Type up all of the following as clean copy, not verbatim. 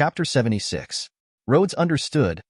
Chapter 76. Rhodes understood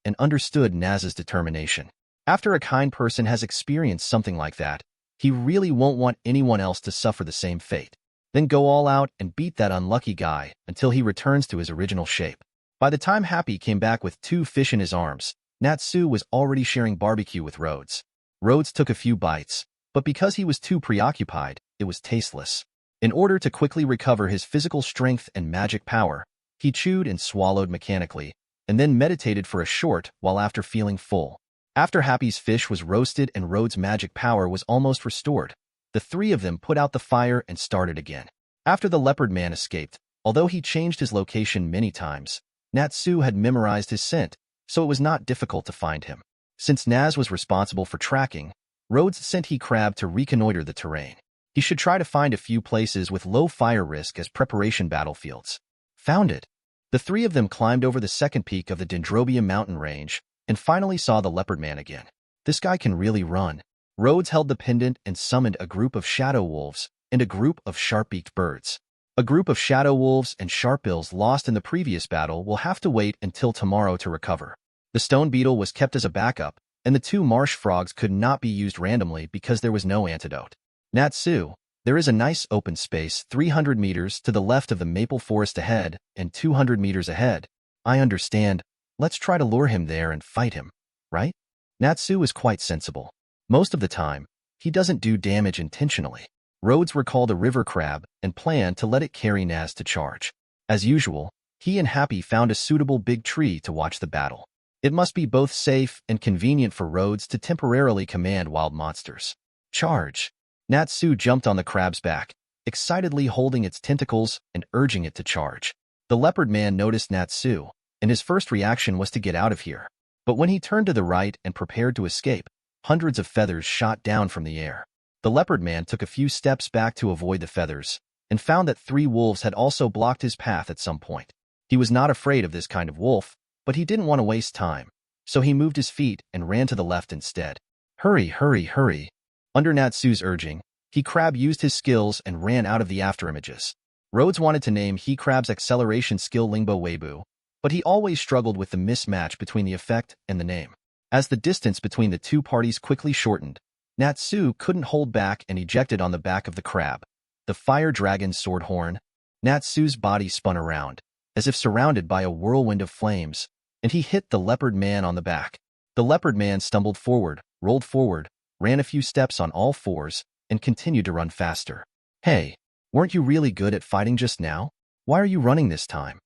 Naz's determination. After a kind person has experienced something like that, he really won't want anyone else to suffer the same fate. Then go all out and beat that unlucky guy until he returns to his original shape. By the time Happy came back with 2 fish in his arms, Natsu was already sharing barbecue with Rhodes. Rhodes took a few bites, but because he was too preoccupied, it was tasteless. In order to quickly recover his physical strength and magic power, he chewed and swallowed mechanically, and then meditated for a short while after feeling full. After Happy's fish was roasted and Rhodes' magic power was almost restored, the 3 of them put out the fire and started again. After the leopard man escaped, although he changed his location many times, Natsu had memorized his scent, so it was not difficult to find him. Since Naz was responsible for tracking, Rhodes sent He Crab to reconnoiter the terrain. He should try to find a few places with low fire risk as preparation battlefields. Found it. The 3 of them climbed over the second peak of the Dendrobium mountain range and finally saw the leopard man again. This guy can really run. Rhodes held the pendant and summoned a group of shadow wolves and a group of sharp-beaked birds. A group of shadow wolves and sharpbills lost in the previous battle will have to wait until tomorrow to recover. The stone beetle was kept as a backup, and the 2 marsh frogs could not be used randomly because there was no antidote. Natsu, there is a nice open space 300 meters to the left of the maple forest ahead and 200 meters ahead. I understand. Let's try to lure him there and fight him, right? Natsu is quite sensible. Most of the time, he doesn't do damage intentionally. Rhodes recalled a river crab and planned to let it carry Naz to charge. As usual, he and Happy found a suitable big tree to watch the battle. It must be both safe and convenient for Rhodes to temporarily command wild monsters. Charge! Natsu jumped on the crab's back, excitedly holding its tentacles and urging it to charge. The leopard man noticed Natsu, and his first reaction was to get out of here. But when he turned to the right and prepared to escape, hundreds of feathers shot down from the air. The leopard man took a few steps back to avoid the feathers, and found that 3 wolves had also blocked his path at some point. He was not afraid of this kind of wolf, but he didn't want to waste time, so he moved his feet and ran to the left instead. Hurry, hurry, hurry. Under Natsu's urging, He Crab used his skills and ran out of the afterimages. Rhodes wanted to name He Crab's acceleration skill Lingbo Weibo, but he always struggled with the mismatch between the effect and the name. As the distance between the 2 parties quickly shortened, Natsu couldn't hold back and ejected on the back of the crab. The fire dragon's sword horn. Natsu's body spun around, as if surrounded by a whirlwind of flames, and he hit the leopard man on the back. The leopard man stumbled forward, rolled forward, ran a few steps on all 4s, and continued to run faster. Hey, weren't you really good at fighting just now? Why are you running this time?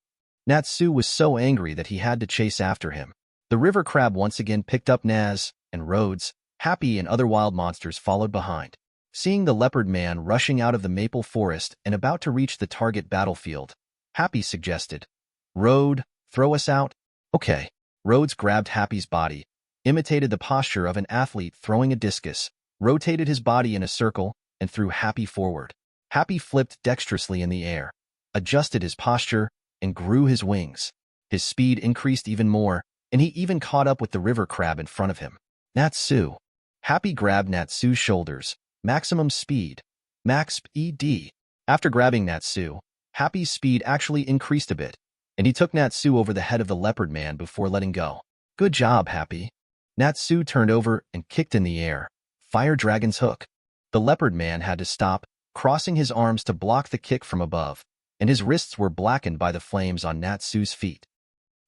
Natsu was so angry that he had to chase after him. The river crab once again picked up Naz, and Rhodes, Happy and other wild monsters followed behind. Seeing the leopard man rushing out of the maple forest and about to reach the target battlefield, Happy suggested, "Rhodes, throw us out?" Okay. Rhodes grabbed Happy's body, imitated the posture of an athlete throwing a discus, rotated his body in a circle, and threw Happy forward. Happy flipped dexterously in the air, adjusted his posture, and grew his wings. His speed increased even more, and he even caught up with the river crab in front of him. Natsu. Happy grabbed Natsu's shoulders. Maximum speed. Max ED. After grabbing Natsu, Happy's speed actually increased a bit, and he took Natsu over the head of the leopard man before letting go. Good job, Happy. Natsu turned over and kicked in the air. Fire Dragon's hook. The leopard man had to stop, crossing his arms to block the kick from above, and his wrists were blackened by the flames on Natsu's feet.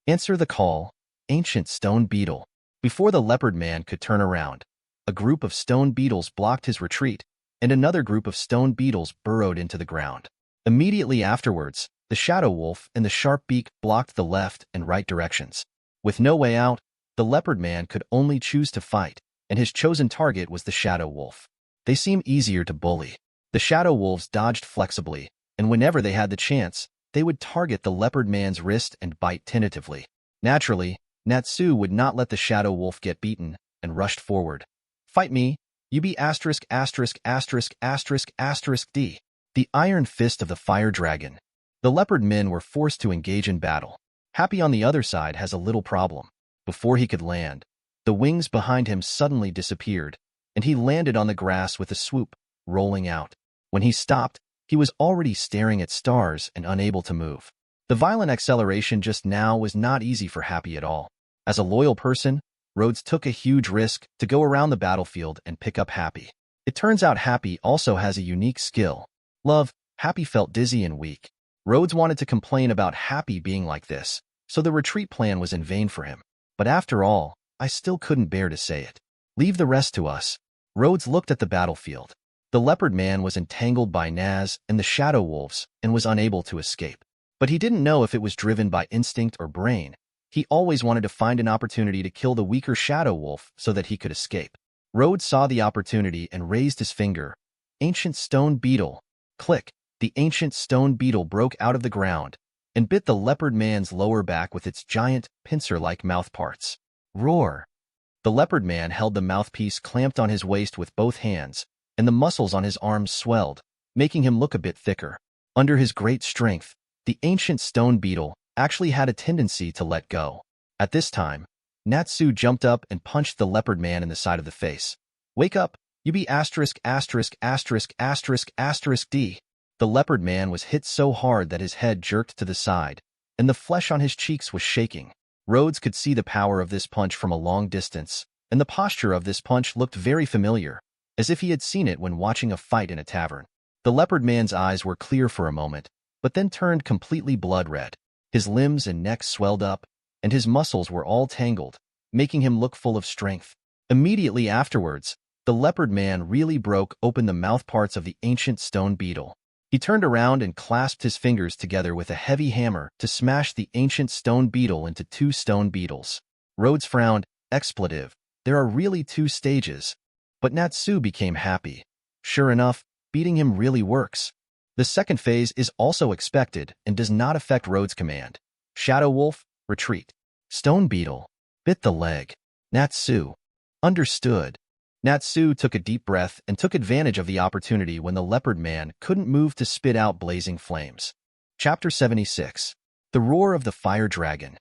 Answer the call, ancient stone beetle. Before the leopard man could turn around, a group of stone beetles blocked his retreat, and another group of stone beetles burrowed into the ground. Immediately afterwards, the shadow wolf and the sharp beak blocked the left and right directions. With no way out, the leopard man could only choose to fight, and his chosen target was the shadow wolf. They seem easier to bully. The shadow wolves dodged flexibly, and whenever they had the chance, they would target the leopard man's wrist and bite tentatively. Naturally, Natsu would not let the shadow wolf get beaten, and rushed forward. Fight me, you be asterisk asterisk asterisk asterisk asterisk D. The iron fist of the fire dragon. The leopard men were forced to engage in battle. Happy on the other side has a little problem. Before he could land, the wings behind him suddenly disappeared, and he landed on the grass with a swoop, rolling out. When he stopped, he was already staring at stars and unable to move. The violent acceleration just now was not easy for Happy at all. As a loyal person, Rhodes took a huge risk to go around the battlefield and pick up Happy. It turns out Happy also has a unique skill. Love, Happy felt dizzy and weak. Rhodes wanted to complain about Happy being like this, so the retreat plan was in vain for him. But after all, I still couldn't bear to say it. Leave the rest to us. Rhodes looked at the battlefield. The leopard man was entangled by Naz and the shadow wolves and was unable to escape. But he didn't know if it was driven by instinct or brain. He always wanted to find an opportunity to kill the weaker shadow wolf so that he could escape. Rhodes saw the opportunity and raised his finger. Ancient stone beetle. Click. The ancient stone beetle broke out of the ground and bit the leopard man's lower back with its giant, pincer-like mouthparts. Roar. The leopard man held the mouthpiece clamped on his waist with both hands, and the muscles on his arms swelled, making him look a bit thicker. Under his great strength, the ancient stone beetle actually had a tendency to let go. At this time, Natsu jumped up and punched the leopard man in the side of the face. Wake up, you be asterisk asterisk asterisk asterisk asterisk D. The leopard man was hit so hard that his head jerked to the side, and the flesh on his cheeks was shaking. Rhodes could see the power of this punch from a long distance, and the posture of this punch looked very familiar, as if he had seen it when watching a fight in a tavern. The leopard man's eyes were clear for a moment, but then turned completely blood red. His limbs and neck swelled up, and his muscles were all tangled, making him look full of strength. Immediately afterwards, the leopard man really broke open the mouthparts of the ancient stone beetle. He turned around and clasped his fingers together with a heavy hammer to smash the ancient stone beetle into 2 stone beetles. Rhodes frowned. Expletive. There are really 2 stages. But Natsu became happy. Sure enough, beating him really works. The second phase is also expected and does not affect Rhodes' command. Shadow Wolf, retreat. Stone Beetle, bit the leg. Natsu. Understood. Natsu took a deep breath and took advantage of the opportunity when the leopard man couldn't move to spit out blazing flames. Chapter 76. The Roar of the Fire Dragon.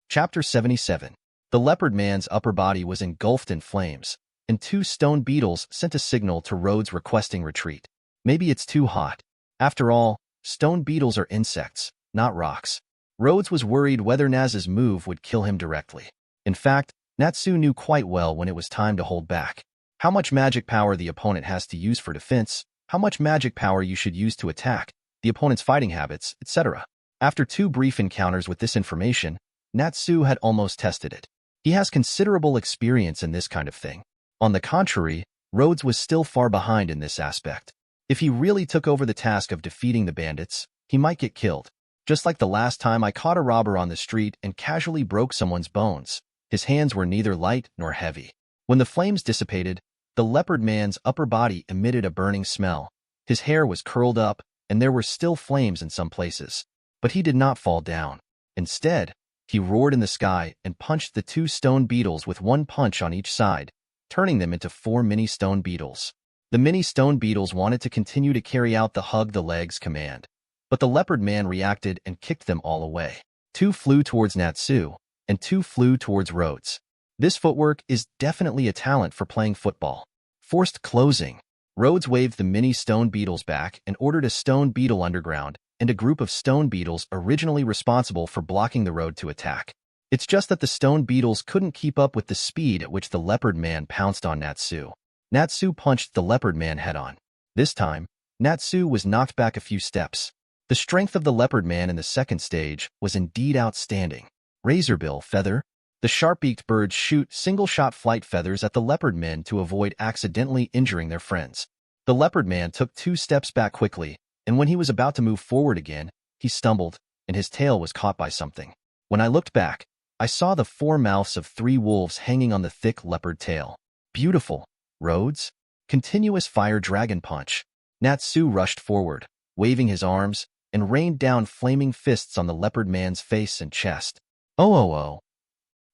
Chapter 77. The leopard man's upper body was engulfed in flames, and 2 stone beetles sent a signal to Rhodes requesting retreat. Maybe it's too hot. After all, stone beetles are insects, not rocks. Rhodes was worried whether Naz's move would kill him directly. In fact, Natsu knew quite well when it was time to hold back. How much magic power the opponent has to use for defense, how much magic power you should use to attack, the opponent's fighting habits, etc. After 2 brief encounters with this information, Natsu had almost tested it. He has considerable experience in this kind of thing. On the contrary, Rhodes was still far behind in this aspect. If he really took over the task of defeating the bandits, he might get killed. Just like the last time I caught a robber on the street and casually broke someone's bones. His hands were neither light nor heavy. When the flames dissipated, the leopard man's upper body emitted a burning smell. His hair was curled up, and there were still flames in some places. But he did not fall down. Instead, he roared in the sky and punched the 2 stone beetles with 1 punch on each side, turning them into 4 mini stone beetles. The mini stone beetles wanted to continue to carry out the hug the legs command, but the leopard man reacted and kicked them all away. 2 flew towards Natsu, and 2 flew towards Rhodes. This footwork is definitely a talent for playing football. Forced closing. Rhodes waved the mini stone beetles back and ordered a stone beetle underground and a group of stone beetles originally responsible for blocking the road to attack. It's just that the stone beetles couldn't keep up with the speed at which the leopard man pounced on Natsu. Natsu punched the leopard man head-on. This time, Natsu was knocked back a few steps. The strength of the leopard man in the second stage was indeed outstanding. Razorbill feather. The sharp-beaked birds shoot single-shot flight feathers at the leopard men to avoid accidentally injuring their friends. The leopard man took 2 steps back quickly, and when he was about to move forward again, he stumbled, and his tail was caught by something. When I looked back, I saw the 4 mouths of 3 wolves hanging on the thick leopard tail. Beautiful. Rhodes. Continuous fire dragon punch. Natsu rushed forward, waving his arms, and rained down flaming fists on the leopard man's face and chest. Oh.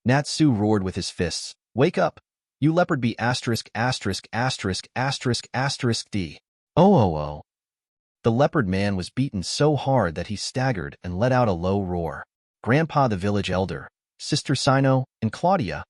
Natsu roared with his fists. Wake up, you leopard be asterisk asterisk asterisk asterisk asterisk D. Oh. The leopard man was beaten so hard that he staggered and let out a low roar. Grandpa the village elder, Sister Sino, and Claudia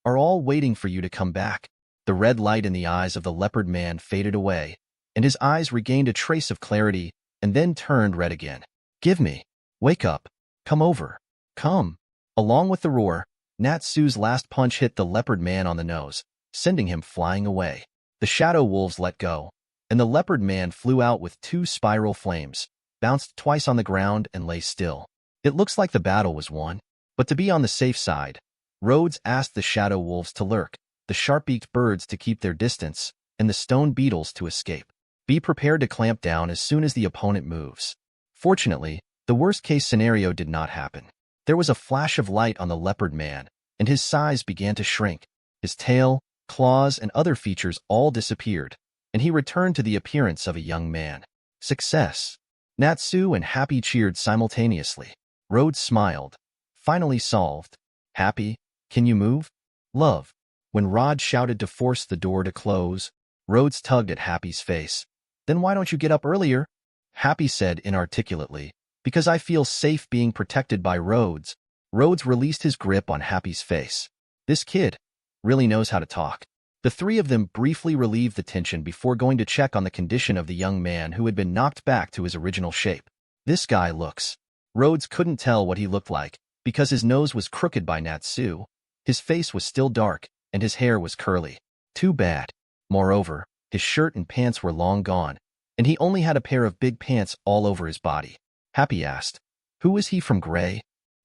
are all waiting for you to come back. The red light in the eyes of the leopard man faded away, and his eyes regained a trace of clarity and then turned red again. Give me. Wake up. Come over. Come. Along with the roar, Natsu's last punch hit the leopard man on the nose, sending him flying away. The shadow wolves let go, and the leopard man flew out with 2 spiral flames, bounced twice on the ground and lay still. It looks like the battle was won. But to be on the safe side, Rhodes asked the shadow wolves to lurk, the sharp-beaked birds to keep their distance, and the stone beetles to escape. Be prepared to clamp down as soon as the opponent moves. Fortunately, the worst-case scenario did not happen. There was a flash of light on the leopard man, and his size began to shrink. His tail, claws, and other features all disappeared, and he returned to the appearance of a young man. Success! Natsu and Happy cheered simultaneously. Rhodes smiled. Finally solved. Happy, can you move? Love. When Rod shouted to force the door to close, Rhodes tugged at Happy's face. Then why don't you get up earlier? Happy said inarticulately, because I feel safe being protected by Rhodes. Rhodes released his grip on Happy's face. This kid really knows how to talk. The 3 of them briefly relieved the tension before going to check on the condition of the young man who had been knocked back to his original shape. This guy looks. Rhodes couldn't tell what he looked like, because his nose was crooked by Natsu, his face was still dark, and his hair was curly. Too bad. Moreover, his shirt and pants were long gone, and he only had a pair of big pants all over his body. Happy asked, "Who is he from Gray?"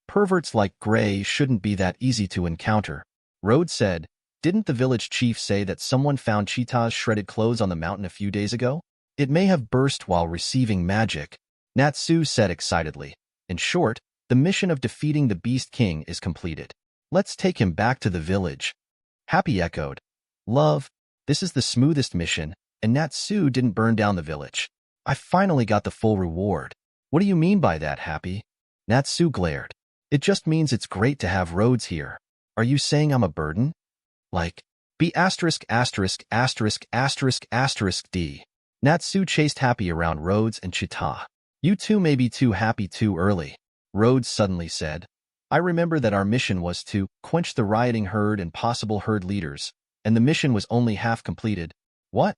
"Perverts like Gray shouldn't be that easy to encounter." Rhodes said, "Didn't the village chief say that someone found Cheetah's shredded clothes on the mountain a few days ago? It may have burst while receiving magic." Natsu said excitedly. In short, the mission of defeating the Beast King is completed. Let's take him back to the village. Happy echoed. Love, this is the smoothest mission, and Natsu didn't burn down the village. I finally got the full reward. What do you mean by that, Happy? Natsu glared. It just means it's great to have Rhodes here. Are you saying I'm a burden? Like, B*****************. Natsu chased Happy around Rhodes and Chita. You two may be too happy too early. Rhodes suddenly said, I remember that our mission was to quench the rioting herd and possible herd leaders, and the mission was only half completed. What?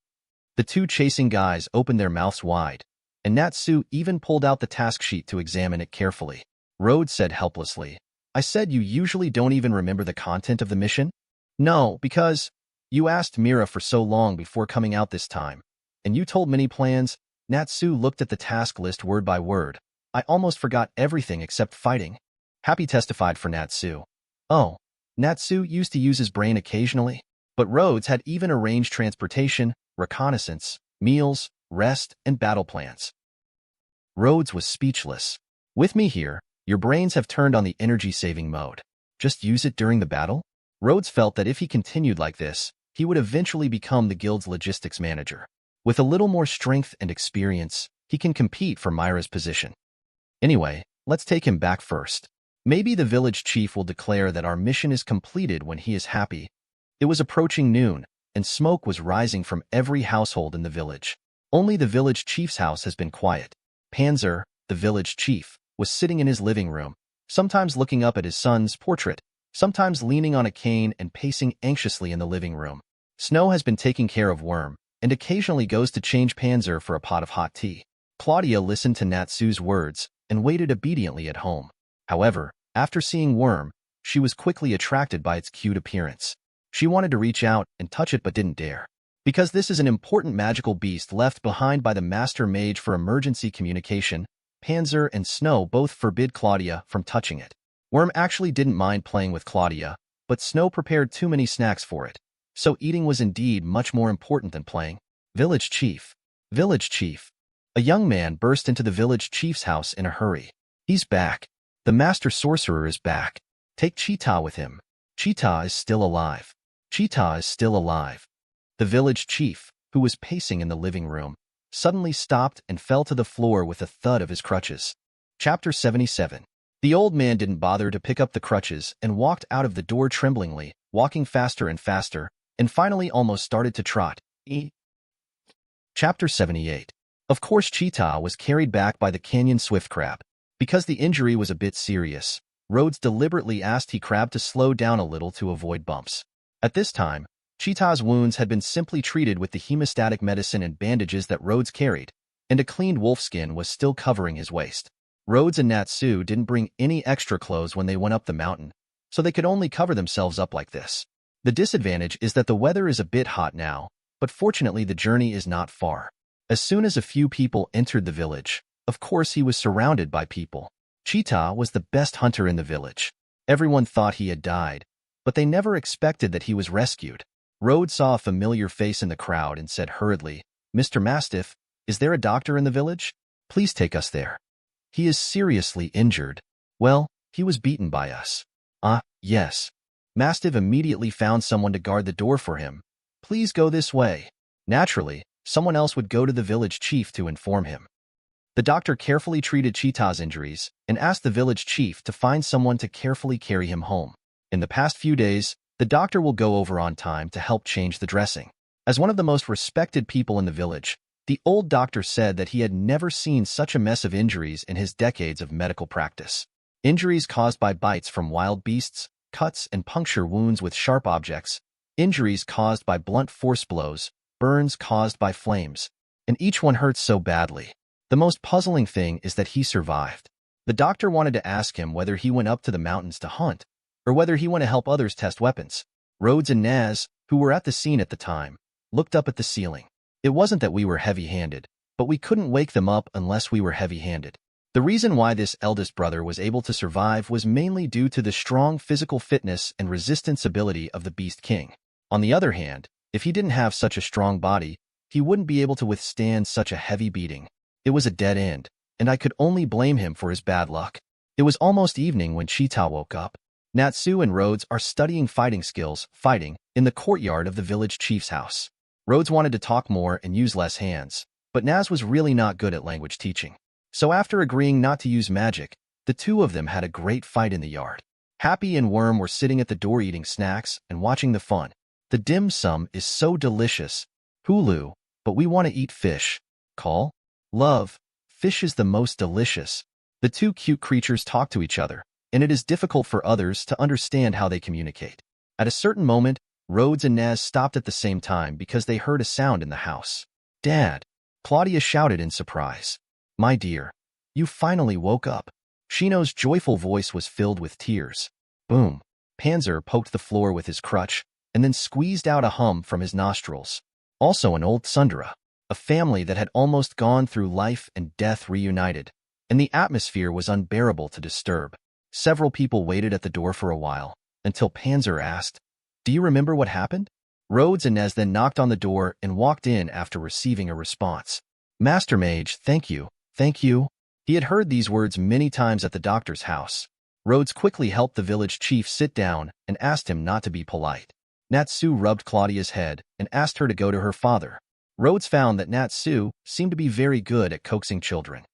The 2 chasing guys opened their mouths wide, and Natsu even pulled out the task sheet to examine it carefully. Rhodes said helplessly, I said you usually don't even remember the content of the mission? No, because you asked Mira for so long before coming out this time, and you told many plans. Natsu looked at the task list word by word. I almost forgot everything except fighting. Happy testified for Natsu. Oh, Natsu used to use his brain occasionally, but Rhodes had even arranged transportation, reconnaissance, meals, rest, and battle plans. Rhodes was speechless. With me here, your brains have turned on the energy-saving mode. Just use it during the battle? Rhodes felt that if he continued like this, he would eventually become the guild's logistics manager. With a little more strength and experience, he can compete for Myra's position. Anyway, let's take him back first. Maybe the village chief will declare that our mission is completed when he is happy. It was approaching noon, and smoke was rising from every household in the village. Only the village chief's house has been quiet. Panzer, the village chief, was sitting in his living room, sometimes looking up at his son's portrait, sometimes leaning on a cane and pacing anxiously in the living room. Snow has been taking care of Worm, and occasionally goes to change Panzer for a pot of hot tea. Claudia listened to Natsu's words and waited obediently at home. However, after seeing Worm, she was quickly attracted by its cute appearance. She wanted to reach out and touch it but didn't dare. Because this is an important magical beast left behind by the Master Mage for emergency communication, Panzer and Snow both forbid Claudia from touching it. Worm actually didn't mind playing with Claudia, but Snow prepared too many snacks for it, so eating was indeed much more important than playing. Village Chief. Village Chief. A young man burst into the village chief's house in a hurry. He's back. The Master Sorcerer is back. Take Cheetah with him. Cheetah is still alive. Cheetah is still alive. The village chief, who was pacing in the living room, suddenly stopped and fell to the floor with a thud of his crutches. Chapter 77. The old man didn't bother to pick up the crutches and walked out of the door tremblingly, walking faster and faster, and finally almost started to trot. Chapter 78. Of course Cheetah was carried back by the canyon swift crab. Because the injury was a bit serious, Rhodes deliberately asked he crab to slow down a little to avoid bumps. At this time, Cheetah's wounds had been simply treated with the hemostatic medicine and bandages that Rhodes carried, and a cleaned wolfskin was still covering his waist. Rhodes and Natsu didn't bring any extra clothes when they went up the mountain, so they could only cover themselves up like this. The disadvantage is that the weather is a bit hot now, but fortunately the journey is not far. As soon as a few people entered the village, of course he was surrounded by people. Cheetah was the best hunter in the village. Everyone thought he had died, but they never expected that he was rescued. Rhodes saw a familiar face in the crowd and said hurriedly, "Mr. Mastiff, is there a doctor in the village? Please take us there. He is seriously injured. Well, he was beaten by us." "Ah, yes." Mastiff immediately found someone to guard the door for him. "Please go this way." Naturally, someone else would go to the village chief to inform him. The doctor carefully treated Cheetah's injuries and asked the village chief to find someone to carefully carry him home. In the past few days, the doctor will go over on time to help change the dressing. As one of the most respected people in the village, the old doctor said that he had never seen such a mess of injuries in his decades of medical practice. Injuries caused by bites from wild beasts, cuts and puncture wounds with sharp objects, injuries caused by blunt force blows, burns caused by flames, and each one hurts so badly. The most puzzling thing is that he survived. The doctor wanted to ask him whether he went up to the mountains to hunt, or whether he went to help others test weapons. Rhodes and Naz, who were at the scene at the time, looked up at the ceiling. It wasn't that we were heavy-handed, but we couldn't wake them up unless we were heavy-handed. The reason why this eldest brother was able to survive was mainly due to the strong physical fitness and resistance ability of the Beast King. On the other hand, if he didn't have such a strong body, he wouldn't be able to withstand such a heavy beating. It was a dead end, and I could only blame him for his bad luck. It was almost evening when Cheetah woke up. Natsu and Rhodes are studying fighting skills, in the courtyard of the village chief's house. Rhodes wanted to talk more and use less hands, but Naz was really not good at language teaching. So after agreeing not to use magic, the two of them had a great fight in the yard. Happy and Worm were sitting at the door eating snacks and watching the fun. "The dim sum is so delicious. Hulu, but we want to eat fish. Call? Love, fish is the most delicious." The two cute creatures talk to each other, and it is difficult for others to understand how they communicate. At a certain moment, Rhodes and Naz stopped at the same time because they heard a sound in the house. "Dad!" Claudia shouted in surprise. "My dear, you finally woke up." Shino's joyful voice was filled with tears. Boom! Panzer poked the floor with his crutch, and then squeezed out a hum from his nostrils. Also an old tsundere. A family that had almost gone through life and death reunited, and the atmosphere was unbearable to disturb. Several people waited at the door for a while, until Panzer asked, "Do you remember what happened?" Rhodes and Nez then knocked on the door and walked in after receiving a response. "Master Mage, thank you, thank you." He had heard these words many times at the doctor's house. Rhodes quickly helped the village chief sit down and asked him not to be polite. Natsu rubbed Claudia's head and asked her to go to her father. Rhodes found that Natsu seemed to be very good at coaxing children.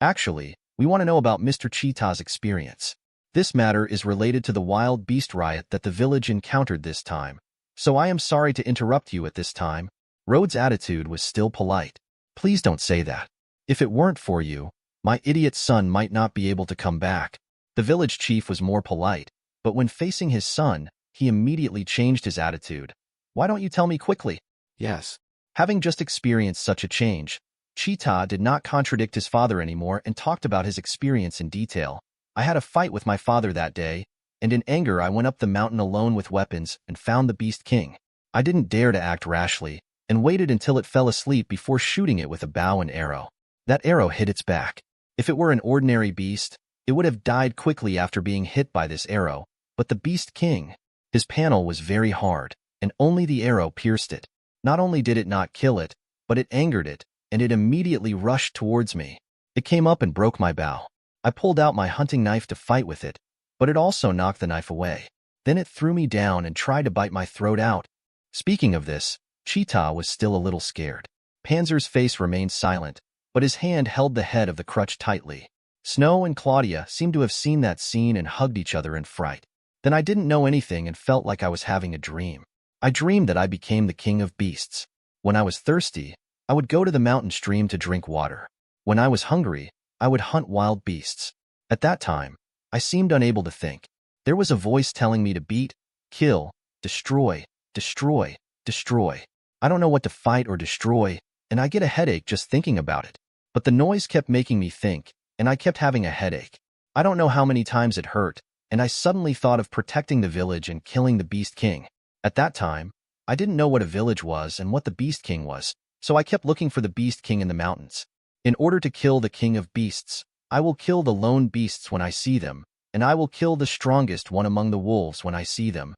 "Actually, we want to know about Mr. Cheetah's experience. This matter is related to the wild beast riot that the village encountered this time, so I am sorry to interrupt you at this time." Rhodes' attitude was still polite. "Please don't say that. If it weren't for you, my idiot son might not be able to come back." The village chief was more polite, but when facing his son, he immediately changed his attitude. "Why don't you tell me quickly?" Yes. Having just experienced such a change, Cheetah did not contradict his father anymore and talked about his experience in detail. "I had a fight with my father that day, and in anger I went up the mountain alone with weapons and found the Beast King. I didn't dare to act rashly, and waited until it fell asleep before shooting it with a bow and arrow. That arrow hit its back. If it were an ordinary beast, it would have died quickly after being hit by this arrow, but the Beast King, his panel was very hard, and only the arrow pierced it. Not only did it not kill it, but it angered it, and it immediately rushed towards me. It came up and broke my bow. I pulled out my hunting knife to fight with it, but it also knocked the knife away. Then it threw me down and tried to bite my throat out." Speaking of this, Cheetah was still a little scared. Panzer's face remained silent, but his hand held the head of the crutch tightly. Snow and Claudia seemed to have seen that scene and hugged each other in fright. Then I didn't know anything and felt like I was having a dream. I dreamed that I became the king of beasts. When I was thirsty, I would go to the mountain stream to drink water. When I was hungry, I would hunt wild beasts. At that time, I seemed unable to think. There was a voice telling me to beat, kill, destroy, destroy, destroy. I don't know what to fight or destroy, and I get a headache just thinking about it. But the noise kept making me think, and I kept having a headache. I don't know how many times it hurt, and I suddenly thought of protecting the village and killing the Beast King. At that time, I didn't know what a village was and what the Beast King was, so I kept looking for the Beast King in the mountains. In order to kill the King of Beasts, I will kill the lone beasts when I see them, and I will kill the strongest one among the wolves when I see them.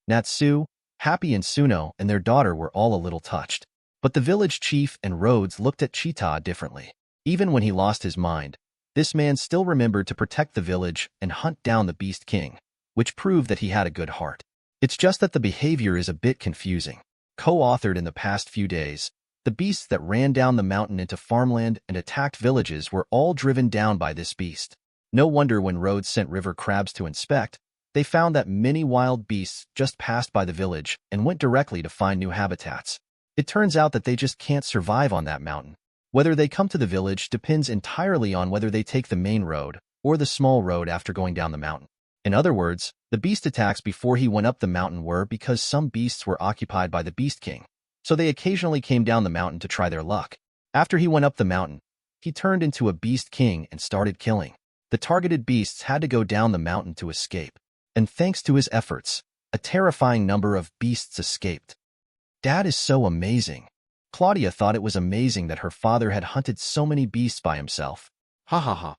Natsu, Happy and Suno and their daughter were all a little touched. But the village chief and Rhodes looked at Cheetah differently. Even when he lost his mind, this man still remembered to protect the village and hunt down the Beast King, which proved that he had a good heart. It's just that the behavior is a bit confusing. Co-authored in the past few days, the beasts that ran down the mountain into farmland and attacked villages were all driven down by this beast. No wonder when Rhodes sent river crabs to inspect, they found that many wild beasts just passed by the village and went directly to find new habitats. It turns out that they just can't survive on that mountain. Whether they come to the village depends entirely on whether they take the main road or the small road after going down the mountain. In other words, the beast attacks before he went up the mountain were because some beasts were occupied by the Beast King, so they occasionally came down the mountain to try their luck. After he went up the mountain, he turned into a Beast King and started killing. The targeted beasts had to go down the mountain to escape. And thanks to his efforts, a terrifying number of beasts escaped. Dad is so amazing. Claudia thought it was amazing that her father had hunted so many beasts by himself. Ha ha ha.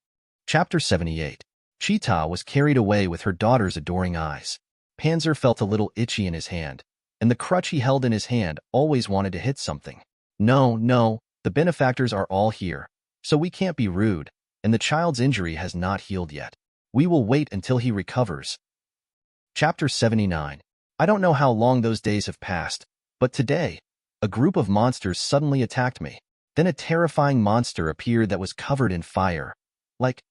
Chapter 78. Cheetah was carried away with her daughter's adoring eyes. Panzer felt a little itchy in his hand, and the crutch he held in his hand always wanted to hit something. No, the benefactors are all here, so we can't be rude, and the child's injury has not healed yet. We will wait until he recovers. Chapter 79. I don't know how long those days have passed, but today, a group of monsters suddenly attacked me. Then a terrifying monster appeared that was covered in fire, like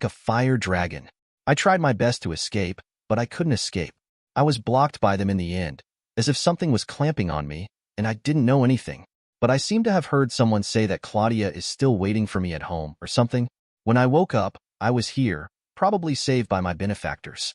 a fire dragon. I tried my best to escape, but I couldn't escape. I was blocked by them in the end, as if something was clamping on me, and I didn't know anything. But I seem to have heard someone say that Claudia is still waiting for me at home or something. When I woke up, I was here, probably saved by my benefactors.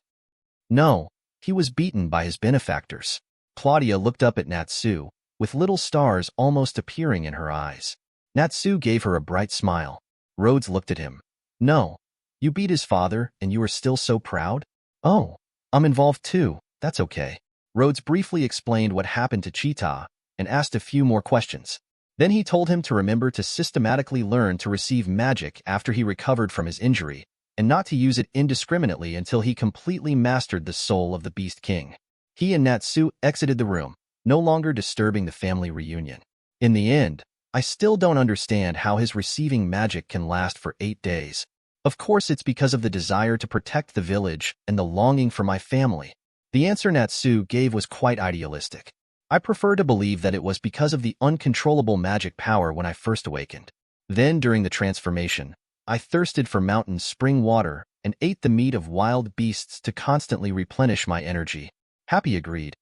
No. He was beaten by his benefactors. Claudia looked up at Natsu, with little stars almost appearing in her eyes. Natsu gave her a bright smile. Rhodes looked at him. No, you beat his father, and you are still so proud? Oh, I'm involved too, that's okay. Rhodes briefly explained what happened to Cheetah, and asked a few more questions. Then he told him to remember to systematically learn to receive magic after he recovered from his injury, and not to use it indiscriminately until he completely mastered the soul of the Beast King. He and Natsu exited the room, no longer disturbing the family reunion. In the end, I still don't understand how his receiving magic can last for 8 days. Of course it's because of the desire to protect the village and the longing for my family. The answer Natsu gave was quite idealistic. I prefer to believe that it was because of the uncontrollable magic power when I first awakened. Then during the transformation, I thirsted for mountain spring water and ate the meat of wild beasts to constantly replenish my energy. Happy agreed.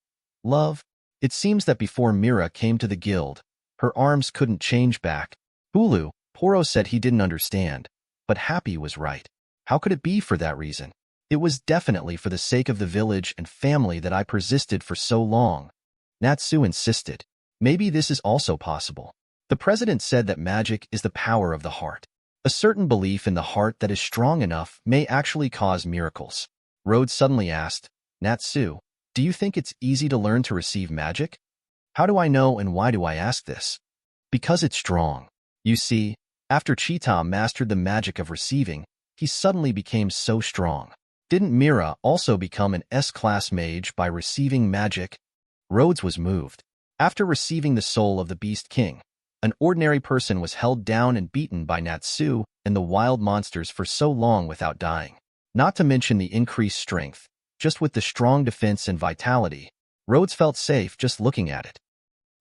Love, it seems that before Mira came to the guild, her arms couldn't change back. Hulu, Poro said he didn't understand, but Happy was right. How could it be for that reason? It was definitely for the sake of the village and family that I persisted for so long. Natsu insisted. Maybe this is also possible. The president said that magic is the power of the heart. A certain belief in the heart that is strong enough may actually cause miracles. Rhodes suddenly asked, Natsu, do you think it's easy to learn to receive magic? How do I know and why do I ask this? Because it's strong. You see, after Cheetah mastered the magic of receiving, he suddenly became so strong. Didn't Mira also become an S-class mage by receiving magic? Rhodes was moved. After receiving the soul of the Beast King, an ordinary person was held down and beaten by Natsu and the wild monsters for so long without dying. Not to mention the increased strength, just with the strong defense and vitality, Rhodes felt safe just looking at it.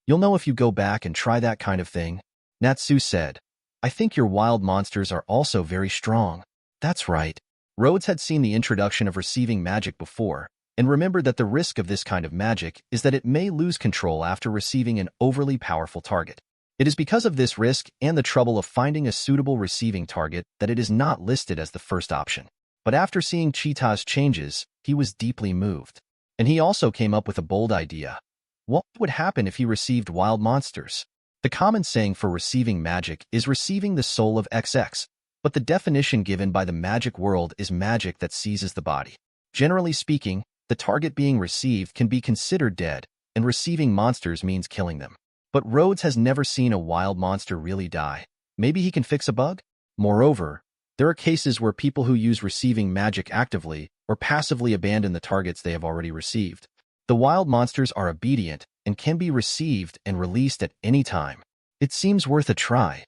You'll know if you go back and try that kind of thing, Natsu said. I think your wild monsters are also very strong. That's right. Rhodes had seen the introduction of receiving magic before, and remembered that the risk of this kind of magic is that it may lose control after receiving an overly powerful target. It is because of this risk and the trouble of finding a suitable receiving target that it is not listed as the first option. But after seeing Cheetah's changes, he was deeply moved. And he also came up with a bold idea. What would happen if he received wild monsters? The common saying for receiving magic is receiving the soul of XX. but the definition given by the magic world is magic that seizes the body. Generally speaking, the target being received can be considered dead, and receiving monsters means killing them. But Rhodes has never seen a wild monster really die. Maybe he can fix a bug? Moreover, there are cases where people who use receiving magic actively or passively abandon the targets they have already received. The wild monsters are obedient and can be received and released at any time. It seems worth a try.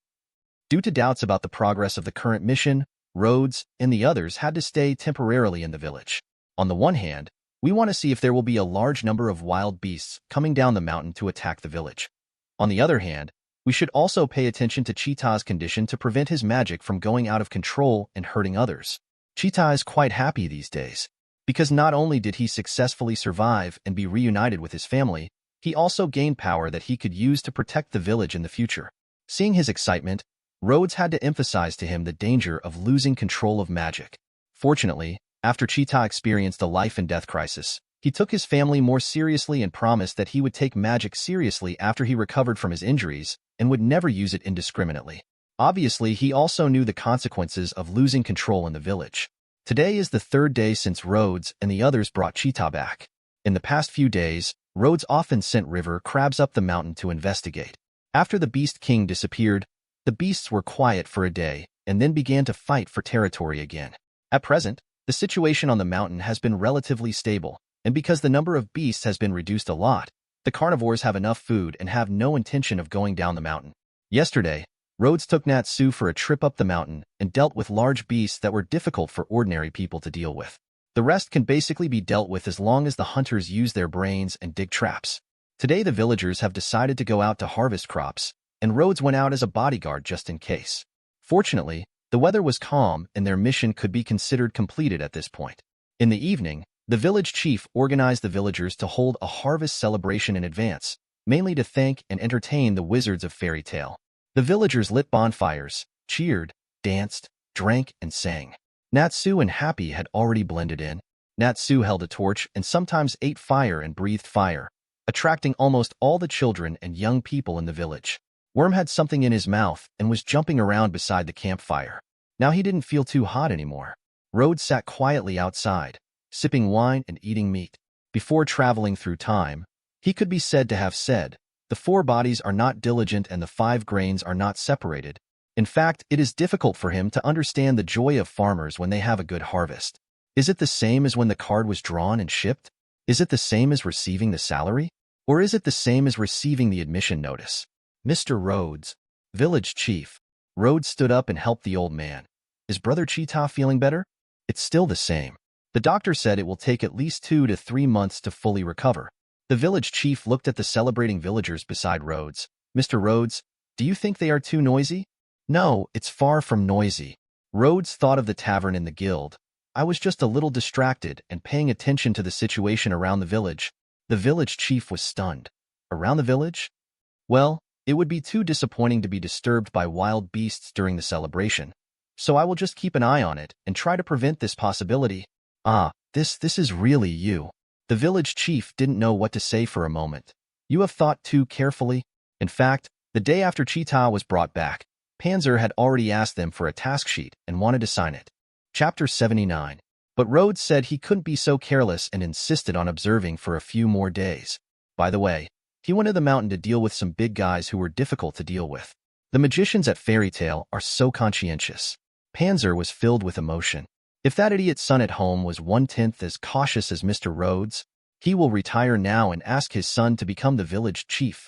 Due to doubts about the progress of the current mission, Rhodes and the others had to stay temporarily in the village. On the one hand, we want to see if there will be a large number of wild beasts coming down the mountain to attack the village. On the other hand, we should also pay attention to Cheetah's condition to prevent his magic from going out of control and hurting others. Cheetah is quite happy these days, because not only did he successfully survive and be reunited with his family, he also gained power that he could use to protect the village in the future. Seeing his excitement, Rhodes had to emphasize to him the danger of losing control of magic. Fortunately, after Cheetah experienced a life-and-death crisis, he took his family more seriously and promised that he would take magic seriously after he recovered from his injuries and would never use it indiscriminately. Obviously, he also knew the consequences of losing control in the village. Today is the third day since Rhodes and the others brought Cheetah back. In the past few days, Rhodes often sent river crabs up the mountain to investigate. After the Beast King disappeared, the beasts were quiet for a day and then began to fight for territory again. At present, the situation on the mountain has been relatively stable, and because the number of beasts has been reduced a lot, the carnivores have enough food and have no intention of going down the mountain. Yesterday, Rhodes took Natsu for a trip up the mountain and dealt with large beasts that were difficult for ordinary people to deal with. The rest can basically be dealt with as long as the hunters use their brains and dig traps. Today the villagers have decided to go out to harvest crops, and Rhodes went out as a bodyguard just in case. Fortunately, the weather was calm and their mission could be considered completed at this point. In the evening, the village chief organized the villagers to hold a harvest celebration in advance, mainly to thank and entertain the wizards of fairy tale. The villagers lit bonfires, cheered, danced, drank, and sang. Natsu and Happy had already blended in. Natsu held a torch and sometimes ate fire and breathed fire, attracting almost all the children and young people in the village. Worm had something in his mouth and was jumping around beside the campfire. Now he didn't feel too hot anymore. Rhodes sat quietly outside, sipping wine and eating meat. Before traveling through time, he could be said to have said, "The 4 bodies are not diligent and the 5 grains are not separated." In fact, it is difficult for him to understand the joy of farmers when they have a good harvest. Is it the same as when the card was drawn and shipped? Is it the same as receiving the salary? Or is it the same as receiving the admission notice? Mr. Rhodes, village chief. Rhodes stood up and helped the old man. Is Brother Cheetah feeling better? It's still the same. The doctor said it will take at least 2 to 3 months to fully recover. The village chief looked at the celebrating villagers beside Rhodes. Mr. Rhodes, do you think they are too noisy? No, it's far from noisy. Rhodes thought of the tavern in the guild. I was just a little distracted and paying attention to the situation around the village. The village chief was stunned. Around the village? Well, it would be too disappointing to be disturbed by wild beasts during the celebration. So I will just keep an eye on it and try to prevent this possibility. Ah, this is really you. The village chief didn't know what to say for a moment. You have thought too carefully. In fact, the day after Cheetah was brought back, Panzer had already asked them for a task sheet and wanted to sign it. Chapter 79. But Rhodes said he couldn't be so careless and insisted on observing for a few more days. By the way, he went to the mountain to deal with some big guys who were difficult to deal with. The magicians at Fairy Tale are so conscientious. Panzer was filled with emotion. If that idiot son at home was 1/10 as cautious as Mr. Rhodes, he will retire now and ask his son to become the village chief.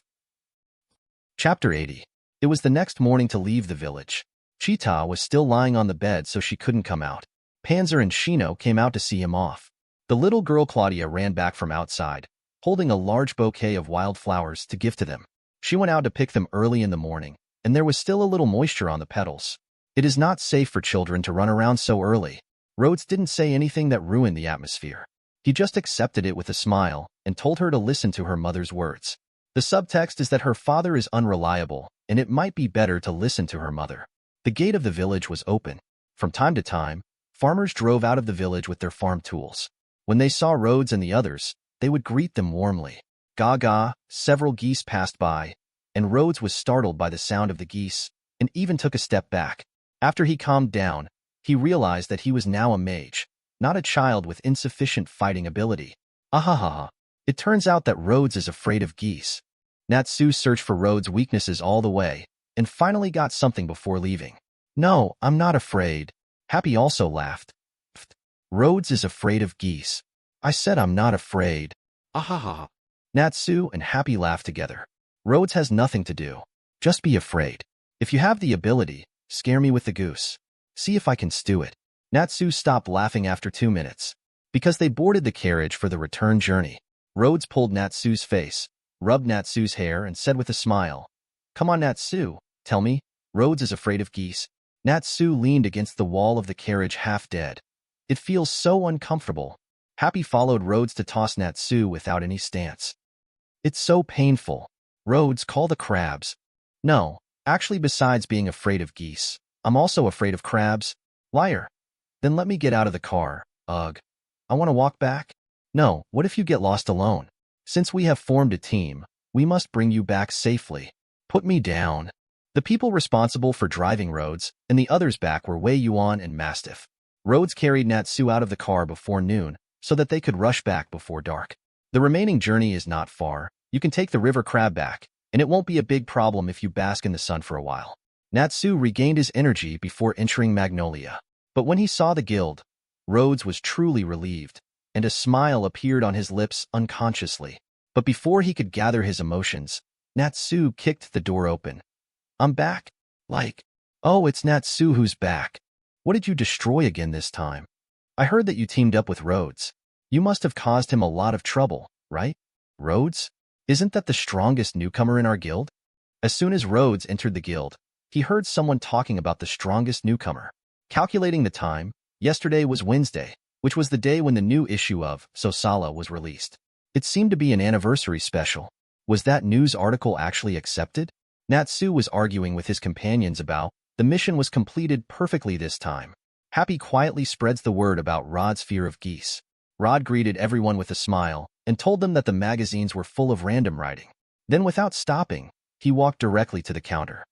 Chapter 80. It was the next morning to leave the village. Cheetah was still lying on the bed so she couldn't come out. Panzer and Shino came out to see him off. The little girl Claudia ran back from outside, holding a large bouquet of wildflowers to give to them. She went out to pick them early in the morning, and there was still a little moisture on the petals. It is not safe for children to run around so early. Rhodes didn't say anything that ruined the atmosphere. He just accepted it with a smile and told her to listen to her mother's words. The subtext is that her father is unreliable, and it might be better to listen to her mother. The gate of the village was open. From time to time, farmers drove out of the village with their farm tools. When they saw Rhodes and the others, they would greet them warmly. Gaga, several geese passed by, and Rhodes was startled by the sound of the geese, and even took a step back. After he calmed down, he realized that he was now a mage, not a child with insufficient fighting ability. Ahahaha. It turns out that Rhodes is afraid of geese. Natsu searched for Rhodes' weaknesses all the way, and finally got something before leaving. No, I'm not afraid. Happy also laughed. Pfft. Rhodes is afraid of geese. I said I'm not afraid. Ahaha. Natsu and Happy laughed together. Rhodes has nothing to do. Just be afraid. If you have the ability, scare me with the goose. See if I can stew it. Natsu stopped laughing after 2 minutes. Because they boarded the carriage for the return journey. Rhodes pulled Natsu's face, rubbed Natsu's hair, and said with a smile, "Come on, Natsu, tell me, Rhodes is afraid of geese." Natsu leaned against the wall of the carriage half dead. It feels so uncomfortable. Happy followed Rhodes to toss Natsu without any stance. It's so painful. Rhodes, call the crabs. No, actually besides being afraid of geese, I'm also afraid of crabs. Liar. Then let me get out of the car. Ugh. I want to walk back. No, what if you get lost alone? Since we have formed a team, we must bring you back safely. Put me down. The people responsible for driving Rhodes and the others back were Wei Yuan and Mastiff. Rhodes carried Natsu out of the car before noon so that they could rush back before dark. The remaining journey is not far. You can take the river crab back, and it won't be a big problem if you bask in the sun for a while. Natsu regained his energy before entering Magnolia. But when he saw the guild, Rhodes was truly relieved, and a smile appeared on his lips unconsciously. But before he could gather his emotions, Natsu kicked the door open. I'm back? Like, oh, it's Natsu who's back. What did you destroy again this time? I heard that you teamed up with Rhodes. You must have caused him a lot of trouble, right? Rhodes? Isn't that the strongest newcomer in our guild? As soon as Rhodes entered the guild, he heard someone talking about the strongest newcomer. Calculating the time, yesterday was Wednesday, which was the day when the new issue of Sosala was released. It seemed to be an anniversary special. Was that news article actually accepted? Natsu was arguing with his companions about the mission was completed perfectly this time. Happy quietly spreads the word about Rod's fear of geese. Rod greeted everyone with a smile and told them that the magazines were full of random writing. Then without stopping, he walked directly to the counter.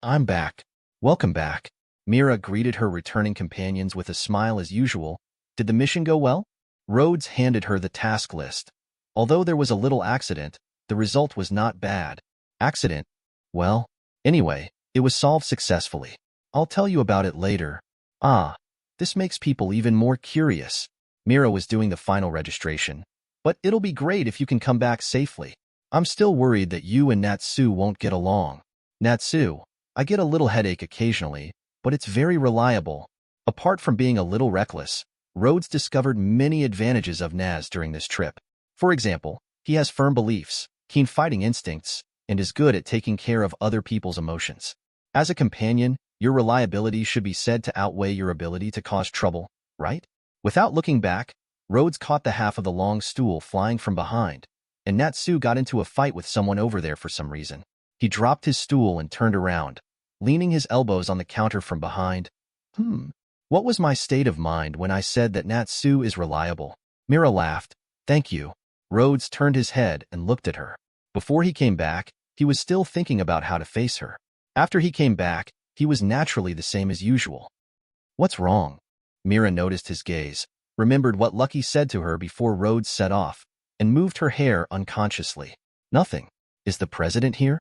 I'm back. Welcome back. Mira greeted her returning companions with a smile as usual. Did the mission go well? Rhodes handed her the task list. Although there was a little accident, the result was not bad. Accident? Well, anyway, it was solved successfully. I'll tell you about it later. Ah, this makes people even more curious. Mira was doing the final registration. But it'll be great if you can come back safely. I'm still worried that you and Natsu won't get along. Natsu, I get a little headache occasionally, but it's very reliable. Apart from being a little reckless, Rhodes discovered many advantages of Naz during this trip. For example, he has firm beliefs, keen fighting instincts, and is good at taking care of other people's emotions. As a companion, your reliability should be said to outweigh your ability to cause trouble, right? Without looking back, Rhodes caught the half of the long stool flying from behind, and Natsu got into a fight with someone over there for some reason. He dropped his stool and turned around, leaning his elbows on the counter from behind. What was my state of mind when I said that Natsu is reliable? Mira laughed. Thank you. Rhodes turned his head and looked at her. Before he came back, he was still thinking about how to face her. After he came back, he was naturally the same as usual. What's wrong? Mira noticed his gaze, remembered what Lucky said to her before Rhodes set off, and moved her hair unconsciously. Nothing. Is the president here?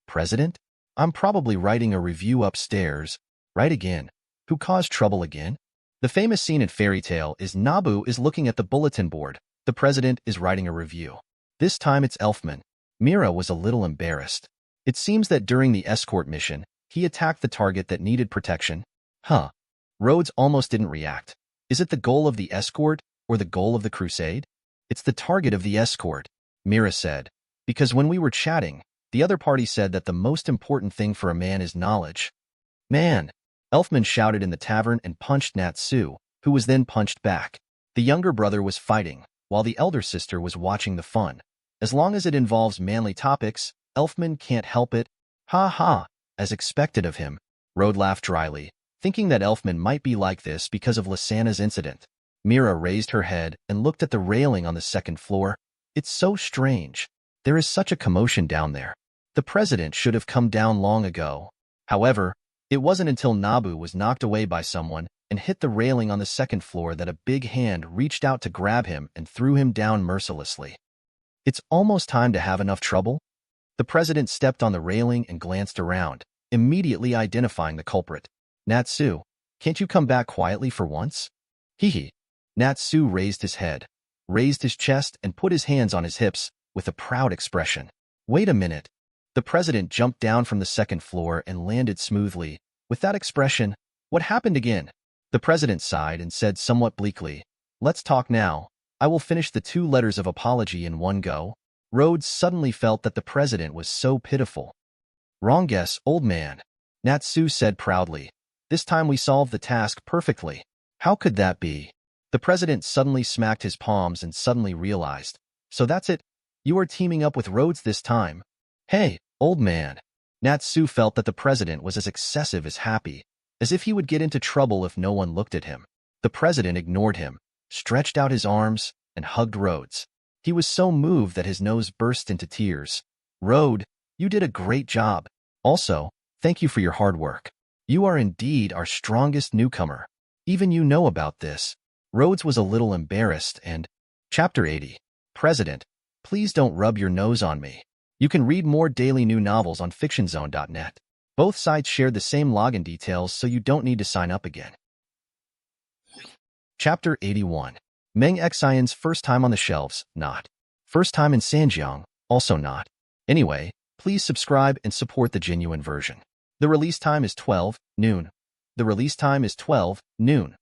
President? I'm probably writing a review upstairs. Right again. Who caused trouble again? The famous scene in Fairy Tale is Nabu is looking at the bulletin board. The president is writing a review. This time it's Elfman. Mira was a little embarrassed. It seems that during the escort mission, he attacked the target that needed protection. Rhodes almost didn't react. Is it the goal of the escort or the goal of the crusade? It's the target of the escort, Mira said, because when we were chatting, the other party said that the most important thing for a man is knowledge. Man! Elfman shouted in the tavern and punched Natsu, who was then punched back. The younger brother was fighting, while the elder sister was watching the fun. As long as it involves manly topics, Elfman can't help it. Ha ha, as expected of him. Rhodes laughed dryly, thinking that Elfman might be like this because of Lysana's incident. Mira raised her head and looked at the railing on the second floor. It's so strange. There is such a commotion down there. The president should have come down long ago. However, It wasn't until Nabu was knocked away by someone and hit the railing on the second floor that a big hand reached out to grab him and threw him down mercilessly. It's almost time to have enough trouble. The president stepped on the railing and glanced around, immediately identifying the culprit. Natsu, can't you come back quietly for once? Hee. Natsu raised his head, raised his chest, and put his hands on his hips with a proud expression. Wait a minute. The president jumped down from the second floor and landed smoothly. With that expression, what happened again? The president sighed and said somewhat bleakly, let's talk now. I will finish the 2 letters of apology in one go. Rhodes suddenly felt that the president was so pitiful. Wrong guess, old man. Natsu said proudly. This time we solved the task perfectly. How could that be? The president suddenly smacked his palms and suddenly realized. So that's it. You are teaming up with Rhodes this time. Hey, old man. Natsu felt that the president was as excessive as happy, as if he would get into trouble if no one looked at him. The president ignored him, stretched out his arms, and hugged Rhodes. He was so moved that his nose burst into tears. Rhodes, you did a great job. Also, thank you for your hard work. You are indeed our strongest newcomer. Even you know about this. Rhodes was a little embarrassed and... Chapter 80. President, please don't rub your nose on me. You can read more daily new novels on fictionzone.net. Both sites share the same login details, so you don't need to sign up again. Chapter 81. Meng Xian's first time on the shelves, not. First time in Sanjiang, also not. Anyway, please subscribe and support the genuine version. The release time is 12 noon. The release time is 12 noon.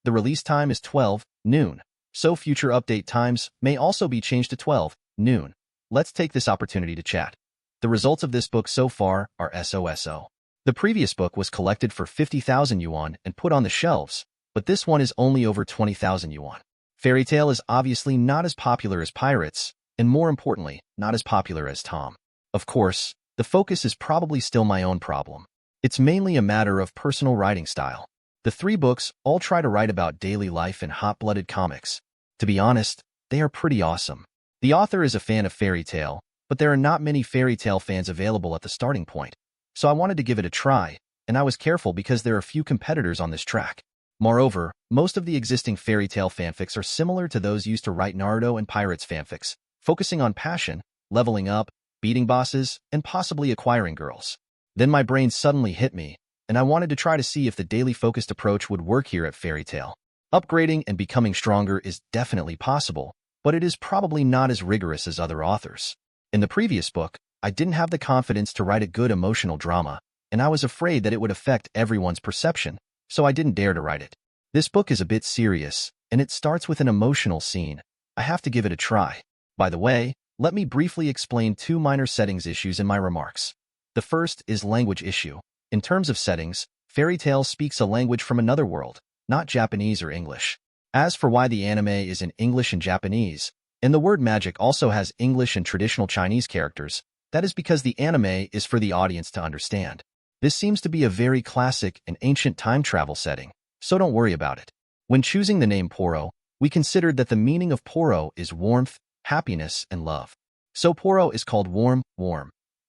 The release time is 12 noon. So future update times may also be changed to 12 noon. Let's take this opportunity to chat. The results of this book so far are SOSO. The previous book was collected for 50,000 yuan and put on the shelves, but this one is only over 20,000 yuan. Fairy Tail is obviously not as popular as Pirates, and more importantly, not as popular as Tom. Of course, the focus is probably still my own problem. It's mainly a matter of personal writing style. The 3 books all try to write about daily life and hot-blooded comics. To be honest, they are pretty awesome. The author is a fan of Fairy Tail, but there are not many Fairy Tail fans available at the starting point. So I wanted to give it a try, and I was careful because there are few competitors on this track. Moreover, most of the existing Fairy Tail fanfics are similar to those used to write Naruto and Pirates fanfics, focusing on passion, leveling up, beating bosses, and possibly acquiring girls. Then my brain suddenly hit me, and I wanted to try to see if the daily focused approach would work here at Fairy Tail. Upgrading and becoming stronger is definitely possible, but it is probably not as rigorous as other authors. In the previous book, I didn't have the confidence to write a good emotional drama, and I was afraid that it would affect everyone's perception, so I didn't dare to write it. This book is a bit serious, and it starts with an emotional scene. I have to give it a try. By the way, let me briefly explain 2 minor settings issues in my remarks. The first is language issue. In terms of settings, Fairy Tail speaks a language from another world, not Japanese or English. As for why the anime is in English and Japanese, and the word magic also has English and traditional Chinese characters, that is because the anime is for the audience to understand. This seems to be a very classic and ancient time travel setting, so don't worry about it. When choosing the name Poro, we considered that the meaning of Poro is warmth, happiness, and love. So Poro is called warm.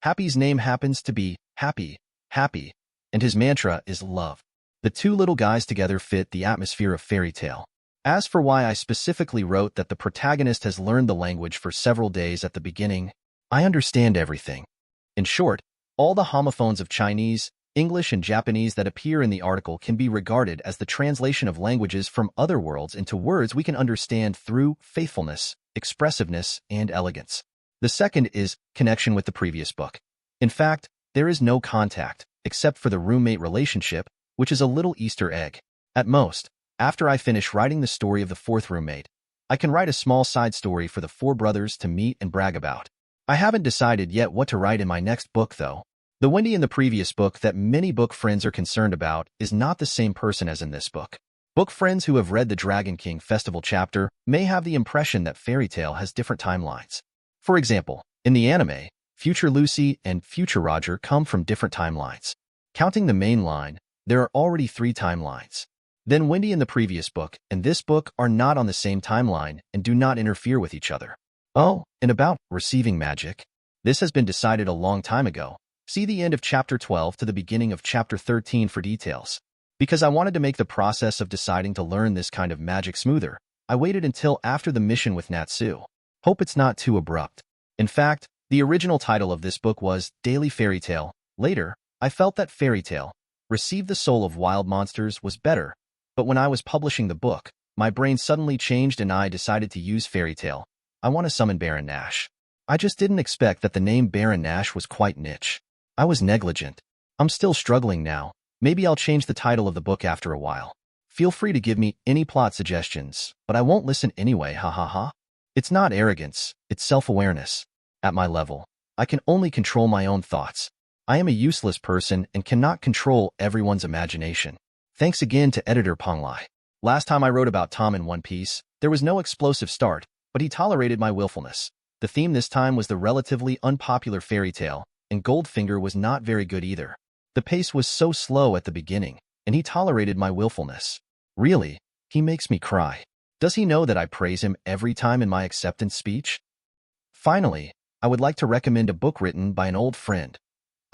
Happy's name happens to be happy, and his mantra is love. The 2 little guys together fit the atmosphere of Fairy Tail. As for why I specifically wrote that the protagonist has learned the language for several days at the beginning, I understand everything. In short, all the homophones of Chinese, English, and Japanese that appear in the article can be regarded as the translation of languages from other worlds into words we can understand through faithfulness, expressiveness, and elegance. The second is connection with the previous book. In fact, there is no contact, except for the roommate relationship, which is a little Easter egg. At most, after I finish writing the story of the 4th roommate, I can write a small side story for the 4 brothers to meet and brag about. I haven't decided yet what to write in my next book, though. The Wendy in the previous book that many book friends are concerned about is not the same person as in this book. Book friends who have read the Dragon King Festival chapter may have the impression that Fairy Tail has different timelines. For example, in the anime, Future Lucy and Future Roger come from different timelines. Counting the main line, there are already 3 timelines. Then Wendy in the previous book and this book are not on the same timeline and do not interfere with each other. Oh, and about receiving magic. This has been decided a long time ago, See the end of Chapter 12 to the beginning of Chapter 13 for details. Because I wanted to make the process of deciding to learn this kind of magic smoother, I waited until after the mission with Natsu. Hope it's not too abrupt. In fact, the original title of this book was Daily Fairy Tale. Later, I felt that Fairy Tale, Receive the Soul of Wild Monsters was better, but when I was publishing the book, my brain suddenly changed and I decided to use Fairy Tale. I want to summon Baron Nash. I just didn't expect that the name Baron Nash was quite niche. I was negligent. I'm still struggling now. Maybe I'll change the title of the book after a while. Feel free to give me any plot suggestions, but I won't listen anyway, ha ha ha. It's not arrogance, it's self-awareness. At my level, I can only control my own thoughts. I am a useless person and cannot control everyone's imagination. Thanks again to editor Ponglai. Last time I wrote about Tom in One Piece, there was no explosive start, but he tolerated my willfulness. The theme this time was the relatively unpopular fairy tale, and Goldfinger was not very good either. The pace was so slow at the beginning, and he tolerated my willfulness. Really, he makes me cry. Does he know that I praise him every time in my acceptance speech? Finally, I would like to recommend a book written by an old friend.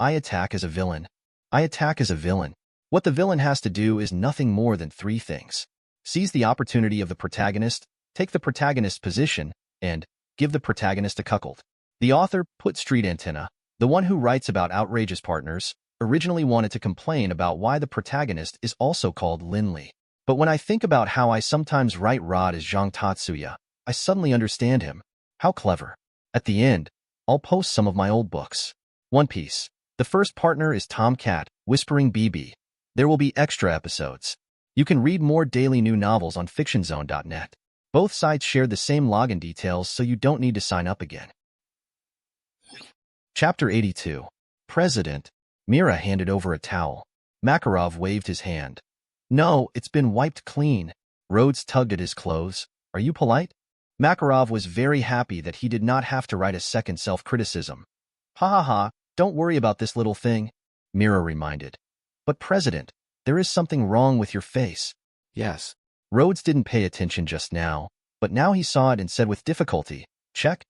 I Attack as a Villain. I Attack as a Villain. What the villain has to do is nothing more than three things. Seize the opportunity of the protagonist, take the protagonist's position, and give the protagonist a cuckold. The author, Put Street Antenna, the one who writes about outrageous partners, originally wanted to complain about why the protagonist is also called Linley. But when I think about how I sometimes write Rod as Zhang Tatsuya, I suddenly understand him. How clever. At the end, I'll post some of my old books. One Piece. The first partner is Tom Cat, Whispering BB. There will be extra episodes. You can read more daily new novels on fictionzone.net. Both sites share the same login details, so you don't need to sign up again. Chapter 82. President. Mira handed over a towel. Makarov waved his hand. No, it's been wiped clean. Rhodes tugged at his clothes. Are you polite? Makarov was very happy that he did not have to write a second self-criticism. Ha ha ha, don't worry about this little thing, Mira reminded. But President, there is something wrong with your face. Yes. Rhodes didn't pay attention just now, but now he saw it and said with difficulty, check.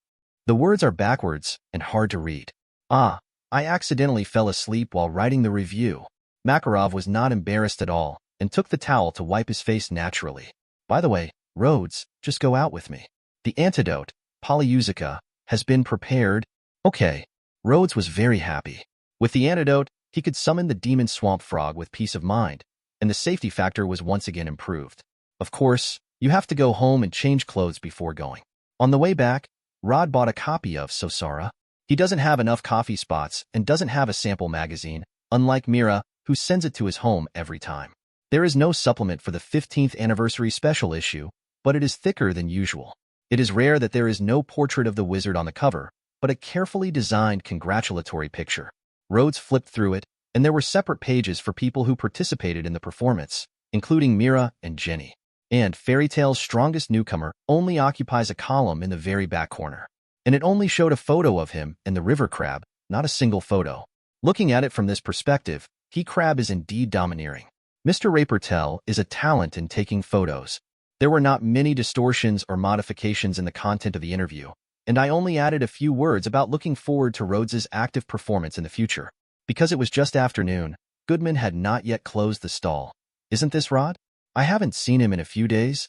The words are backwards and hard to read. Ah, I accidentally fell asleep while writing the review. Makarov was not embarrassed at all and took the towel to wipe his face naturally. By the way, Rhodes, just go out with me. The antidote, Polyusica, has been prepared. Okay. Rhodes was very happy. With the antidote, he could summon the demon swamp frog with peace of mind, and the safety factor was once again improved. Of course, you have to go home and change clothes before going. On the way back, Rod bought a copy of Sosara. He doesn't have enough coffee spots and doesn't have a sample magazine, unlike Mira, who sends it to his home every time. There is no supplement for the 15th anniversary special issue, but it is thicker than usual. It is rare that there is no portrait of the wizard on the cover, but a carefully designed congratulatory picture. Rhodes flipped through it, and there were separate pages for people who participated in the performance, including Mira and Jenny. And Fairy Tale's strongest newcomer only occupies a column in the very back corner. And it only showed a photo of him and the river crab, not a single photo. Looking at it from this perspective, he crab is indeed domineering. Mr. Rapertel is a talent in taking photos. There were not many distortions or modifications in the content of the interview, and I only added a few words about looking forward to Rhodes's active performance in the future. Because it was just afternoon, Goodman had not yet closed the stall. Isn't this Rod? I haven't seen him in a few days.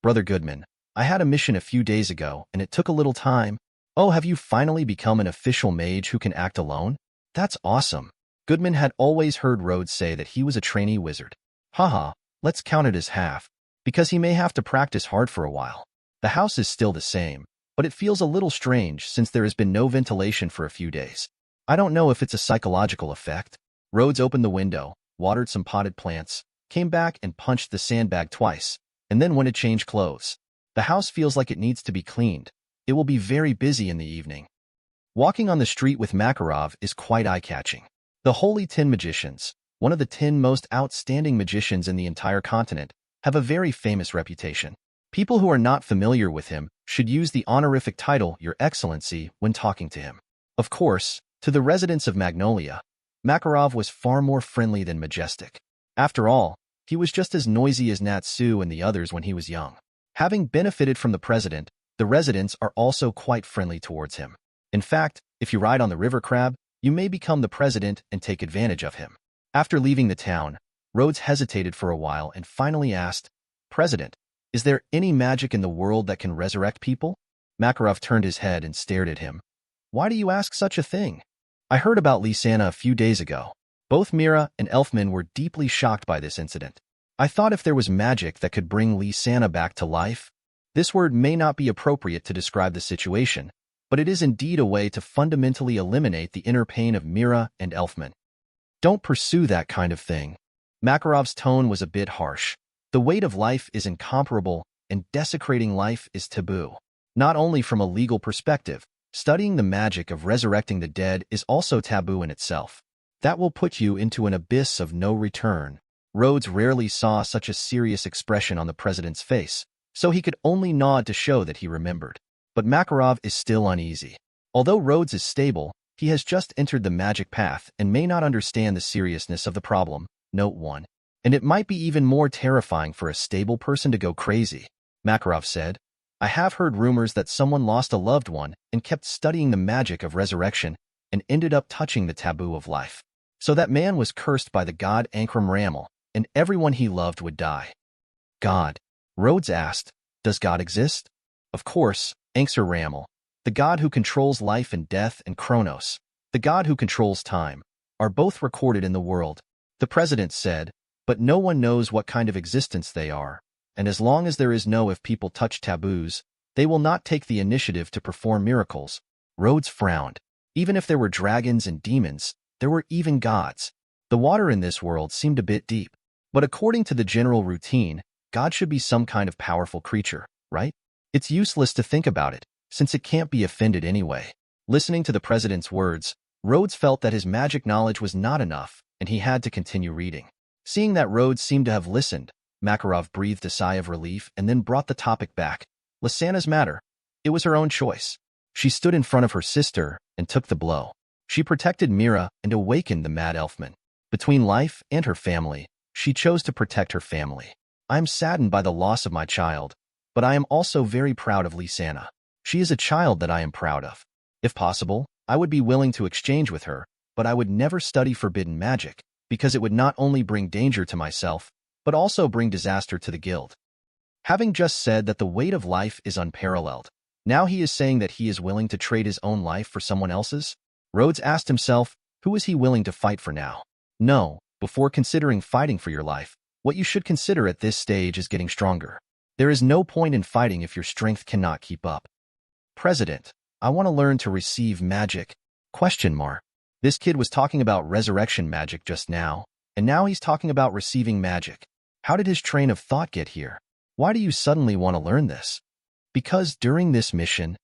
Brother Goodman, I had a mission a few days ago, and it took a little time. Oh, have you finally become an official mage who can act alone? That's awesome. Goodman had always heard Rhodes say that he was a trainee wizard. Haha, let's count it as half, because he may have to practice hard for a while. The house is still the same, but it feels a little strange since there has been no ventilation for a few days. I don't know if it's a psychological effect. Rhodes opened the window, watered some potted plants, came back and punched the sandbag twice, and then went to change clothes. The house feels like it needs to be cleaned. It will be very busy in the evening. Walking on the street with Makarov is quite eye-catching. The Holy 10 Magicians, one of the 10 most outstanding magicians in the entire continent, have a very famous reputation. People who are not familiar with him should use the honorific title Your Excellency when talking to him. Of course, to the residents of Magnolia, Makarov was far more friendly than majestic. After all, he was just as noisy as Natsu and the others when he was young. Having benefited from the president, the residents are also quite friendly towards him. In fact, if you ride on the river crab, you may become the president and take advantage of him. After leaving the town, Rhodes hesitated for a while and finally asked, President, is there any magic in the world that can resurrect people? Makarov turned his head and stared at him. Why do you ask such a thing? I heard about Lysana a few days ago. Both Mira and Elfman were deeply shocked by this incident. I thought if there was magic that could bring Lysana back to life. This word may not be appropriate to describe the situation, but it is indeed a way to fundamentally eliminate the inner pain of Mira and Elfman. Don't pursue that kind of thing. Makarov's tone was a bit harsh. The weight of life is incomparable, and desecrating life is taboo. Not only from a legal perspective, studying the magic of resurrecting the dead is also taboo in itself. That will put you into an abyss of no return. Rhodes rarely saw such a serious expression on the president's face, so he could only nod to show that he remembered. But Makarov is still uneasy. Although Rhodes is stable, he has just entered the magic path and may not understand the seriousness of the problem. Note 1. And it might be even more terrifying for a stable person to go crazy. Makarov said, I have heard rumors that someone lost a loved one and kept studying the magic of resurrection and ended up touching the taboo of life. So that man was cursed by the god Ankram Ramel, and everyone he loved would die. God? Rhodes asked, does God exist? Of course, Ankram Ramel, the god who controls life and death, and Kronos, the god who controls time, are both recorded in the world. The president said, but no one knows what kind of existence they are, and as long as there is no if people touch taboos, they will not take the initiative to perform miracles. Rhodes frowned. Even if there were dragons and demons, there were even gods. The water in this world seemed a bit deep. But according to the general routine, God should be some kind of powerful creature, right? It's useless to think about it, since it can't be offended anyway. Listening to the president's words, Rhodes felt that his magic knowledge was not enough, and he had to continue reading. Seeing that Rhodes seemed to have listened, Makarov breathed a sigh of relief and then brought the topic back. Lysana's matter. It was her own choice. She stood in front of her sister and took the blow. She protected Mira and awakened the mad elfman. Between life and her family, she chose to protect her family. I am saddened by the loss of my child, but I am also very proud of Lysana. She is a child that I am proud of. If possible, I would be willing to exchange with her, but I would never study forbidden magic, because it would not only bring danger to myself, but also bring disaster to the guild. Having just said that the weight of life is unparalleled, now he is saying that he is willing to trade his own life for someone else's? Rhodes asked himself, who is he willing to fight for now? No, before considering fighting for your life, what you should consider at this stage is getting stronger. There is no point in fighting if your strength cannot keep up. President, I want to learn to receive magic. ? This kid was talking about resurrection magic just now, and now he's talking about receiving magic. How did his train of thought get here? Why do you suddenly want to learn this? Because during this mission,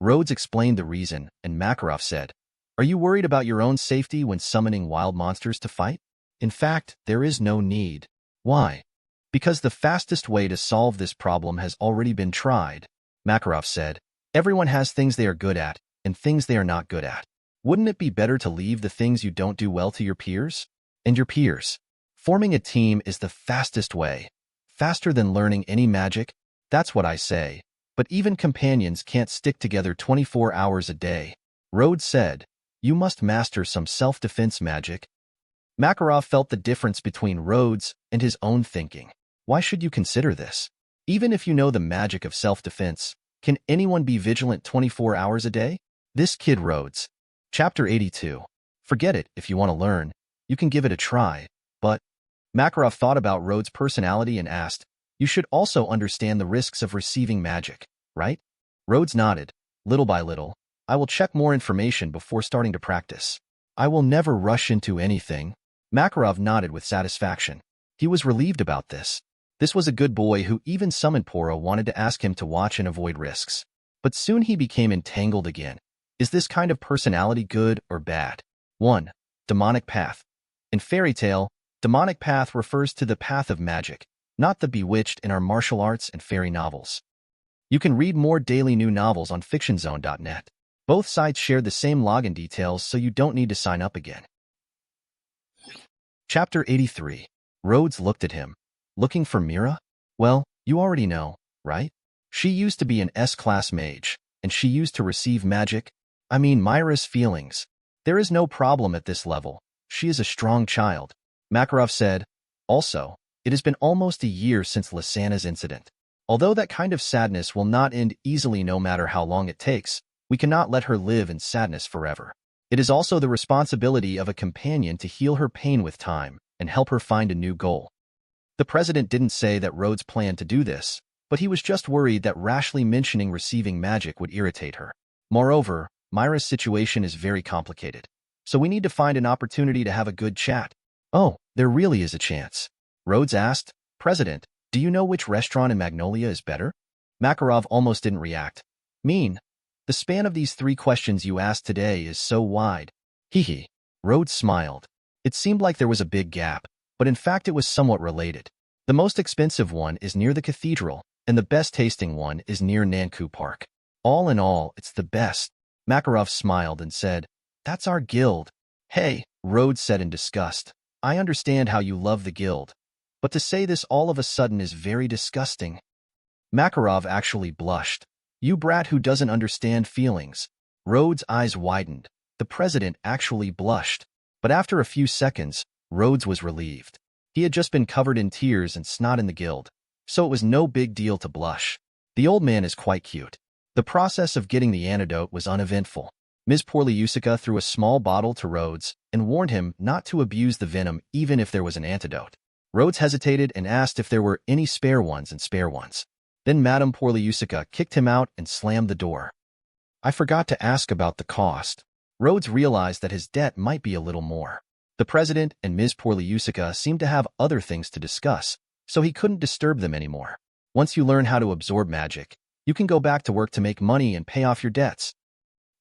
Rhodes explained the reason, and Makarov said, are you worried about your own safety when summoning wild monsters to fight? In fact, there is no need. Why? Because the fastest way to solve this problem has already been tried. Makarov said, everyone has things they are good at, and things they are not good at. Wouldn't it be better to leave the things you don't do well to your peers? And your peers. Forming a team is the fastest way. Faster than learning any magic? That's what I say. But even companions can't stick together 24 hours a day. Rhodes said, you must master some self-defense magic. Makarov felt the difference between Rhodes and his own thinking. Why should you consider this? Even if you know the magic of self-defense, can anyone be vigilant 24 hours a day? This kid Rhodes. Chapter 82. Forget it if you want to learn. You can give it a try, but... Makarov thought about Rhodes' personality and asked, you should also understand the risks of receiving magic, right? Rhodes nodded. Little by little, I will check more information before starting to practice. I will never rush into anything. Makarov nodded with satisfaction. He was relieved about this. This was a good boy who even summoned Poro wanted to ask him to watch and avoid risks. But soon he became entangled again. Is this kind of personality good or bad? 1. Demonic path. In fairy tale, demonic path refers to the path of magic, not the bewitched in our martial arts and fairy novels. You can read more daily new novels on fictionzone.net. Both sites share the same login details, so you don't need to sign up again. Chapter 83. Rhodes looked at him. Looking for Mira? Well, you already know, right? She used to be an S-class mage, and she used to receive magic. I mean Myra's feelings. There is no problem at this level. She is a strong child. Makarov said. Also, it has been almost a year since Lysana's incident. Although that kind of sadness will not end easily no matter how long it takes, we cannot let her live in sadness forever. It is also the responsibility of a companion to heal her pain with time and help her find a new goal. The president didn't say that Rhodes planned to do this, but he was just worried that rashly mentioning receiving magic would irritate her. Moreover, Myra's situation is very complicated, so we need to find an opportunity to have a good chat. Oh, there really is a chance. Rhodes asked, President, do you know which restaurant in Magnolia is better? Makarov almost didn't react. The span of these 3 questions you asked today is so wide. Hee. Rhodes smiled. It seemed like there was a big gap, but in fact it was somewhat related. The most expensive one is near the cathedral, and the best tasting one is near Nanku Park. All in all, it's the best. Makarov smiled and said, That's our guild. Hey, Rhodes said in disgust. I understand how you love the guild, but to say this all of a sudden is very disgusting. Makarov actually blushed. You brat who doesn't understand feelings. Rhodes' eyes widened. The president actually blushed. But after a few seconds, Rhodes was relieved. He had just been covered in tears and snot in the guild, so it was no big deal to blush. The old man is quite cute. The process of getting the antidote was uneventful. Ms. Porliusica threw a small bottle to Rhodes and warned him not to abuse the venom even if there was an antidote. Rhodes hesitated and asked if there were any spare ones. Then Madame Porliusica kicked him out and slammed the door. I forgot to ask about the cost. Rhodes realized that his debt might be a little more. The president and Ms. Porliusica seemed to have other things to discuss, so he couldn't disturb them anymore. Once you learn how to absorb magic, you can go back to work to make money and pay off your debts.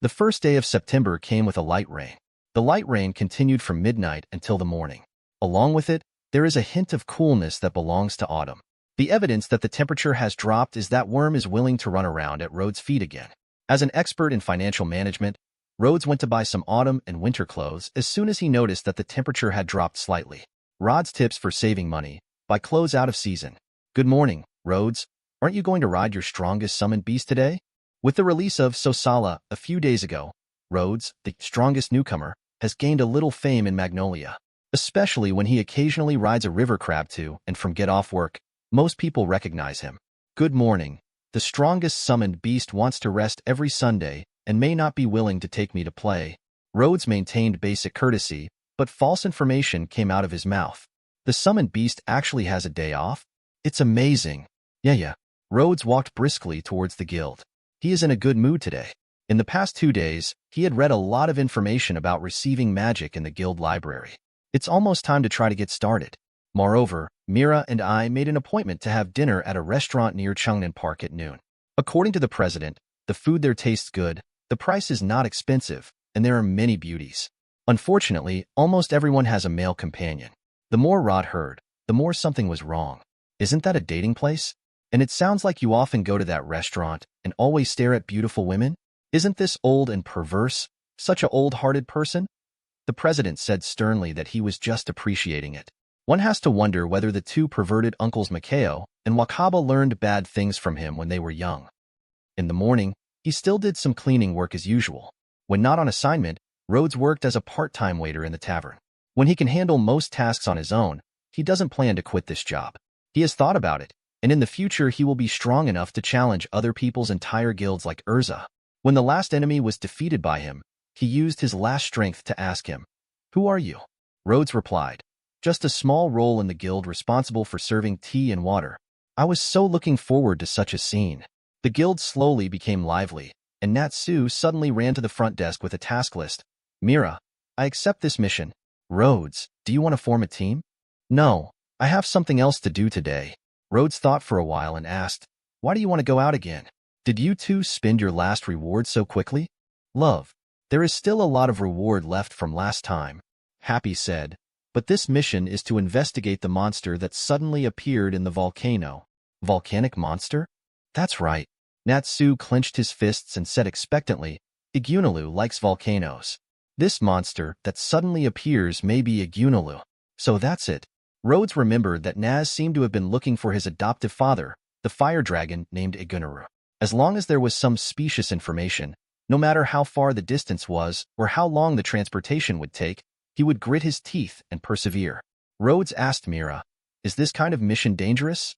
The first day of September came with a light rain. The light rain continued from midnight until the morning. Along with it, there is a hint of coolness that belongs to autumn. The evidence that the temperature has dropped is that Worm is willing to run around at Rhodes' feet again. As an expert in financial management, Rhodes went to buy some autumn and winter clothes as soon as he noticed that the temperature had dropped slightly. Rod's tips for saving money: buy clothes out of season. Good morning, Rhodes. Aren't you going to ride your strongest summoned beast today? With the release of Sosala a few days ago, Rhodes, the strongest newcomer, has gained a little fame in Magnolia. Especially when he occasionally rides a river crab to and from get off work, most people recognize him. Good morning. The strongest summoned beast wants to rest every Sunday and may not be willing to take me to play. Rhodes maintained basic courtesy, but false information came out of his mouth. The summoned beast actually has a day off? It's amazing. Yeah. Rhodes walked briskly towards the guild. He is in a good mood today. In the past 2 days, he had read a lot of information about receiving magic in the guild library. It's almost time to try to get started. Moreover, Mira and I made an appointment to have dinner at a restaurant near Chungnan Park at noon. According to the president, the food there tastes good, the price is not expensive, and there are many beauties. Unfortunately, almost everyone has a male companion. The more Rod heard, the more something was wrong. Isn't that a dating place? And it sounds like you often go to that restaurant and always stare at beautiful women? Isn't this old and perverse? Such a old-hearted person? The president said sternly that he was just appreciating it. One has to wonder whether the 2 perverted uncles Makeo and Wakaba learned bad things from him when they were young. In the morning, he still did some cleaning work as usual. When not on assignment, Rhodes worked as a part-time waiter in the tavern. When he can handle most tasks on his own, he doesn't plan to quit this job. He has thought about it, and in the future he will be strong enough to challenge other people's entire guilds like Erza. When the last enemy was defeated by him, he used his last strength to ask him, "Who are you?" Rhodes replied, "Just a small role in the guild responsible for serving tea and water." I was so looking forward to such a scene. The guild slowly became lively, and Natsu suddenly ran to the front desk with a task list. "Mira, I accept this mission." "Rhodes, do you want to form a team?" "No, I have something else to do today." Rhodes thought for a while and asked, "Why do you want to go out again? Did you 2 spend your last reward so quickly?" "Love, there is still a lot of reward left from last time," Happy said, "but this mission is to investigate the monster that suddenly appeared in the volcano." "Volcanic monster?" "That's right." Natsu clenched his fists and said expectantly, "Igunalu likes volcanoes. This monster that suddenly appears may be Igunalu. So that's it." Rhodes remembered that Naz seemed to have been looking for his adoptive father, the fire dragon named Igunaru. As long as there was some specious information, No matter how far the distance was or how long the transportation would take, he would grit his teeth and persevere. Rhodes asked Mira, "Is this kind of mission dangerous?"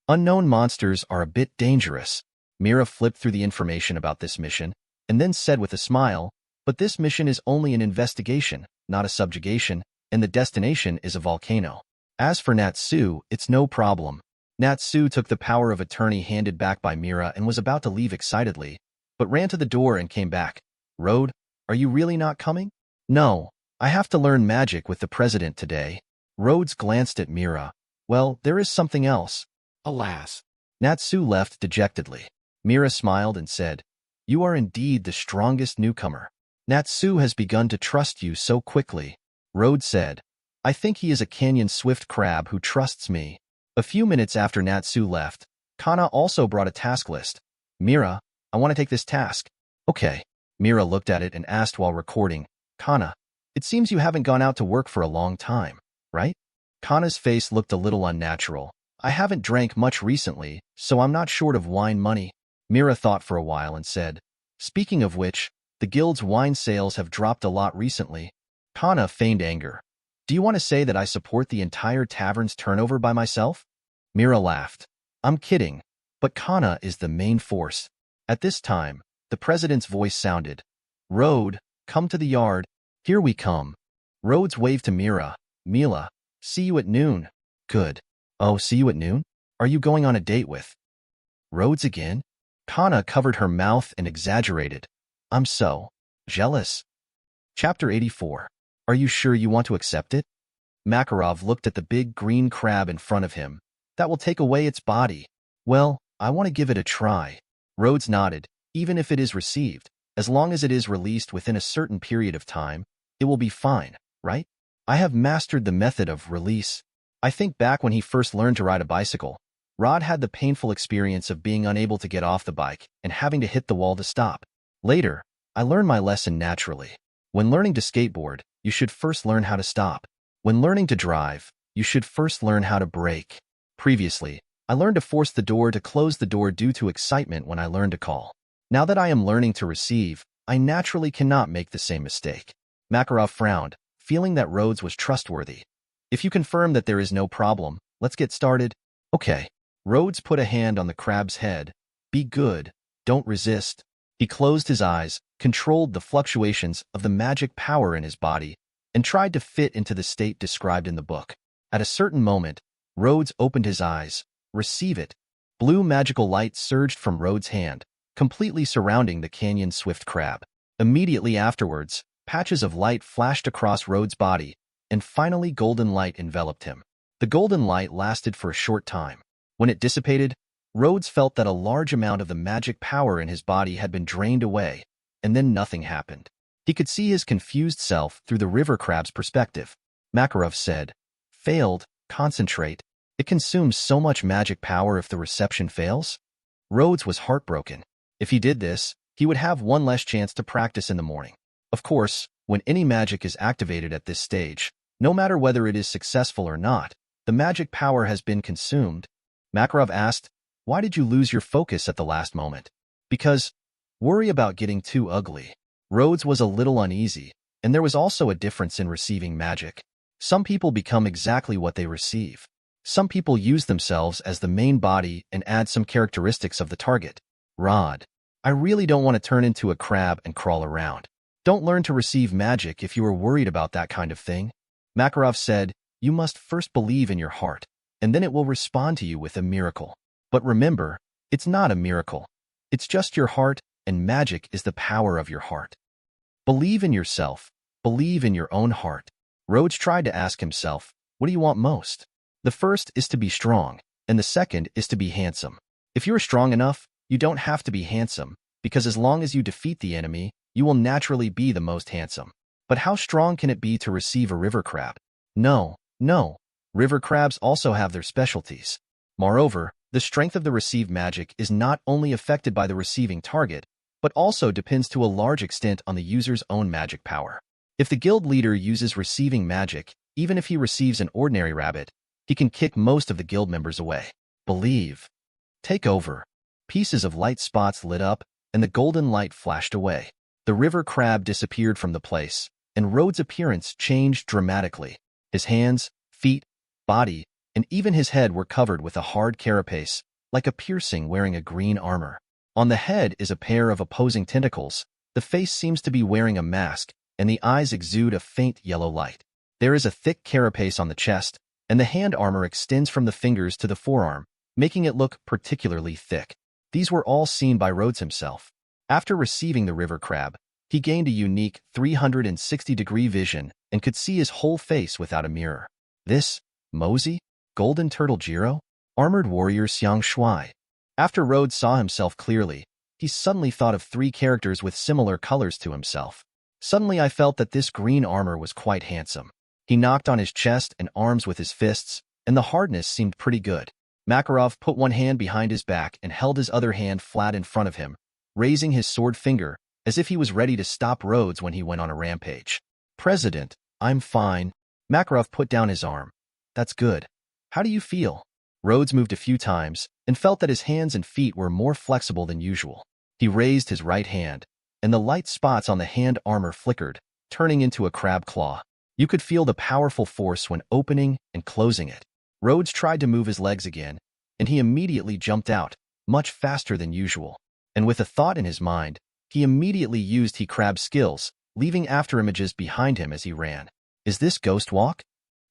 "Unknown monsters are a bit dangerous." Mira flipped through the information about this mission and then said with a smile, "But this mission is only an investigation, not a subjugation, and the destination is a volcano. As for Natsu, it's no problem." Natsu took the power of attorney handed back by Mira and was about to leave excitedly, but ran to the door and came back. "Rode, are you really not coming?" "No, I have to learn magic with the president today." Rhodes glanced at Mira. "Well, there is something else." Alas. Natsu left dejectedly. Mira smiled and said, "You are indeed the strongest newcomer. Natsu has begun to trust you so quickly." Rhodes said, "I think he is a canyon swift crab who trusts me." A few minutes after Natsu left, Kana also brought a task list. "Mira, I want to take this task." "Okay." Mira looked at it and asked while recording, "Kana, it seems you haven't gone out to work for a long time, right?" Kana's face looked a little unnatural. "I haven't drank much recently, so I'm not short of wine money." Mira thought for a while and said, "Speaking of which, the guild's wine sales have dropped a lot recently." Kana feigned anger. "Do you want to say that I support the entire tavern's turnover by myself?" Mira laughed. "I'm kidding, but Kana is the main force." At this time, the president's voice sounded. "Rode, come to the yard. Here we come." Rhodes waved to Mira. "Mila, see you at noon." "Good." "Oh, see you at noon? Are you going on a date with Rhodes again?" Kana covered her mouth and exaggerated. "I'm so jealous." Chapter 84. Are you sure you want to accept it? Makarov looked at the big green crab in front of him. "That will take away its body." "Well, I want to give it a try." Rhodes nodded. "Even if it is received, as long as it is released within a certain period of time, it will be fine, right? I have mastered the method of release." I think back when he first learned to ride a bicycle, Rod had the painful experience of being unable to get off the bike and having to hit the wall to stop. Later, I learned my lesson naturally. When learning to skateboard, you should first learn how to stop. When learning to drive, you should first learn how to brake. Previously, I learned to force the door to close the door due to excitement when I learned to call. Now that I am learning to receive, I naturally cannot make the same mistake. Makarov frowned, feeling that Rhodes was trustworthy. "If you confirm that there is no problem, let's get started." "Okay." Rhodes put a hand on the crab's head. "Be good. Don't resist." He closed his eyes, controlled the fluctuations of the magic power in his body, and tried to fit into the state described in the book. At a certain moment, Rhodes opened his eyes. "Receive it." Blue magical light surged from Rhodes' hand, completely surrounding the canyon swift crab. Immediately afterwards, patches of light flashed across Rhodes' body, and finally golden light enveloped him. The golden light lasted for a short time. When it dissipated, Rhodes felt that a large amount of the magic power in his body had been drained away, and then nothing happened. He could see his confused self through the river crab's perspective. Makarov said, "Failed, concentrate. It consumes so much magic power if the reception fails." Rhodes was heartbroken. If he did this, he would have one less chance to practice in the morning. Of course, when any magic is activated at this stage, no matter whether it is successful or not, the magic power has been consumed. Makarov asked, "Why did you lose your focus at the last moment?" "Because worry about getting too ugly." Rhodes was a little uneasy, and there was also a difference in receiving magic. Some people become exactly what they receive. Some people use themselves as the main body and add some characteristics of the target. Rod, I really don't want to turn into a crab and crawl around. Don't learn to receive magic if you are worried about that kind of thing. Makarov said, "You must first believe in your heart, and then it will respond to you with a miracle. But remember, it's not a miracle. It's just your heart, and magic is the power of your heart. Believe in yourself. Believe in your own heart." Rhodes tried to ask himself, what do you want most? The first is to be strong, and the second is to be handsome. If you're strong enough, you don't have to be handsome, because as long as you defeat the enemy, you will naturally be the most handsome. But how strong can it be to receive a river crab? No. River crabs also have their specialties. Moreover, the strength of the received magic is not only affected by the receiving target, but also depends to a large extent on the user's own magic power. If the guild leader uses receiving magic, even if he receives an ordinary rabbit, he can kick most of the guild members away. Believe. Take over. Pieces of light spots lit up, and the golden light flashed away. The river crab disappeared from the place, and Rhodes' appearance changed dramatically. His hands, feet, body, and even his head were covered with a hard carapace, like a piercing wearing a green armor. On the head is a pair of opposing tentacles, the face seems to be wearing a mask, and the eyes exude a faint yellow light. There is a thick carapace on the chest, and the hand armor extends from the fingers to the forearm, making it look particularly thick. These were all seen by Rhodes himself. After receiving the river crab, he gained a unique 360-degree vision and could see his whole face without a mirror. This, Mosey, Golden Turtle Jiro, Armored Warrior Xiang Shuai. After Rhodes saw himself clearly, he suddenly thought of 3 characters with similar colors to himself. Suddenly I felt that this green armor was quite handsome. He knocked on his chest and arms with his fists, and the hardness seemed pretty good. Makarov put one hand behind his back and held his other hand flat in front of him, raising his sword finger as if he was ready to stop Rhodes when he went on a rampage. President, I'm fine. Makarov put down his arm. That's good. How do you feel? Rhodes moved a few times and felt that his hands and feet were more flexible than usual. He raised his right hand, and the light spots on the hand armor flickered, turning into a crab claw. You could feel the powerful force when opening and closing it. Rhodes tried to move his legs again, and he immediately jumped out, much faster than usual. And with a thought in his mind, he immediately used he crab skills, leaving afterimages behind him as he ran. Is this Ghost Walk?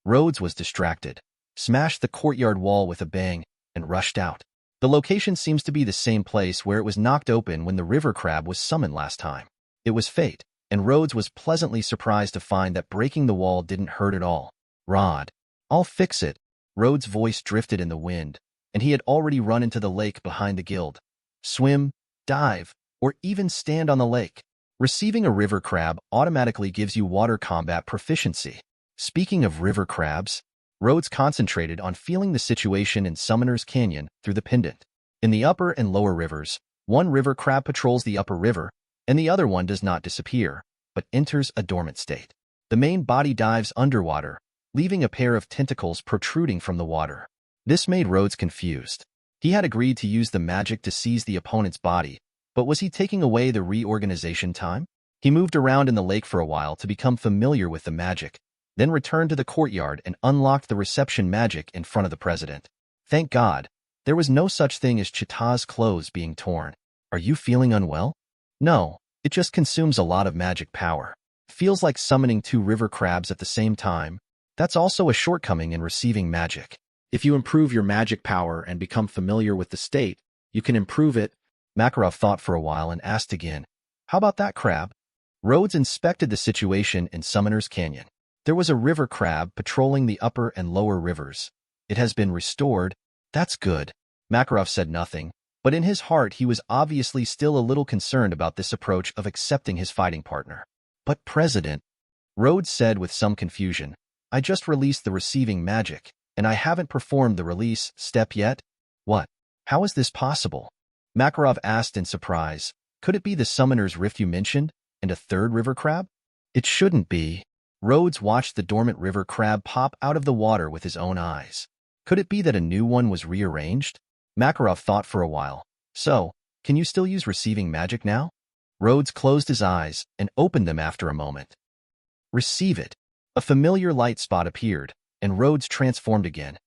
Rhodes was distracted, smashed the courtyard wall with a bang, and rushed out. The location seems to be the same place where it was knocked open when the river crab was summoned last time. It was fate, and Rhodes was pleasantly surprised to find that breaking the wall didn't hurt at all. Rod. I'll fix it. Rhodes' voice drifted in the wind, and he had already run into the lake behind the guild. Swim, dive, or even stand on the lake. Receiving a river crab automatically gives you water combat proficiency. Speaking of river crabs, Rhodes concentrated on feeling the situation in Summoner's Canyon through the pendant. In the upper and lower rivers, one river crab patrols the upper river, and the other one does not disappear, but enters a dormant state. The main body dives underwater, leaving a pair of tentacles protruding from the water. This made Rhodes confused. He had agreed to use the magic to seize the opponent's body, but was he taking away the reorganization time? He moved around in the lake for a while to become familiar with the magic, then returned to the courtyard and unlocked the reception magic in front of the president. Thank God, there was no such thing as Chita's clothes being torn. Are you feeling unwell? No, it just consumes a lot of magic power. Feels like summoning 2 river crabs at the same time. That's also a shortcoming in receiving magic. If you improve your magic power and become familiar with the state, you can improve it. Makarov thought for a while and asked again, how about that crab? Rhodes inspected the situation in Summoner's Canyon. There was a river crab patrolling the upper and lower rivers. It has been restored. That's good. Makarov said nothing, but in his heart he was obviously still a little concerned about this approach of accepting his fighting partner. But President, Rhodes said with some confusion, I just released the receiving magic, and I haven't performed the release step yet? What? How is this possible? Makarov asked in surprise. Could it be the Summoner's Rift you mentioned, and a 3rd river crab? It shouldn't be. Rhodes watched the dormant river crab pop out of the water with his own eyes. Could it be that a new one was rearranged? Makarov thought for a while. So, can you still use receiving magic now? Rhodes closed his eyes and opened them after a moment. Receive it. A familiar light spot appeared, and Rhodes transformed again.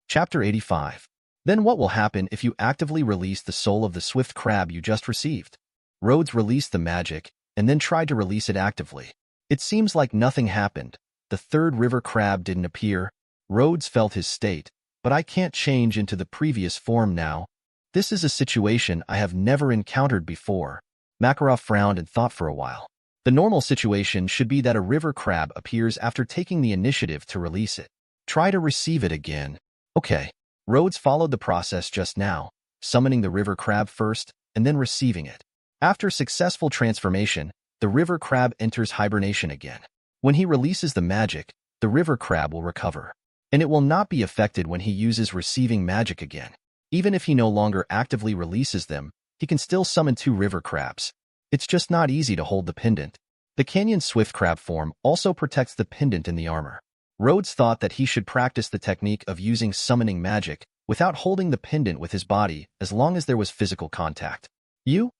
Chapter 85. Then what will happen if you actively release the soul of the swift crab you just received? Rhodes released the magic, and then tried to release it actively. It seems like nothing happened. The 3rd river crab didn't appear. Rhodes felt his state, but I can't change into the previous form now. This is a situation I have never encountered before. Makarov frowned and thought for a while. The normal situation should be that a river crab appears after taking the initiative to release it. Try to receive it again. Okay. Rhodes followed the process just now, summoning the river crab first, and then receiving it. After successful transformation, the river crab enters hibernation again. When he releases the magic, the river crab will recover, and it will not be affected when he uses receiving magic again. Even if he no longer actively releases them, he can still summon 2 river crabs. It's just not easy to hold the pendant. The canyon swift crab form also protects the pendant in the armor. Rhodes thought that he should practice the technique of using summoning magic without holding the pendant with his body as long as there was physical contact. You?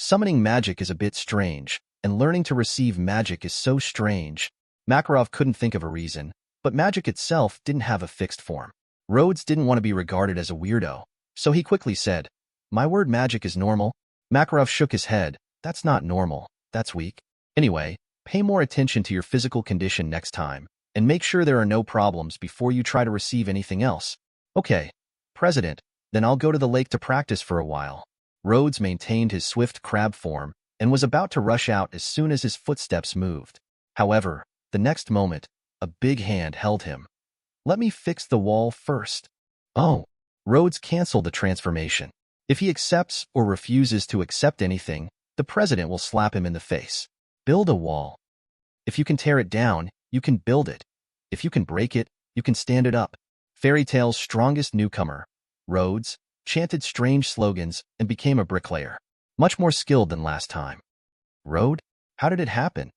Summoning magic is a bit strange, and learning to receive magic is so strange. Makarov couldn't think of a reason, but magic itself didn't have a fixed form. Rhodes didn't want to be regarded as a weirdo, so he quickly said, "My word magic is normal." Makarov shook his head. "That's not normal, that's weak. Anyway, pay more attention to your physical condition next time, and make sure there are no problems before you try to receive anything else." "Okay, President, then I'll go to the lake to practice for a while." Rhodes maintained his swift crab form and was about to rush out as soon as his footsteps moved. However, the next moment, a big hand held him. "Let me fix the wall first." "Oh." Rhodes canceled the transformation. If he accepts or refuses to accept anything, the president will slap him in the face. Build a wall. If you can tear it down, you can build it. If you can break it, you can stand it up. Fairy Tale's strongest newcomer, Rhodes, chanted strange slogans and became a bricklayer, much more skilled than last time. Rhodes? How did it happen?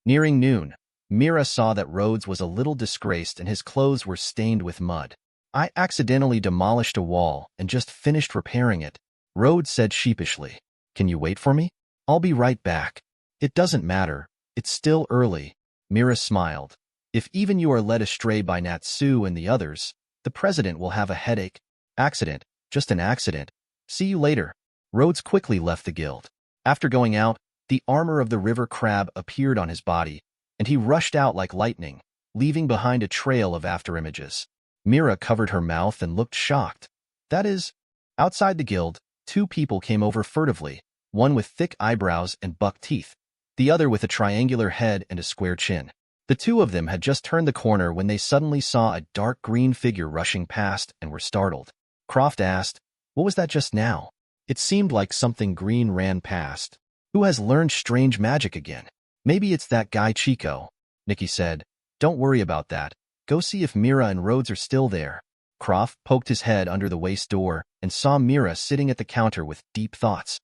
Nearing noon, Mira saw that Rhodes was a little disgraced and his clothes were stained with mud. "I accidentally demolished a wall and just finished repairing it," Rhodes said sheepishly. "Can you wait for me? I'll be right back." "It doesn't matter. It's still early." Mira smiled. "If even you are led astray by Natsu and the others, the president will have a headache." "Accident. Just an accident. See you later." Rhodes quickly left the guild. After going out, the armor of the river crab appeared on his body, and he rushed out like lightning, leaving behind a trail of afterimages. Mira covered her mouth and looked shocked. That is, outside the guild, two people came over furtively, one with thick eyebrows and buck teeth, the other with a triangular head and a square chin. The two of them had just turned the corner when they suddenly saw a dark green figure rushing past and were startled. Croft asked, "What was that just now?" It seemed like something green ran past. "Who has learned strange magic again?" "Maybe it's that guy Chico," Nikki said. "Don't worry about that. Go see if Mira and Rhodes are still there." Croft poked his head under the waist door and saw Mira sitting at the counter with deep thoughts.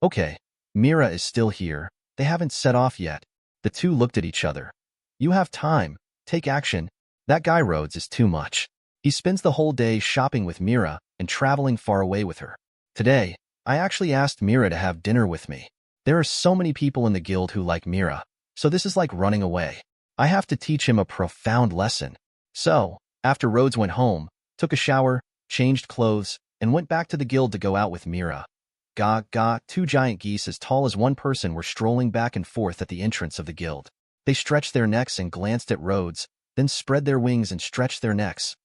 "Okay, Mira is still here. They haven't set off yet." The two looked at each other. "You have time. Take action. That guy Rhodes is too much. He spends the whole day shopping with Mira and traveling far away with her. Today, I actually asked Mira to have dinner with me. There are so many people in the guild who like Mira, so this is like running away. I have to teach him a profound lesson." So, after Rhodes went home, took a shower, changed clothes, and went back to the guild to go out with Mira. Two giant geese as tall as one person were strolling back and forth at the entrance of the guild. They stretched their necks and glanced at Rhodes, then spread their wings and stretched their necks.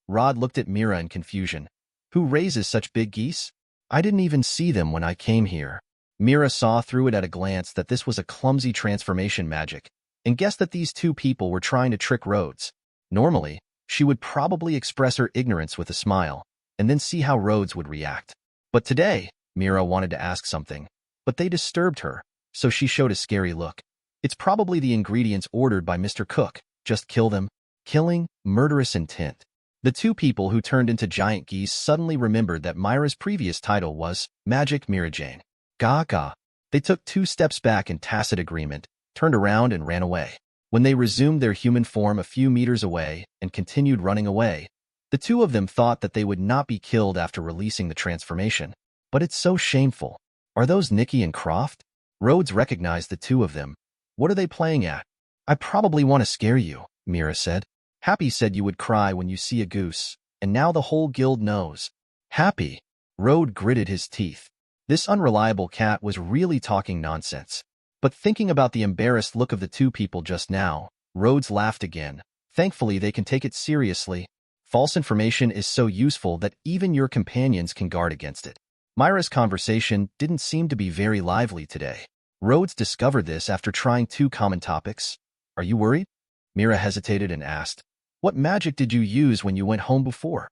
Rod looked at Mira in confusion. "Who raises such big geese? I didn't even see them when I came here." Mira saw through it at a glance that this was a clumsy transformation magic, and guessed that these two people were trying to trick Rhodes. Normally, she would probably express her ignorance with a smile, and then see how Rhodes would react. But today, Mira wanted to ask something, but they disturbed her, so she showed a scary look. "It's probably the ingredients ordered by Mr. Cook. Just kill them." Killing, murderous intent. The two people who turned into giant geese suddenly remembered that Myra's previous title was Magic Mira Jane. They took 2 steps back in tacit agreement, turned around and ran away. When they resumed their human form a few meters away and continued running away, the two of them thought that they would not be killed after releasing the transformation. But it's so shameful. Are those Nikki and Croft? Rhodes recognized the two of them. "What are they playing at?" "I probably want to scare you," Mira said. "Happy said you would cry when you see a goose, and now the whole guild knows." "Happy?" Rhodes gritted his teeth. This unreliable cat was really talking nonsense. But thinking about the embarrassed look of the two people just now, Rhodes laughed again. Thankfully, they can take it seriously. False information is so useful that even your companions can guard against it. Myra's conversation didn't seem to be very lively today. Rhodes discovered this after trying 2 common topics. "Are you worried?" Mira hesitated and asked, "What magic did you use when you went home before?"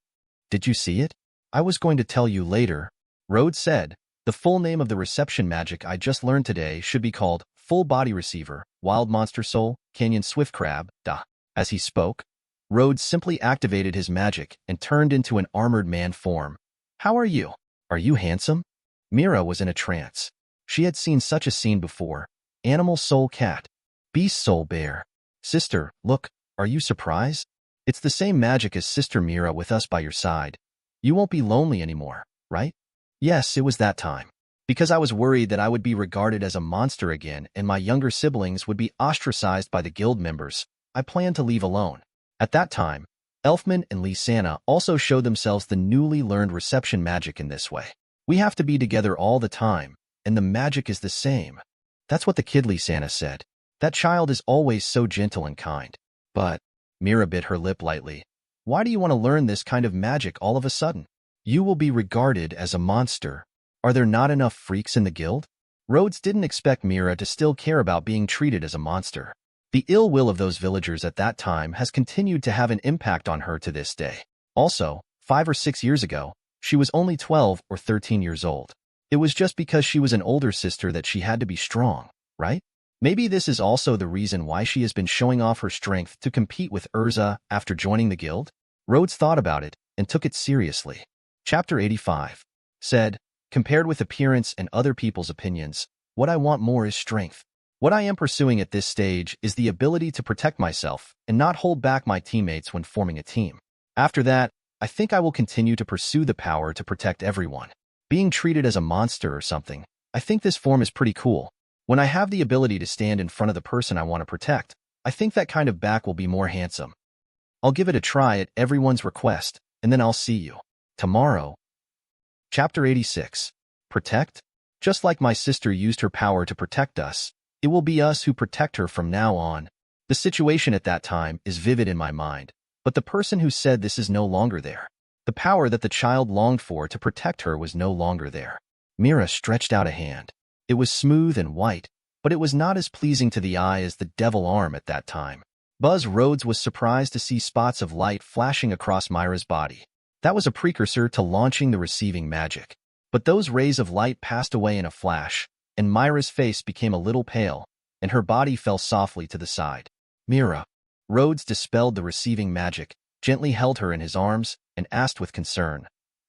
"Did you see it?" "I was going to tell you later," Rhodes said. "The full name of the reception magic I just learned today should be called Full Body Receiver, Wild Monster Soul, Canyon Swift Crab, da." As he spoke, Rhodes simply activated his magic and turned into an armored man form. "How are you? Are you handsome?" Mira was in a trance. She had seen such a scene before. Animal soul cat. Beast soul bear. "Sister, look, are you surprised? It's the same magic as Sister Mira with us by your side. You won't be lonely anymore, right?" "Yes, it was that time." Because I was worried that I would be regarded as a monster again and my younger siblings would be ostracized by the guild members, I planned to leave alone. At that time, Elfman and Lysana also showed themselves the newly learned reception magic in this way. We have to be together all the time, and the magic is the same. That's what the kid Lysana said. That child is always so gentle and kind. But, Mira bit her lip lightly. Why do you want to learn this kind of magic all of a sudden? You will be regarded as a monster. Are there not enough freaks in the guild? Rhodes didn't expect Mira to still care about being treated as a monster. The ill will of those villagers at that time has continued to have an impact on her to this day. Also, 5 or 6 years ago, she was only 12 or 13 years old. It was just because she was an older sister that she had to be strong, right? Maybe this is also the reason why she has been showing off her strength to compete with Erza after joining the guild? Rhodes thought about it and took it seriously. Chapter 85 said, compared with appearance and other people's opinions, what I want more is strength. What I am pursuing at this stage is the ability to protect myself and not hold back my teammates when forming a team. After that, I think I will continue to pursue the power to protect everyone. Being treated as a monster or something, I think this form is pretty cool. When I have the ability to stand in front of the person I want to protect, I think that kind of back will be more handsome. I'll give it a try at everyone's request, and then I'll see you tomorrow. Chapter 86. Protect? Just like my sister used her power to protect us, it will be us who protect her from now on. The situation at that time is vivid in my mind, but the person who said this is no longer there. The power that the child longed for to protect her was no longer there. Mira stretched out a hand. It was smooth and white, but it was not as pleasing to the eye as the devil arm at that time. Buzz Rhodes was surprised to see spots of light flashing across Myra's body. That was a precursor to launching the receiving magic. But those rays of light passed away in a flash, and Myra's face became a little pale, and her body fell softly to the side. Mira. Rhodes dispelled the receiving magic, gently held her in his arms, and asked with concern,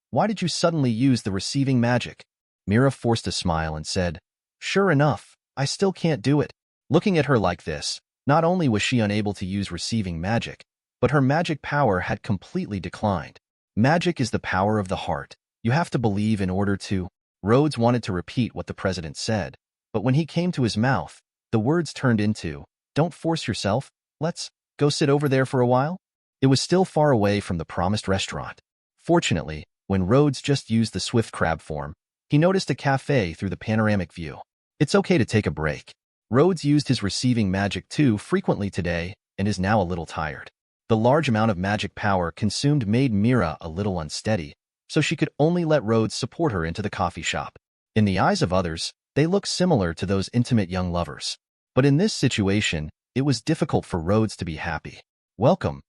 "Why did you suddenly use the receiving magic?" Mira forced a smile and said, "Sure enough, I still can't do it." Looking at her like this, not only was she unable to use receiving magic, but her magic power had completely declined. Magic is the power of the heart. You have to believe in order to. Rhodes wanted to repeat what the president said, but when he came to his mouth, the words turned into, "Don't force yourself, let's go sit over there for a while." It was still far away from the promised restaurant. Fortunately, when Rhodes just used the swift crab form, he noticed a cafe through the panoramic view. It's okay to take a break. Rhodes used his receiving magic too frequently today and is now a little tired. The large amount of magic power consumed made Mira a little unsteady, so she could only let Rhodes support her into the coffee shop. In the eyes of others, they looked similar to those intimate young lovers. But in this situation, it was difficult for Rhodes to be happy. "Welcome.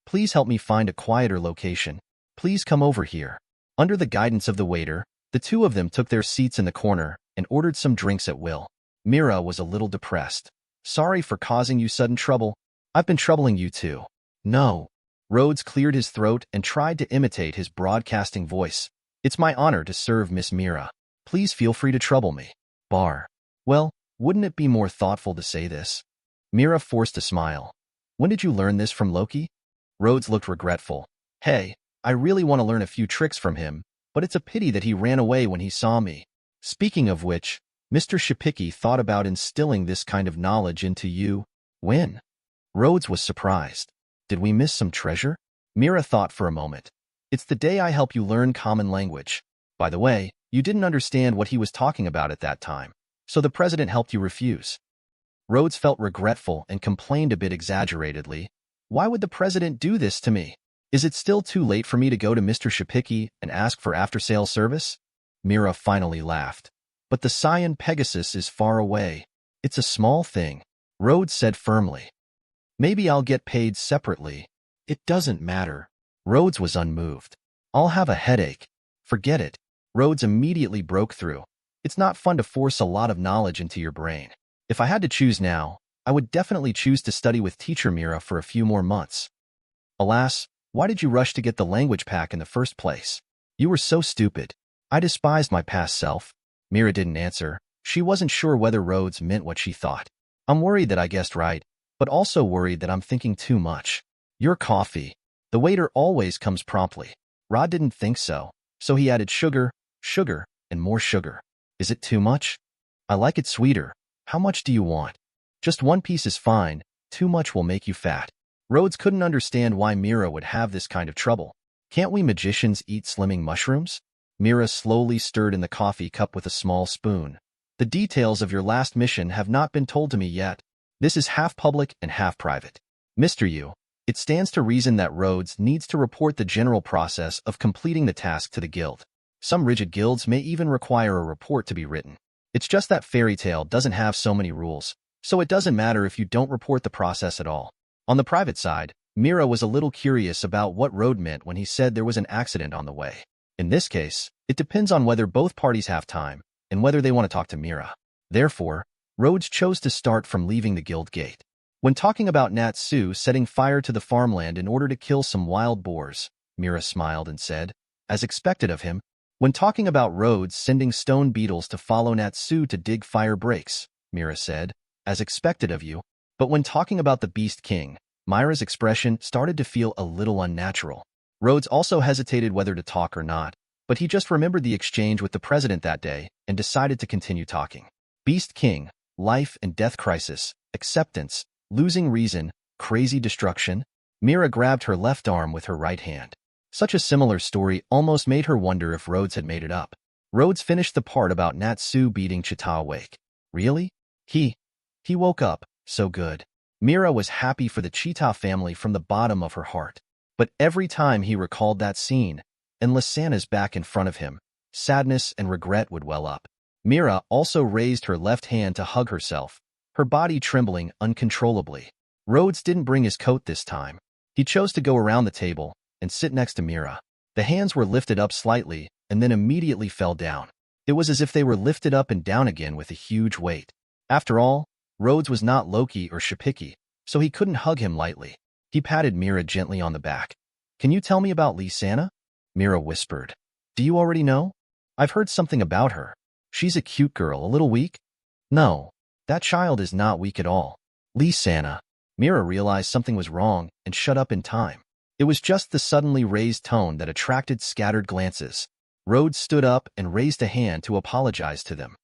Please help me find a quieter location. Please come over here." Under the guidance of the waiter, the two of them took their seats in the corner and ordered some drinks at will. Mira was a little depressed. "Sorry for causing you sudden trouble. I've been troubling you too." "No." Rhodes cleared his throat and tried to imitate his broadcasting voice. "It's my honor to serve Miss Mira. Please feel free to trouble me." Well, wouldn't it be more thoughtful to say this? Mira forced a smile. "When did you learn this from Loki?" Rhodes looked regretful. "Hey, I really want to learn a few tricks from him, but it's a pity that he ran away when he saw me. Speaking of which, Mr. Shipiki thought about instilling this kind of knowledge into you." "When?" Rhodes was surprised. "Did we miss some treasure?" Mira thought for a moment. "It's the day I help you learn common language. By the way, you didn't understand what he was talking about at that time, so the president helped you refuse." Rhodes felt regretful and complained a bit exaggeratedly. "Why would the president do this to me? Is it still too late for me to go to Mr. Shipiki and ask for after-sale service?" Mira finally laughed. "But the Cyan Pegasus is far away. It's a small thing," Rhodes said firmly. "Maybe I'll get paid separately." "It doesn't matter." Rhodes was unmoved. "I'll have a headache." "Forget it." Rhodes immediately broke through. "It's not fun to force a lot of knowledge into your brain. If I had to choose now, I would definitely choose to study with Teacher Mira for a few more months." "Alas, why did you rush to get the language pack in the first place? You were so stupid." "I despised my past self." Mira didn't answer. She wasn't sure whether Rhodes meant what she thought. "I'm worried that I guessed right, but also worried that I'm thinking too much." "Your coffee." The waiter always comes promptly. Rod didn't think so, so he added sugar, and more sugar. Is it too much? I like it sweeter. How much do you want? Just one piece is fine. Too much will make you fat. Rhodes couldn't understand why Mira would have this kind of trouble. Can't we magicians eat slimming mushrooms? Mira slowly stirred in the coffee cup with a small spoon. The details of your last mission have not been told to me yet. This is half public and half private. Mr. Yu, it stands to reason that Rhodes needs to report the general process of completing the task to the guild. Some rigid guilds may even require a report to be written. It's just that Fairy Tail doesn't have so many rules, so it doesn't matter if you don't report the process at all. On the private side, Mira was a little curious about what Rhodes meant when he said there was an accident on the way. In this case, it depends on whether both parties have time and whether they want to talk to Mira. Therefore, Rhodes chose to start from leaving the guild gate. When talking about Natsu setting fire to the farmland in order to kill some wild boars, Mira smiled and said, as expected of him. When talking about Rhodes sending stone beetles to follow Natsu to dig fire breaks, Mira said, as expected of you. But when talking about the Beast King, Mira's expression started to feel a little unnatural. Rhodes also hesitated whether to talk or not, but he just remembered the exchange with the president that day and decided to continue talking. Beast King, life and death crisis, acceptance, losing reason, crazy destruction. Mira grabbed her left arm with her right hand. Such a similar story almost made her wonder if Rhodes had made it up. Rhodes finished the part about Natsu beating Chita awake. Really? He woke up. So good. Mira was happy for the Cheetah family from the bottom of her heart. But every time he recalled that scene, and Lysana's back in front of him, sadness and regret would well up. Mira also raised her left hand to hug herself, her body trembling uncontrollably. Rhodes didn't bring his coat this time. He chose to go around the table and sit next to Mira. The hands were lifted up slightly and then immediately fell down. It was as if they were lifted up and down again with a huge weight. After all, Rhodes was not Loki or Shipiki, so he couldn't hug him lightly. He patted Mira gently on the back. Can you tell me about Lysana? Mira whispered. Do you already know? I've heard something about her. She's a cute girl, a little weak? No, that child is not weak at all. Lysana. Mira realized something was wrong and shut up in time. It was just the suddenly raised tone that attracted scattered glances. Rhodes stood up and raised a hand to apologize to them.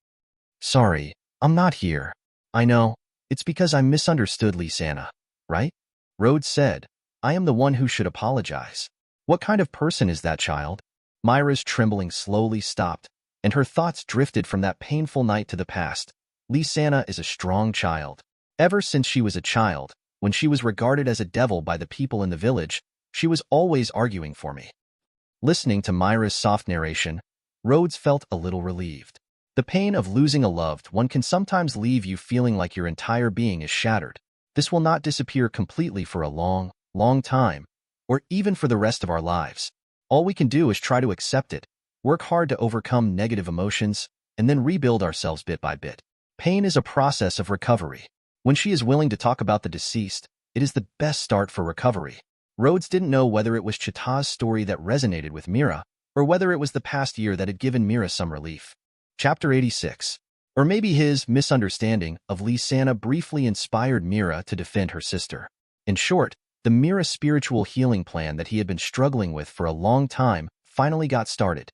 Sorry, I'm not here. I know, it's because I misunderstood Lysana, right? Rhodes said, I am the one who should apologize. What kind of person is that child? Mira's trembling slowly stopped, and her thoughts drifted from that painful night to the past. Lysana is a strong child. Ever since she was a child, when she was regarded as a devil by the people in the village, she was always arguing for me. Listening to Mira's soft narration, Rhodes felt a little relieved. The pain of losing a loved one can sometimes leave you feeling like your entire being is shattered. This will not disappear completely for a long, long time, or even for the rest of our lives. All we can do is try to accept it, work hard to overcome negative emotions, and then rebuild ourselves bit by bit. Pain is a process of recovery. When she is willing to talk about the deceased, it is the best start for recovery. Rhodes didn't know whether it was Chita's story that resonated with Mira, or whether it was the past year that had given Mira some relief. Chapter 86. Or maybe his misunderstanding of Lysana briefly inspired Mira to defend her sister. In short, the Mira spiritual healing plan that he had been struggling with for a long time finally got started.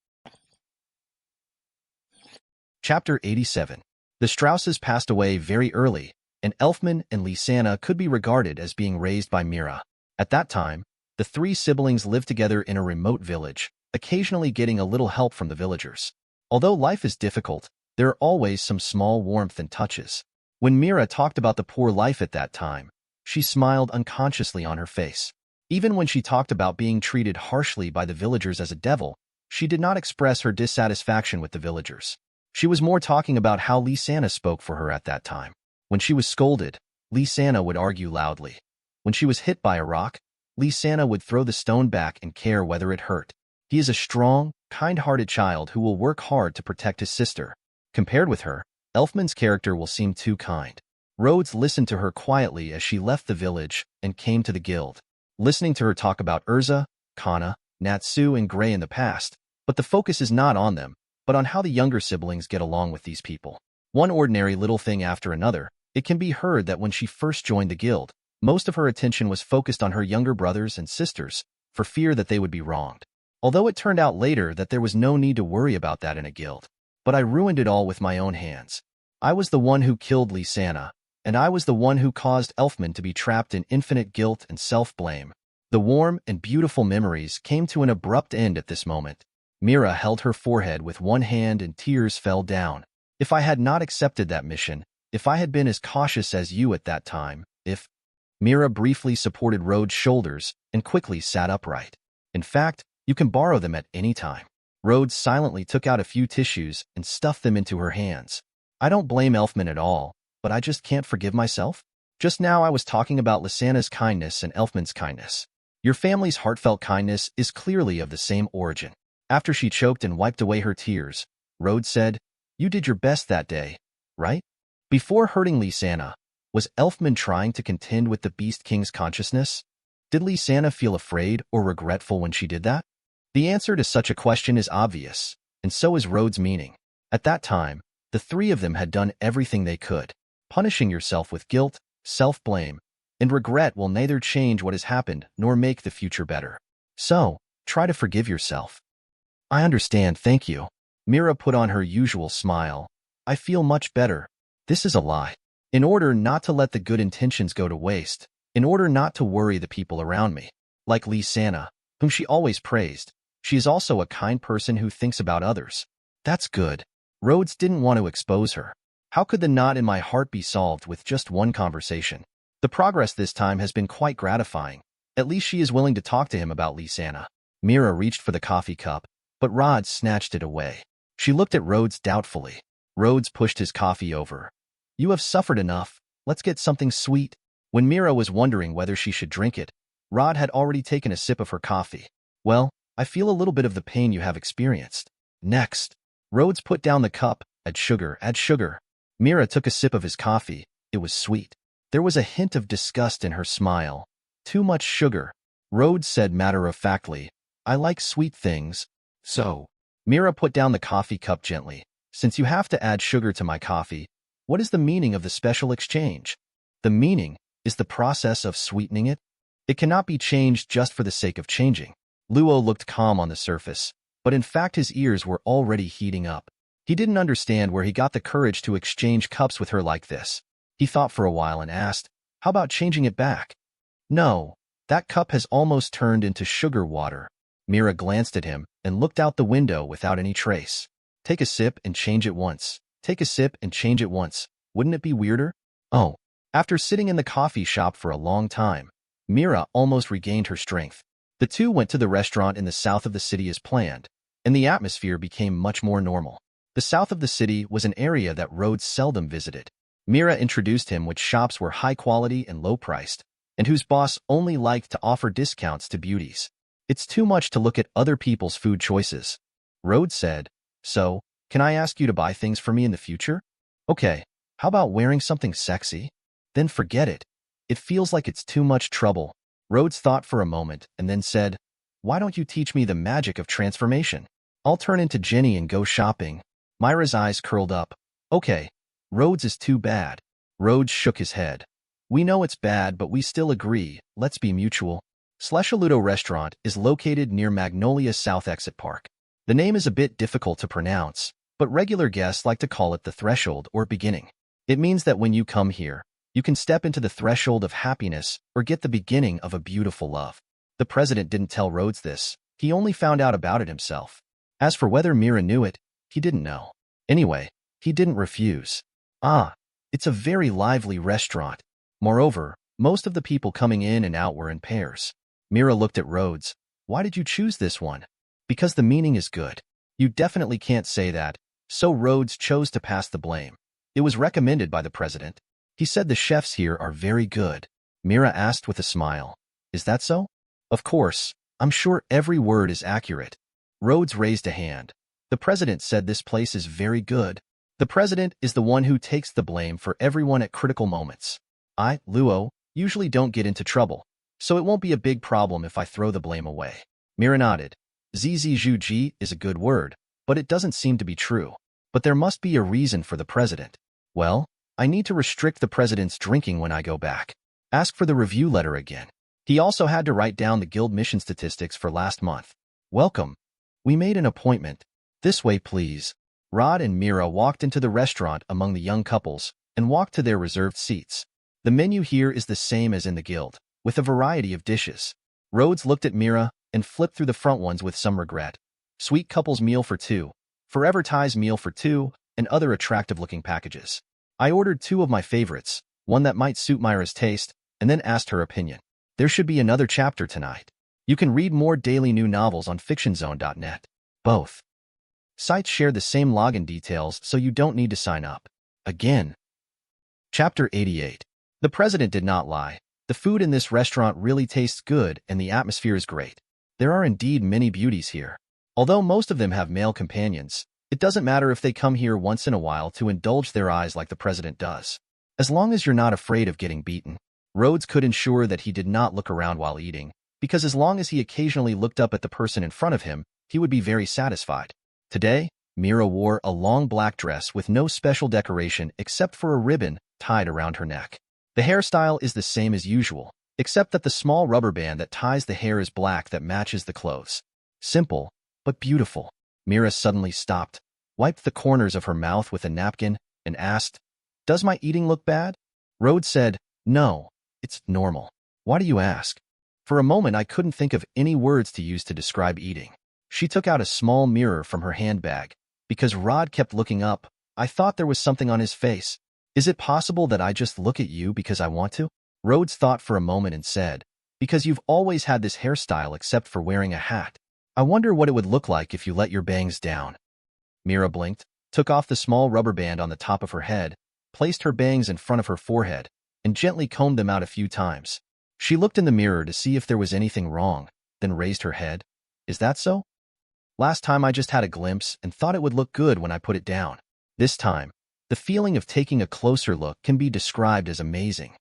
Chapter 87. The Strausses passed away very early, and Elfman and Lysana could be regarded as being raised by Mira. At that time, the three siblings lived together in a remote village, occasionally getting a little help from the villagers. Although life is difficult, there are always some small warmth and touches. When Mira talked about the poor life at that time, she smiled unconsciously on her face. Even when she talked about being treated harshly by the villagers as a devil, she did not express her dissatisfaction with the villagers. She was more talking about how Lysana spoke for her at that time. When she was scolded, Lysana would argue loudly. When she was hit by a rock, Lysana would throw the stone back and care whether it hurt. He is a strong, kind-hearted child who will work hard to protect his sister. Compared with her, Elfman's character will seem too kind. Rhodes listened to her quietly as she left the village and came to the guild. Listening to her talk about Erza, Kana, Natsu, and Gray in the past, but the focus is not on them, but on how the younger siblings get along with these people. One ordinary little thing after another, it can be heard that when she first joined the guild, most of her attention was focused on her younger brothers and sisters, for fear that they would be wronged. Although it turned out later that there was no need to worry about that in a guild. but I ruined it all with my own hands. I was the one who killed Lysana, and I was the one who caused Elfman to be trapped in infinite guilt and self-blame. The warm and beautiful memories came to an abrupt end at this moment. Mira held her forehead with one hand and tears fell down. If I had not accepted that mission, if I had been as cautious as you at that time, if... Mira briefly supported Rhodes' shoulders and quickly sat upright. In fact, you can borrow them at any time. Rhodes silently took out a few tissues and stuffed them into her hands. I don't blame Elfman at all, but I just can't forgive myself. Just now I was talking about Lysana's kindness and Elfman's kindness. Your family's heartfelt kindness is clearly of the same origin. After she choked and wiped away her tears, Rhodes said, "You did your best that day, right? Before hurting Lysana, was Elfman trying to contend with the Beast King's consciousness? Did Lysana feel afraid or regretful when she did that?" The answer to such a question is obvious, and so is Rhodes' meaning. At that time, the three of them had done everything they could. Punishing yourself with guilt, self-blame, and regret will neither change what has happened nor make the future better. So, try to forgive yourself. I understand, thank you. Mira put on her usual smile. I feel much better. This is a lie. In order not to let the good intentions go to waste, in order not to worry the people around me, like Lysana, whom she always praised, she is also a kind person who thinks about others. That's good. Rhodes didn't want to expose her. How could the knot in my heart be solved with just one conversation? The progress this time has been quite gratifying. At least she is willing to talk to him about Lysana. Mira reached for the coffee cup, but Rhodes snatched it away. She looked at Rhodes doubtfully. Rhodes pushed his coffee over. You have suffered enough. Let's get something sweet. When Mira was wondering whether she should drink it, Rod had already taken a sip of her coffee. Well, I feel a little bit of the pain you have experienced. Next. Rhodes put down the cup. Add sugar, add sugar. Mira took a sip of his coffee. It was sweet. There was a hint of disgust in her smile. Too much sugar. Rhodes said matter-of-factly, I like sweet things. So. Mira put down the coffee cup gently. Since you have to add sugar to my coffee, what is the meaning of the special exchange? The meaning is the process of sweetening it. It cannot be changed just for the sake of changing. Luo looked calm on the surface, but in fact his ears were already heating up. He didn't understand where he got the courage to exchange cups with her like this. He thought for a while and asked, how about changing it back? No, that cup has almost turned into sugar water. Mira glanced at him and looked out the window without any trace. Take a sip and change it once. Take a sip and change it once. Wouldn't it be weirder? Oh. After sitting in the coffee shop for a long time, Mira almost regained her strength. The two went to the restaurant in the south of the city as planned, and the atmosphere became much more normal. The south of the city was an area that Rhodes seldom visited. Mira introduced him which shops were high quality and low priced, and whose boss only liked to offer discounts to beauties. It's too much to look at other people's food choices. Rhodes said, so, can I ask you to buy things for me in the future? Okay, how about wearing something sexy? Then forget it. It feels like it's too much trouble. Rhodes thought for a moment and then said, why don't you teach me the magic of transformation? I'll turn into Jenny and go shopping. Myra's eyes curled up. Okay, Rhodes is too bad. Rhodes shook his head. We know it's bad, but we still agree. Let's be mutual. Sleshaludo Restaurant is located near Magnolia South Exit Park. The name is a bit difficult to pronounce, but regular guests like to call it the threshold or beginning. It means that when you come here, you can step into the threshold of happiness or get the beginning of a beautiful love. The president didn't tell Rhodes this. He only found out about it himself. As for whether Mira knew it, he didn't know. Anyway, he didn't refuse. Ah, it's a very lively restaurant. Moreover, most of the people coming in and out were in pairs. Mira looked at Rhodes. Why did you choose this one? Because the meaning is good. You definitely can't say that, so Rhodes chose to pass the blame. It was recommended by the president. He said the chefs here are very good. Mira asked with a smile. Is that so? Of course, I'm sure every word is accurate. Rhodes raised a hand. The president said this place is very good. The president is the one who takes the blame for everyone at critical moments. I, Luo, usually don't get into trouble, so it won't be a big problem if I throw the blame away. Mira nodded. Zzjuji is a good word, but it doesn't seem to be true. But there must be a reason for the president. Well, I need to restrict the president's drinking when I go back. Ask for the review letter again. He also had to write down the guild mission statistics for last month. Welcome. We made an appointment. This way, please. Rod and Mira walked into the restaurant among the young couples and walked to their reserved seats. The menu here is the same as in the guild, with a variety of dishes. Rhodes looked at Mira and flipped through the front ones with some regret. Sweet couple's meal for two, Forever Tie's meal for two, and other attractive-looking packages. I ordered two of my favorites, one that might suit Mira's taste, and then asked her opinion. There should be another chapter tonight. You can read more daily new novels on fictionzone.net. Both sites share the same login details, so you don't need to sign up. Again. Chapter 88. The president did not lie. The food in this restaurant really tastes good and the atmosphere is great. There are indeed many beauties here. Although most of them have male companions, it doesn't matter if they come here once in a while to indulge their eyes like the president does. As long as you're not afraid of getting beaten. Rhodes could ensure that he did not look around while eating, because as long as he occasionally looked up at the person in front of him, he would be very satisfied. Today, Mira wore a long black dress with no special decoration except for a ribbon tied around her neck. The hairstyle is the same as usual, except that the small rubber band that ties the hair is black that matches the clothes. Simple, but beautiful. Mira suddenly stopped, wiped the corners of her mouth with a napkin, and asked, "Does my eating look bad?" Rhodes said, "No, it's normal." "Why do you ask?" For a moment I couldn't think of any words to use to describe eating. She took out a small mirror from her handbag. Because Rod kept looking up, I thought there was something on his face. "Is it possible that I just look at you because I want to?" Rhodes thought for a moment and said, "Because you've always had this hairstyle except for wearing a hat. I wonder what it would look like if you let your bangs down." Mira blinked, took off the small rubber band on the top of her head, placed her bangs in front of her forehead, and gently combed them out a few times. She looked in the mirror to see if there was anything wrong, then raised her head. "Is that so? Last time I just had a glimpse and thought it would look good when I put it down. This time, the feeling of taking a closer look can be described as amazing.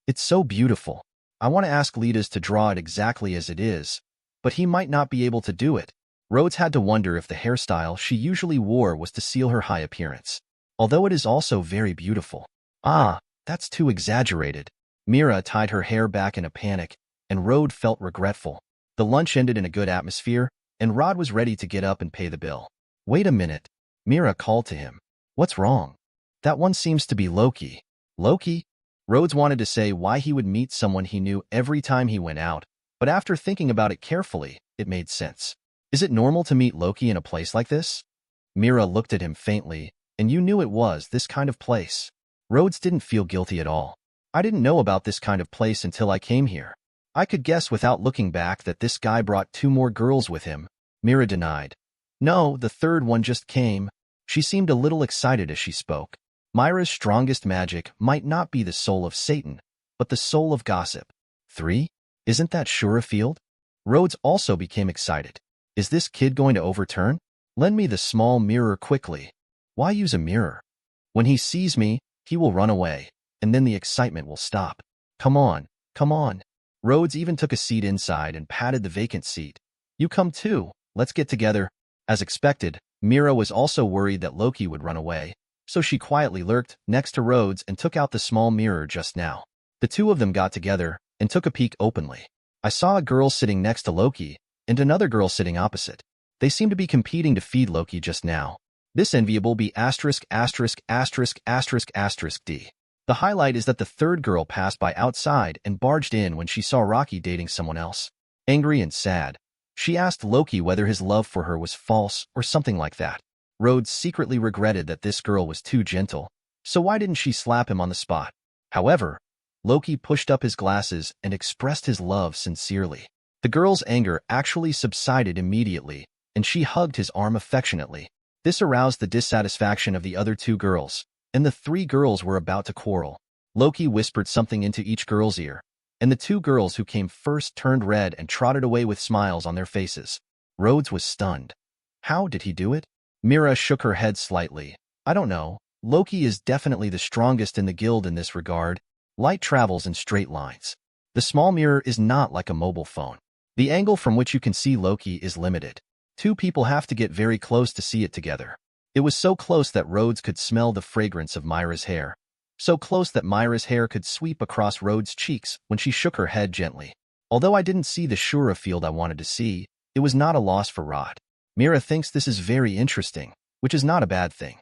It's so beautiful. I want to ask Lidas to draw it exactly as it is, but he might not be able to do it." Rhodes had to wonder if the hairstyle she usually wore was to seal her high appearance. Although it is also very beautiful. "Ah, that's too exaggerated." Mira tied her hair back in a panic, and Rhodes felt regretful. The lunch ended in a good atmosphere, and Rod was ready to get up and pay the bill. "Wait a minute," Mira called to him. "What's wrong?" "That one seems to be Loki." "Loki?" Rhodes wanted to say why he would meet someone he knew every time he went out, but after thinking about it carefully, it made sense. Is it normal to meet Loki in a place like this? Mira looked at him faintly, and you knew it was this kind of place. Rhodes didn't feel guilty at all. "I didn't know about this kind of place until I came here. I could guess without looking back that this guy brought two more girls with him." Mira denied. "No, the third one just came." She seemed a little excited as she spoke. Myra's strongest magic might not be the soul of Satan, but the soul of gossip. "Three? Isn't that sure a field?" Rhodes also became excited. "Is this kid going to overturn? Lend me the small mirror quickly." "Why use a mirror? When he sees me, he will run away, and then the excitement will stop. Come on, come on." Rhodes even took a seat inside and patted the vacant seat. "You come too, let's get together." As expected, Mira was also worried that Loki would run away, so she quietly lurked next to Rhodes and took out the small mirror just now. The two of them got together and took a peek openly. "I saw a girl sitting next to Loki and another girl sitting opposite. They seem to be competing to feed Loki just now. This enviable be asterisk asterisk asterisk asterisk asterisk D. The highlight is that the third girl passed by outside and barged in when she saw Rocky dating someone else. Angry and sad, she asked Loki whether his love for her was false or something like that. Rhodes secretly regretted that this girl was too gentle, so why didn't she slap him on the spot? However, Loki pushed up his glasses and expressed his love sincerely. The girl's anger actually subsided immediately, and she hugged his arm affectionately. This aroused the dissatisfaction of the other two girls, and the three girls were about to quarrel. Loki whispered something into each girl's ear, and the two girls who came first turned red and trotted away with smiles on their faces. Rhodes was stunned. How did he do it? Mira shook her head slightly. "I don't know. Loki is definitely the strongest in the guild in this regard. Light travels in straight lines. The small mirror is not like a mobile phone. The angle from which you can see Loki is limited. Two people have to get very close to see it together." It was so close that Rhodes could smell the fragrance of Myra's hair. So close that Myra's hair could sweep across Rhodes' cheeks when she shook her head gently. Although I didn't see the Shura field I wanted to see, it was not a loss for Rod. "Mira thinks this is very interesting." which is not a bad thing.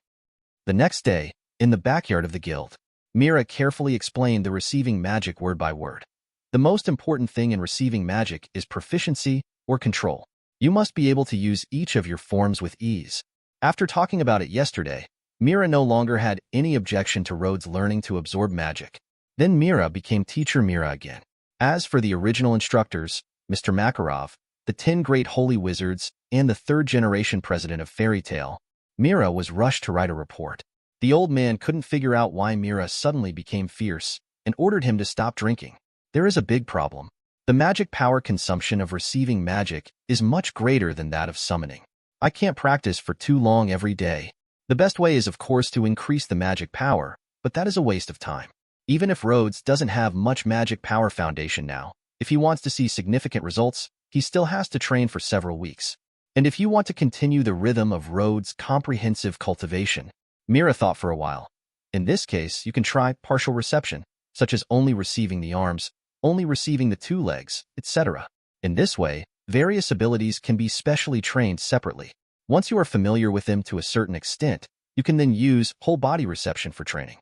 The next day, in the backyard of the guild, Mira carefully explained the receiving magic word by word. The most important thing in receiving magic is proficiency or control. You must be able to use each of your forms with ease. After talking about it yesterday, Mira no longer had any objection to Rhodes learning to absorb magic. Then Mira became Teacher Mira again. As for the original instructors, Mr. Makarov, the 10 great holy wizards, and the third-generation president of Fairy Tale, Mira was rushed to write a report. The old man couldn't figure out why Mira suddenly became fierce and ordered him to stop drinking. There is a big problem. The magic power consumption of receiving magic is much greater than that of summoning. I can't practice for too long every day. The best way is, of course, to increase the magic power, but that is a waste of time. Even if Rhodes doesn't have much magic power foundation now, if he wants to see significant results, he still has to train for several weeks. And if you want to continue the rhythm of Rhodes' comprehensive cultivation, Mira thought for a while. In this case, you can try partial reception, such as only receiving the arms, only receiving the 2 legs, etc. In this way, various abilities can be specially trained separately. Once you are familiar with them to a certain extent, you can then use whole body reception for training.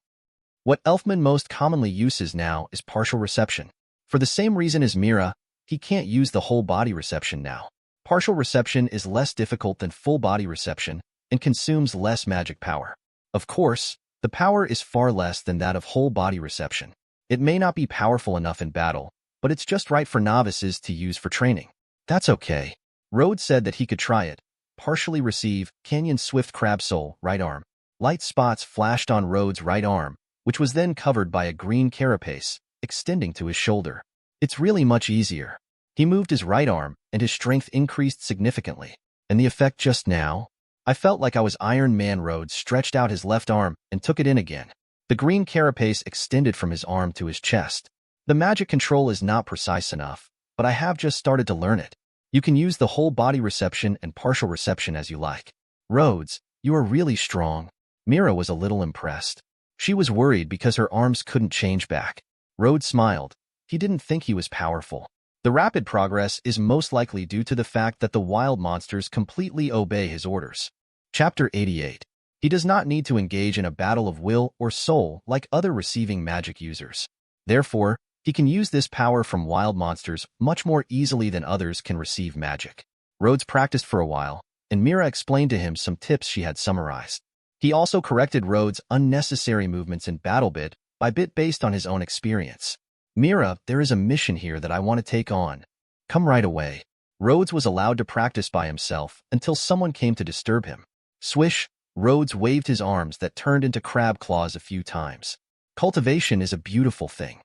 What Elfman most commonly uses now is partial reception. For the same reason as Mira, he can't use the whole body reception now. Partial reception is less difficult than full body reception and consumes less magic power. Of course, the power is far less than that of whole body reception. It may not be powerful enough in battle, but it's just right for novices to use for training. That's okay. Rhodes said that he could try it. Partially receive Canyon Swift Crab Soul, right arm. Light spots flashed on Rhodes' right arm, which was then covered by a green carapace, extending to his shoulder. It's really much easier. He moved his right arm, and his strength increased significantly. And the effect just now? I felt like I was Iron Man. Rhodes stretched out his left arm and took it in again. The green carapace extended from his arm to his chest. The magic control is not precise enough, but I have just started to learn it. You can use the whole body reception and partial reception as you like. Rhodes, you are really strong. Mira was a little impressed. She was worried because her arms couldn't change back. Rhodes smiled. He didn't think he was powerful. The rapid progress is most likely due to the fact that the wild monsters completely obey his orders. Chapter 88. He does not need to engage in a battle of will or soul like other receiving magic users. Therefore, he can use this power from wild monsters much more easily than others can receive magic. Rhodes practiced for a while, and Mira explained to him some tips she had summarized. He also corrected Rhodes' unnecessary movements in battle bit by bit based on his own experience. Mira, there is a mission here that I want to take on. Come right away. Rhodes was allowed to practice by himself until someone came to disturb him. Swish, Rhodes waved his arms that turned into crab claws a few times. Cultivation is a beautiful thing.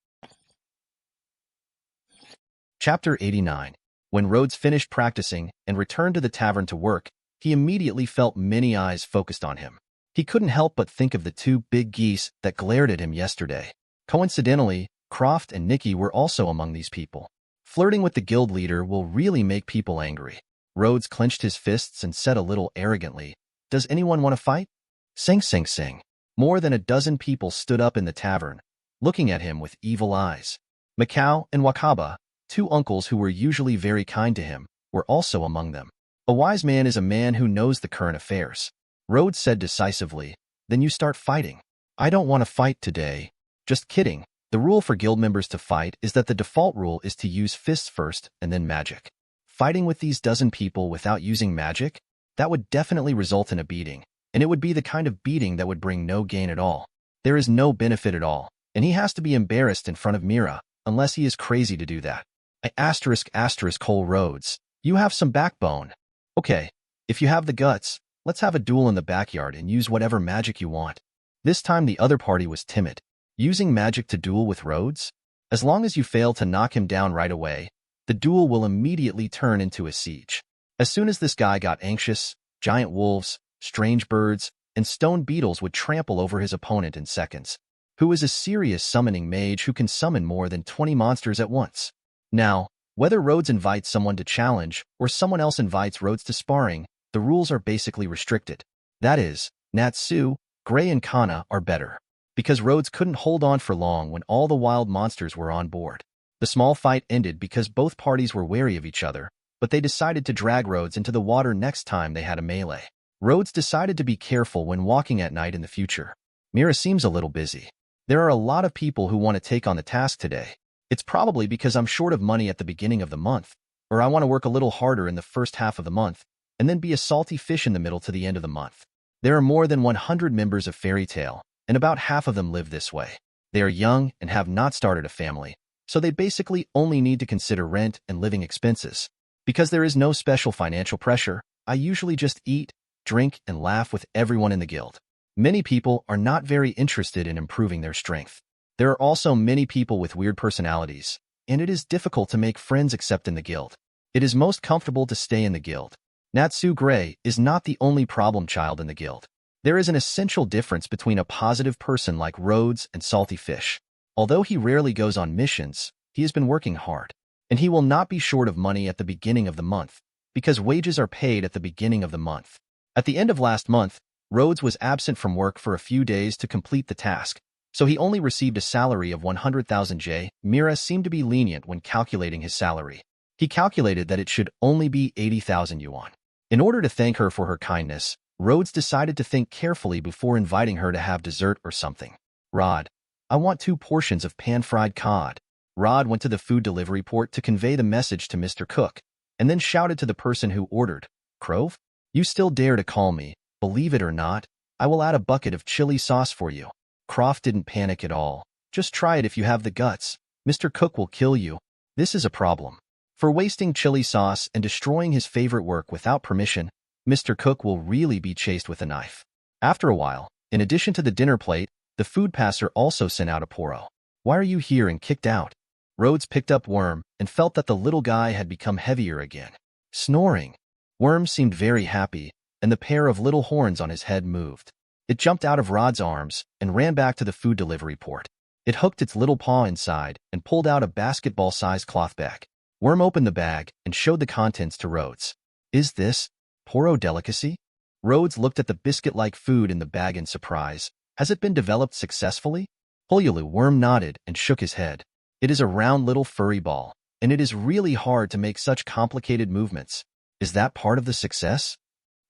Chapter 89. When Rhodes finished practicing and returned to the tavern to work, he immediately felt many eyes focused on him. He couldn't help but think of the 2 big geese that glared at him yesterday. Coincidentally, Croft and Nikki were also among these people. Flirting with the guild leader will really make people angry. Rhodes clenched his fists and said a little arrogantly, "Does anyone want to fight?" Sing, sing, sing. More than a dozen people stood up in the tavern, looking at him with evil eyes. Mikao and Wakaba, 2 uncles who were usually very kind to him, were also among them. A wise man is a man who knows the current affairs. Rhodes said decisively, "Then you start fighting." "I don't want to fight today." "Just kidding. The rule for guild members to fight is that the default rule is to use fists first and then magic. Fighting with these dozen people without using magic? That would definitely result in a beating, and it would be the kind of beating that would bring no gain at all. There is no benefit at all, and he has to be embarrassed in front of Mira, unless he is crazy to do that. Cole Rhodes, you have some backbone. Okay, if you have the guts, let's have a duel in the backyard and use whatever magic you want. This time the other party was timid. Using magic to duel with Rhodes? As long as you fail to knock him down right away, the duel will immediately turn into a siege. As soon as this guy got anxious, giant wolves, strange birds, and stone beetles would trample over his opponent in seconds, who is a serious summoning mage who can summon more than 20 monsters at once. Now, whether Rhodes invites someone to challenge or someone else invites Rhodes to sparring, the rules are basically restricted. That is, Natsu, Gray, and Kana are better. Because Rhodes couldn't hold on for long when all the wild monsters were on board. The small fight ended because both parties were wary of each other, but they decided to drag Rhodes into the water next time they had a melee. Rhodes decided to be careful when walking at night in the future. Mira seems a little busy. There are a lot of people who want to take on the task today. It's probably because I'm short of money at the beginning of the month, or I want to work a little harder in the first half of the month, and then be a salty fish in the middle to the end of the month. There are more than 100 members of Fairy Tail, and about half of them live this way. They are young and have not started a family, so they basically only need to consider rent and living expenses. Because there is no special financial pressure, I usually just eat, drink, and laugh with everyone in the guild. Many people are not very interested in improving their strength. There are also many people with weird personalities, and it is difficult to make friends except in the guild. It is most comfortable to stay in the guild. Natsu Gray is not the only problem child in the guild. There is an essential difference between a positive person like Rhodes and Salty Fish. Although he rarely goes on missions, he has been working hard, and he will not be short of money at the beginning of the month, because wages are paid at the beginning of the month. At the end of last month, Rhodes was absent from work for a few days to complete the task, so he only received a salary of 100,000 J. Mira seemed to be lenient when calculating his salary. He calculated that it should only be 80,000 yuan. In order to thank her for her kindness, Rhodes decided to think carefully before inviting her to have dessert or something. Rod, I want 2 portions of pan-fried cod. Rod went to the food delivery port to convey the message to Mr. Cook, and then shouted to the person who ordered, Crove? You still dare to call me, believe it or not, I will add a bucket of chili sauce for you. Croft didn't panic at all. Just try it if you have the guts. Mr. Cook will kill you. This is a problem. For wasting chili sauce and destroying his favorite work without permission, Mr. Cook will really be chased with a knife. After a while, in addition to the dinner plate, the food passer also sent out a poro. Why are you here and kicked out? Rhodes picked up Worm and felt that the little guy had become heavier again. Snoring. Worm seemed very happy, and the pair of little horns on his head moved. It jumped out of Rod's arms and ran back to the food delivery port. It hooked its little paw inside and pulled out a basketball-sized cloth bag. Worm opened the bag and showed the contents to Rhodes. Is this poro delicacy? Rhodes looked at the biscuit-like food in the bag in surprise. Has it been developed successfully? Hulyulu Worm nodded and shook his head. It is a round little furry ball, and it is really hard to make such complicated movements. Is that part of the success?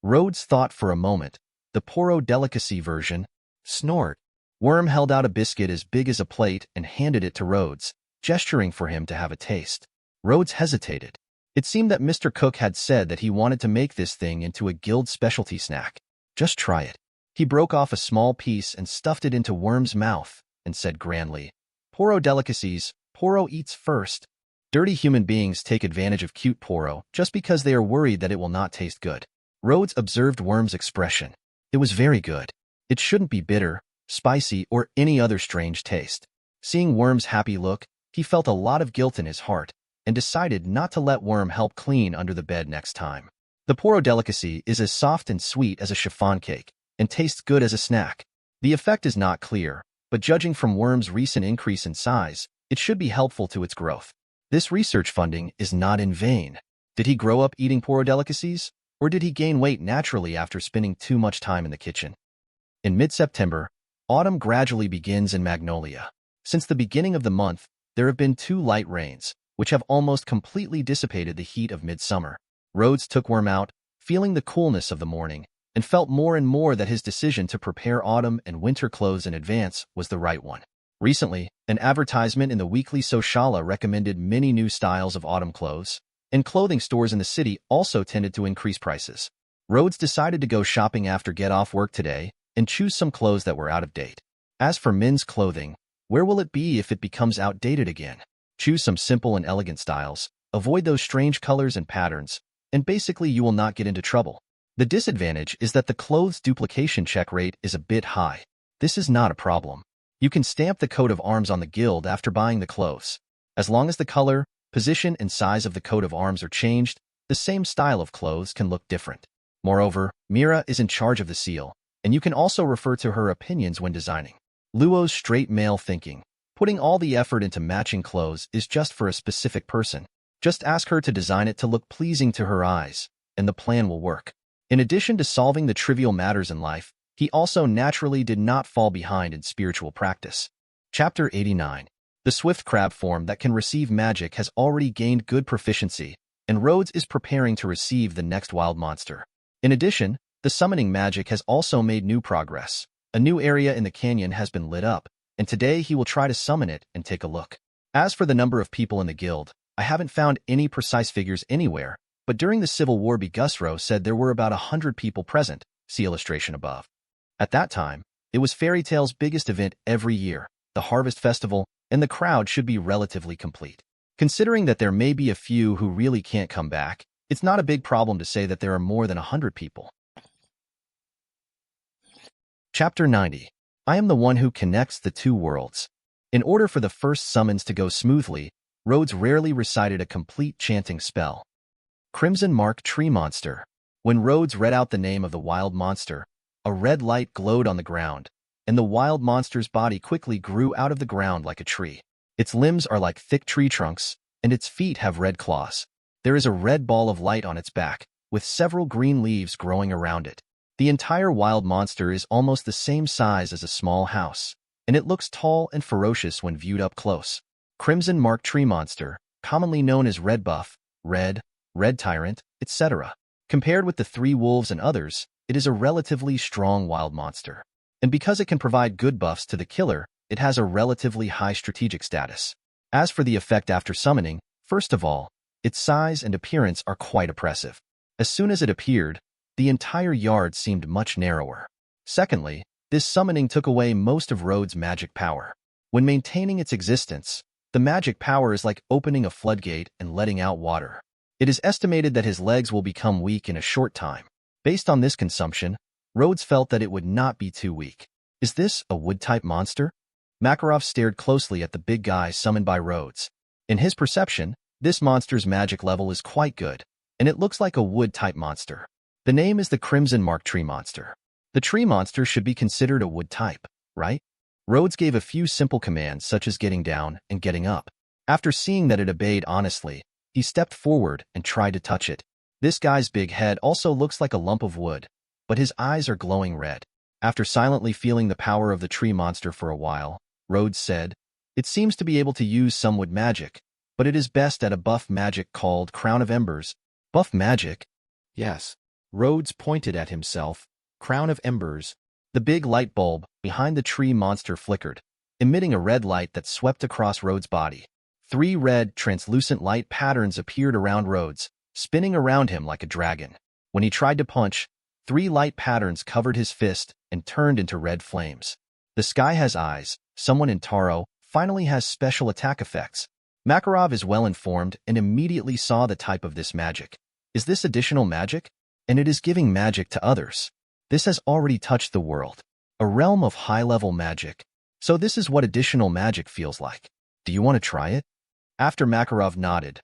Rhodes thought for a moment. The poro delicacy version. Snort. Worm held out a biscuit as big as a plate and handed it to Rhodes, gesturing for him to have a taste. Rhodes hesitated. It seemed that Mr. Cook had said that he wanted to make this thing into a guild specialty snack. Just try it. He broke off a small piece and stuffed it into Worm's mouth and said grandly, Poro delicacies, Poro eats first. Dirty human beings take advantage of cute Poro just because they are worried that it will not taste good. Rhodes observed Worm's expression. It was very good. It shouldn't be bitter, spicy, or any other strange taste. Seeing Worm's happy look, he felt a lot of guilt in his heart and decided not to let Worm help clean under the bed next time. The Poro delicacy is as soft and sweet as a chiffon cake and tastes good as a snack. The effect is not clear, but judging from Worm's recent increase in size, it should be helpful to its growth. This research funding is not in vain. Did he grow up eating Poro delicacies, or did he gain weight naturally after spending too much time in the kitchen? In mid-September, autumn gradually begins in Magnolia. Since the beginning of the month, there have been 2 light rains, which have almost completely dissipated the heat of midsummer. Rhodes took Worm out, feeling the coolness of the morning, and felt more and more that his decision to prepare autumn and winter clothes in advance was the right one. Recently, an advertisement in the weekly Sociala recommended many new styles of autumn clothes, and clothing stores in the city also tended to increase prices. Rhodes decided to go shopping after get-off work today and choose some clothes that were out of date. As for men's clothing, where will it be if it becomes outdated again? Choose some simple and elegant styles, avoid those strange colors and patterns, and basically you will not get into trouble. The disadvantage is that the clothes duplication check rate is a bit high. This is not a problem. You can stamp the coat of arms on the guild after buying the clothes. As long as the color, position, and size of the coat of arms are changed, the same style of clothes can look different. Moreover, Mira is in charge of the seal, and you can also refer to her opinions when designing. Luo's straight male thinking. Putting all the effort into matching clothes is just for a specific person. Just ask her to design it to look pleasing to her eyes, and the plan will work. In addition to solving the trivial matters in life, he also naturally did not fall behind in spiritual practice. Chapter 89. The swift crab form that can receive magic has already gained good proficiency, and Rhodes is preparing to receive the next wild monster. In addition, The summoning magic has also made new progress. A new area in the canyon has been lit up, and today he will try to summon it and take a look. As for the number of people in the guild, I haven't found any precise figures anywhere, but during the Civil War Bigusro said there were about 100 people present, see illustration above. At that time, it was Fairy Tail's biggest event every year, the Harvest Festival, and the crowd should be relatively complete. Considering that there may be a few who really can't come back, it's not a big problem to say that there are more than 100 people. Chapter 90. I am the one who connects the two worlds. In order for the first summons to go smoothly, Rhodes rarely recited a complete chanting spell. Crimson Mark Tree Monster. When Rhodes read out the name of the wild monster, a red light glowed on the ground, and the wild monster's body quickly grew out of the ground like a tree. Its limbs are like thick tree trunks, and its feet have red claws. There is a red ball of light on its back, with several green leaves growing around it. The entire wild monster is almost the same size as a small house, and it looks tall and ferocious when viewed up close. Crimson Mark Tree Monster, commonly known as Red Buff, Red Tyrant, etc. Compared with the three wolves and others, it is a relatively strong wild monster. And because it can provide good buffs to the killer, it has a relatively high strategic status. As for the effect after summoning, first of all, its size and appearance are quite oppressive. As soon as it appeared, the entire yard seemed much narrower. Secondly, this summoning took away most of Rhodes' magic power. When maintaining its existence, the magic power is like opening a floodgate and letting out water. It is estimated that his legs will become weak in a short time. Based on this consumption, Rhodes felt that it would not be too weak. Is this a wood-type monster? Makarov stared closely at the big guy summoned by Rhodes. In his perception, this monster's magic level is quite good, and it looks like a wood-type monster. The name is the Crimson Mark Tree Monster. The tree monster should be considered a wood type, right? Rhodes gave a few simple commands such as getting down and getting up. After seeing that it obeyed honestly, he stepped forward and tried to touch it. This guy's big head also looks like a lump of wood, but his eyes are glowing red. After silently feeling the power of the tree monster for a while, Rhodes said, "It seems to be able to use some wood magic, but it is best at a buff magic called Crown of Embers." Buff magic? Yes. Rhodes pointed at himself. Crown of Embers. The big light bulb behind the tree monster flickered, emitting a red light that swept across Rhodes' body. 3 red, translucent light patterns appeared around Rhodes, spinning around him like a dragon. When he tried to punch, 3 light patterns covered his fist and turned into red flames. The sky has eyes. Someone in Taro finally has special attack effects. Makarov is well informed and immediately saw the type of this magic. Is this additional magic? And it is giving magic to others. This has already touched the world. A realm of high-level magic. So this is what additional magic feels like. Do you want to try it? After Makarov nodded,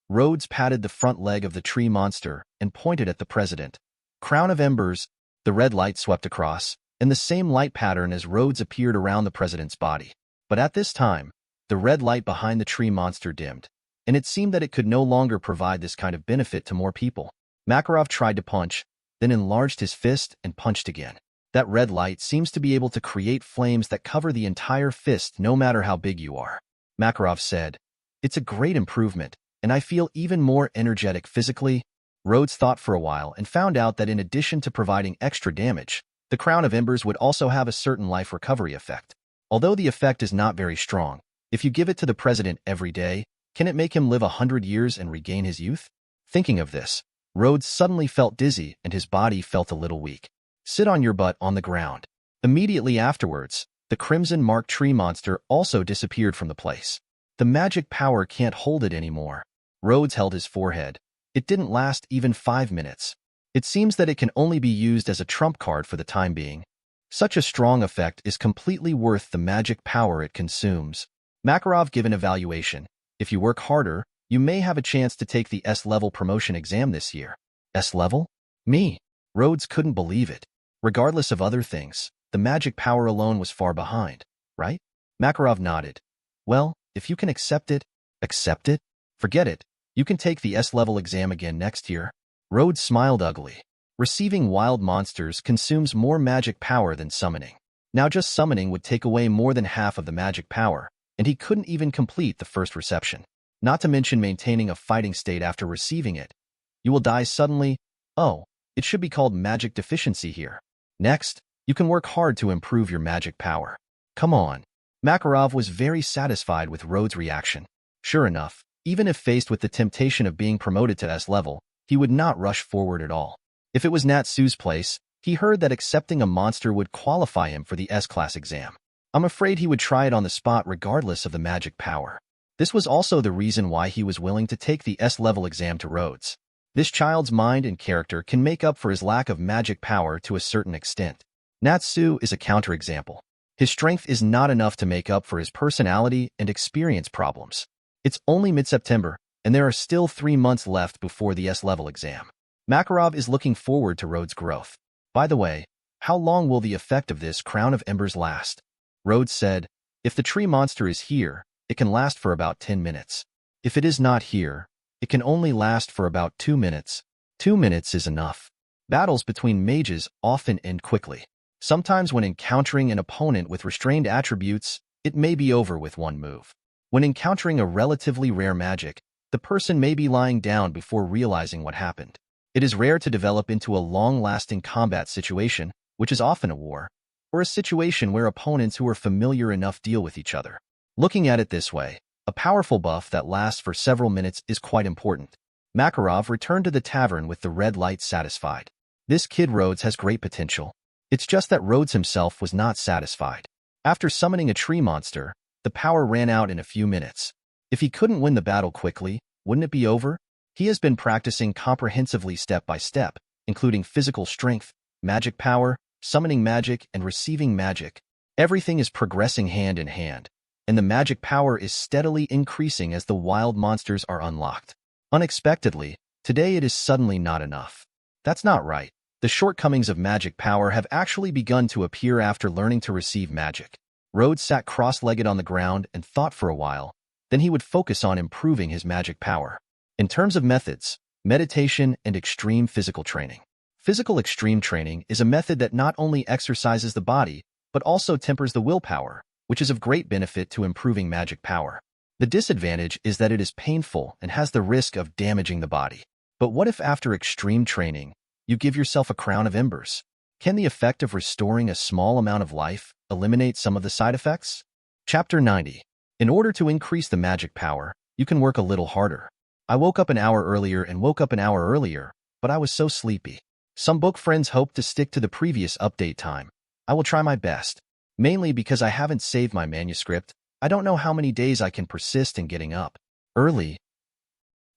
Rhodes patted the front leg of the tree monster and pointed at the president. Crown of Embers. The red light swept across, and the same light pattern as Rhodes appeared around the president's body. But at this time, the red light behind the tree monster dimmed, and it seemed that it could no longer provide this kind of benefit to more people. Makarov tried to punch, then enlarged his fist and punched again. That red light seems to be able to create flames that cover the entire fist no matter how big you are. Makarov said, "It's a great improvement, and I feel even more energetic physically." Rhodes thought for a while and found out that in addition to providing extra damage, the Crown of Embers would also have a certain life recovery effect. Although the effect is not very strong, if you give it to the president every day, can it make him live 100 years and regain his youth? Thinking of this, Rhodes suddenly felt dizzy and his body felt a little weak. Sit on your butt on the ground. Immediately afterwards, the Crimson Mark Tree Monster also disappeared from the place. The magic power can't hold it anymore. Rhodes held his forehead. It didn't last even 5 minutes. It seems that it can only be used as a trump card for the time being. Such a strong effect is completely worth the magic power it consumes. Makarov gave an evaluation. If you work harder, you may have a chance to take the S-level promotion exam this year. S-level? Me? Rhodes couldn't believe it. Regardless of other things, the magic power alone was far behind, right? Makarov nodded. Well, if you can accept it, accept it? Forget it. You can take the S-level exam again next year. Rhodes smiled ugly. Receiving wild monsters consumes more magic power than summoning. Now just summoning would take away more than half of the magic power, and he couldn't even complete the first reception. Not to mention maintaining a fighting state after receiving it. You will die suddenly. Oh, It should be called magic deficiency here. Next, you can work hard to improve your magic power. Come on. Makarov was very satisfied with Rhodes' reaction. Sure enough, even if faced with the temptation of being promoted to S level, he would not rush forward at all. If it was Natsu's place, he heard that accepting a monster would qualify him for the S-class exam. I'm afraid he would try it on the spot regardless of the magic power. This was also the reason why he was willing to take the S-level exam to Rhodes. This child's mind and character can make up for his lack of magic power to a certain extent. Natsu is a counterexample. His strength is not enough to make up for his personality and experience problems. It's only mid-September, and there are still 3 months left before the S-level exam. Makarov is looking forward to Rhodes' growth. By the way, how long will the effect of this Crown of Embers last? Rhodes said, if the tree monster is here, it can last for about 10 minutes. If it is not here, it can only last for about 2 minutes. 2 minutes is enough. Battles between mages often end quickly. Sometimes when encountering an opponent with restrained attributes, it may be over with one move. When encountering a relatively rare magic, the person may be lying down before realizing what happened. It is rare to develop into a long-lasting combat situation, which is often a war, or a situation where opponents who are familiar enough deal with each other. Looking at it this way, a powerful buff that lasts for several minutes is quite important. Makarov returned to the tavern with the red light satisfied. This kid Rhodes has great potential. It's just that Rhodes himself was not satisfied. After summoning a tree monster, the power ran out in a few minutes. If he couldn't win the battle quickly, wouldn't it be over? He has been practicing comprehensively step by step, including physical strength, magic power, summoning magic, and receiving magic. Everything is progressing hand in hand, and the magic power is steadily increasing as the wild monsters are unlocked. Unexpectedly, today it is suddenly not enough. That's not right. The shortcomings of magic power have actually begun to appear after learning to receive magic. Rhodes sat cross-legged on the ground and thought for a while. Then he would focus on improving his magic power. In terms of methods, meditation and extreme physical training. Physical extreme training is a method that not only exercises the body, but also tempers the willpower, which is of great benefit to improving magic power. The disadvantage is that it is painful and has the risk of damaging the body. But what if after extreme training, you give yourself a crown of embers? Can the effect of restoring a small amount of life eliminate some of the side effects? Chapter 90. In order to increase the magic power, you can work a little harder. I woke up an hour earlier and woke up an hour earlier, but I was so sleepy. Some book friends hope to stick to the previous update time. I will try my best. Mainly because I haven't saved my manuscript, I don't know how many days I can persist in getting up early.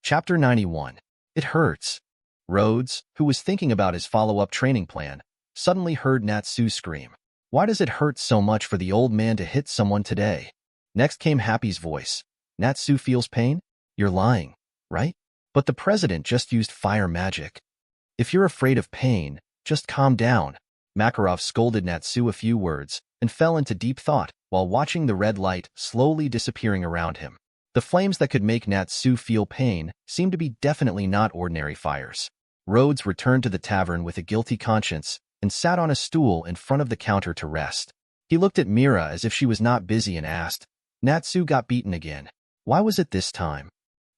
Chapter 91. It hurts. Rhodes, who was thinking about his follow-up training plan, suddenly heard Natsu scream. Why does it hurt so much for the old man to hit someone today? Next came Happy's voice. Natsu feels pain? You're lying, right? But the president just used fire magic. If you're afraid of pain, just calm down. Makarov scolded Natsu a few words and fell into deep thought while watching the red light slowly disappearing around him. The flames that could make Natsu feel pain seemed to be definitely not ordinary fires. Rhodes returned to the tavern with a guilty conscience and sat on a stool in front of the counter to rest. He looked at Mira as if she was not busy and asked, Natsu got beaten again. Why was it this time?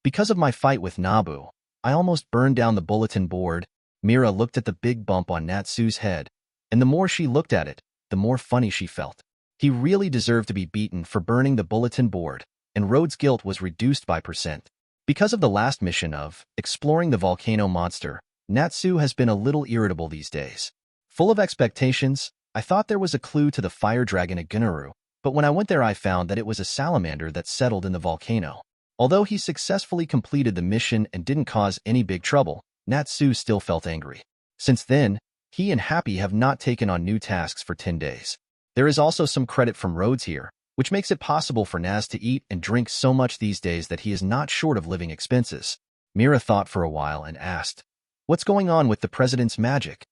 Because of my fight with Nabu, I almost burned down the bulletin board. Mira looked at the big bump on Natsu's head, and the more she looked at it, the more funny she felt. He really deserved to be beaten for burning the bulletin board, and Rhodes' guilt was reduced by percent. Because of the last mission of exploring the volcano monster, Natsu has been a little irritable these days. Full of expectations, I thought there was a clue to the fire dragon at Gunuru, but when I went there I found that it was a salamander that settled in the volcano. Although he successfully completed the mission and didn't cause any big trouble, Natsu still felt angry. Since then, he and Happy have not taken on new tasks for 10 days. There is also some credit from Rhodes here, which makes it possible for Naz to eat and drink so much these days that he is not short of living expenses. Mira thought for a while and asked, What's going on with the president's magic?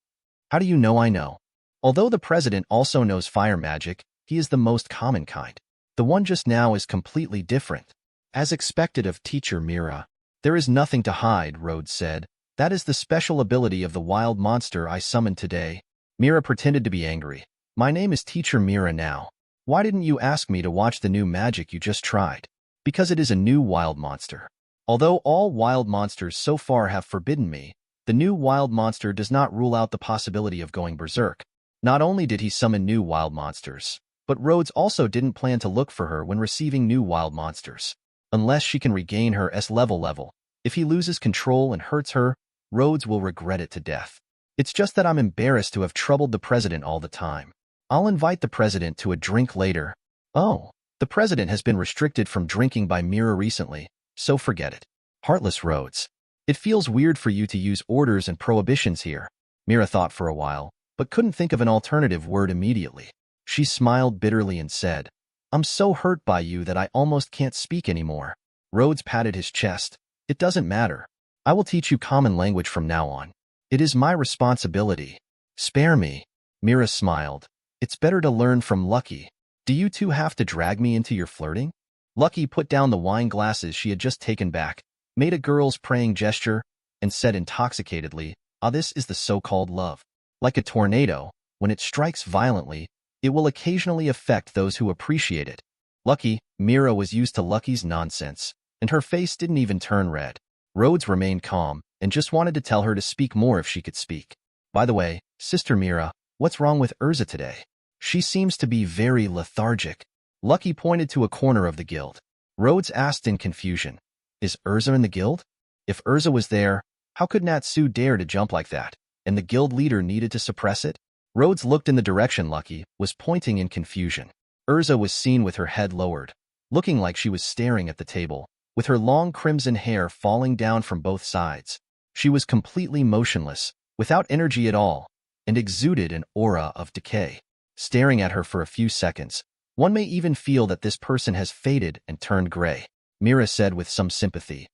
How do you know I know? Although the president also knows fire magic, he is the most common kind. The one just now is completely different. As expected of Teacher Mira. There is nothing to hide, Rhodes said. That is the special ability of the wild monster I summoned today. Mira pretended to be angry. My name is Teacher Mira now. Why didn't you ask me to watch the new magic you just tried? Because it is a new wild monster. Although all wild monsters so far have forbidden me, The new wild monster does not rule out the possibility of going berserk. Not only did he summon new wild monsters, but Rhodes also didn't plan to look for her when receiving new wild monsters. Unless she can regain her S level. If he loses control and hurts her, Rhodes will regret it to death. It's just that I'm embarrassed to have troubled the president all the time. I'll invite the president to a drink later. Oh, the president has been restricted from drinking by Mira recently, so forget it. Heartless Rhodes. It feels weird for you to use orders and prohibitions here. Mira thought for a while, but couldn't think of an alternative word immediately. She smiled bitterly and said, I'm so hurt by you that I almost can't speak anymore. Rhodes patted his chest. It doesn't matter. I will teach you common language from now on. It is my responsibility. Spare me. Mira smiled. It's better to learn from Lucky. Do you two have to drag me into your flirting? Lucky put down the wine glasses she had just taken back, made a girl's praying gesture, and said intoxicatedly, this is the so-called love. Like a tornado, when it strikes violently, it will occasionally affect those who appreciate it. Lucky, Mira was used to Lucky's nonsense, and her face didn't even turn red. Rhodes remained calm, and just wanted to tell her to speak more if she could speak. By the way, Sister Mira, what's wrong with Erza today? She seems to be very lethargic. Lucky pointed to a corner of the guild. Rhodes asked in confusion, is Erza in the guild? If Erza was there, how could Natsu dare to jump like that, and the guild leader needed to suppress it? Rhodes looked in the direction Lucky was pointing in confusion. Erza was seen with her head lowered, looking like she was staring at the table, with her long crimson hair falling down from both sides. She was completely motionless, without energy at all, and exuded an aura of decay. Staring at her for a few seconds, one may even feel that this person has faded and turned gray. Mira said with some sympathy,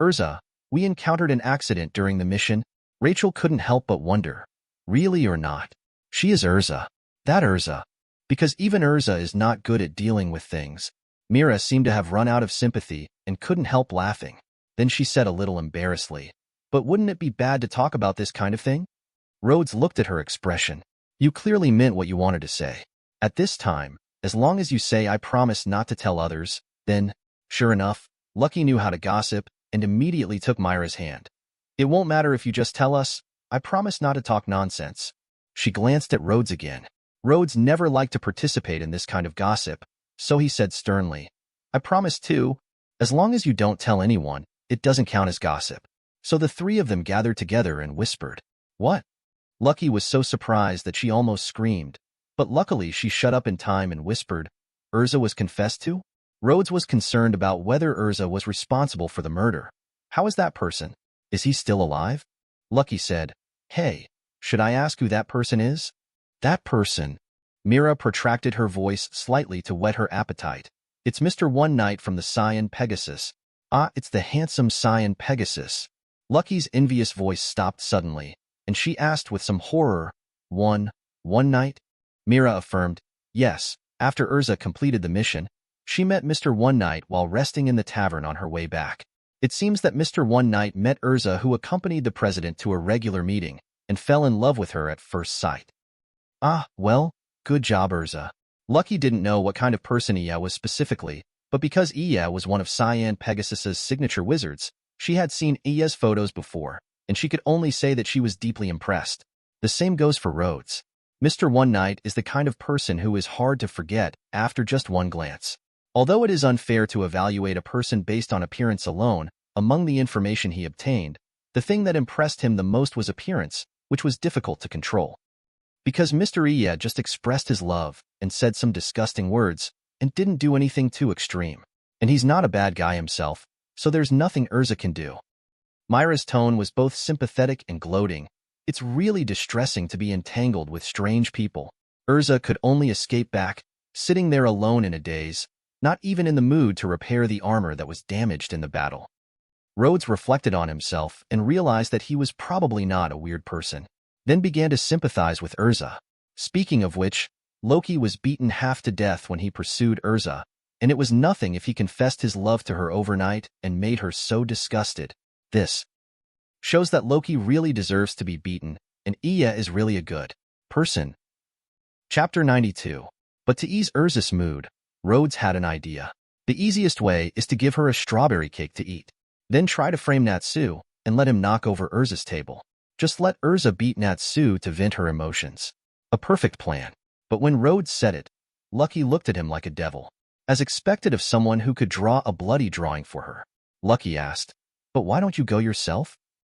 Erza, we encountered an accident during the mission. Rachel couldn't help but wonder, really or not? She is Erza. That Erza. Because even Erza is not good at dealing with things. Mira seemed to have run out of sympathy and couldn't help laughing. Then she said a little embarrassedly, but wouldn't it be bad to talk about this kind of thing? Rhodes looked at her expression. You clearly meant what you wanted to say. At this time, as long as you say I promise not to tell others, then, sure enough, Lucky knew how to gossip and immediately took Myra's hand. It won't matter if you just tell us. I promise not to talk nonsense. She glanced at Rhodes again. Rhodes never liked to participate in this kind of gossip, so he said sternly, I promise too. As long as you don't tell anyone, it doesn't count as gossip. So the three of them gathered together and whispered, What? Lucky was so surprised that she almost screamed, but luckily she shut up in time and whispered, Erza was confessed to? Rhodes was concerned about whether Erza was responsible for the murder. How is that person? Is he still alive? Lucky said, Hey, should I ask who that person is? That person. Mira protracted her voice slightly to whet her appetite. It's Mr. One Night from the Cyan Pegasus. It's the handsome Cyan Pegasus. Lucky's envious voice stopped suddenly, and she asked with some horror, One Night? Mira affirmed, yes. After Erza completed the mission, she met Mr. One Night while resting in the tavern on her way back. It seems that Mr. One Night met Erza, who accompanied the president to a regular meeting, and fell in love with her at first sight. Well, good job, Erza. Lucky didn't know what kind of person Iya was specifically, but because Iya was one of Cyan Pegasus's signature wizards, she had seen Iya's photos before, and she could only say that she was deeply impressed. The same goes for Rhodes. Mr. One Night is the kind of person who is hard to forget after just one glance. Although it is unfair to evaluate a person based on appearance alone, among the information he obtained, the thing that impressed him the most was appearance, which was difficult to control. Because Mr. Iya just expressed his love and said some disgusting words and didn't do anything too extreme. And he's not a bad guy himself, so there's nothing Erza can do. Myra's tone was both sympathetic and gloating. It's really distressing to be entangled with strange people. Erza could only escape back, sitting there alone in a daze, not even in the mood to repair the armor that was damaged in the battle. Rhodes reflected on himself and realized that he was probably not a weird person, then began to sympathize with Erza. Speaking of which, Loki was beaten half to death when he pursued Erza, and it was nothing if he confessed his love to her overnight and made her so disgusted. This shows that Loki really deserves to be beaten, and Iya is really a good person. Chapter 92. But to ease Erza's mood, Rhodes had an idea. The easiest way is to give her a strawberry cake to eat. Then try to frame Natsu and let him knock over Erza's table. Just let Erza beat Natsu to vent her emotions. A perfect plan. But when Rhodes said it, Lucky looked at him like a devil, as expected of someone who could draw a bloody drawing for her. Lucky asked, "But why don't you go yourself?"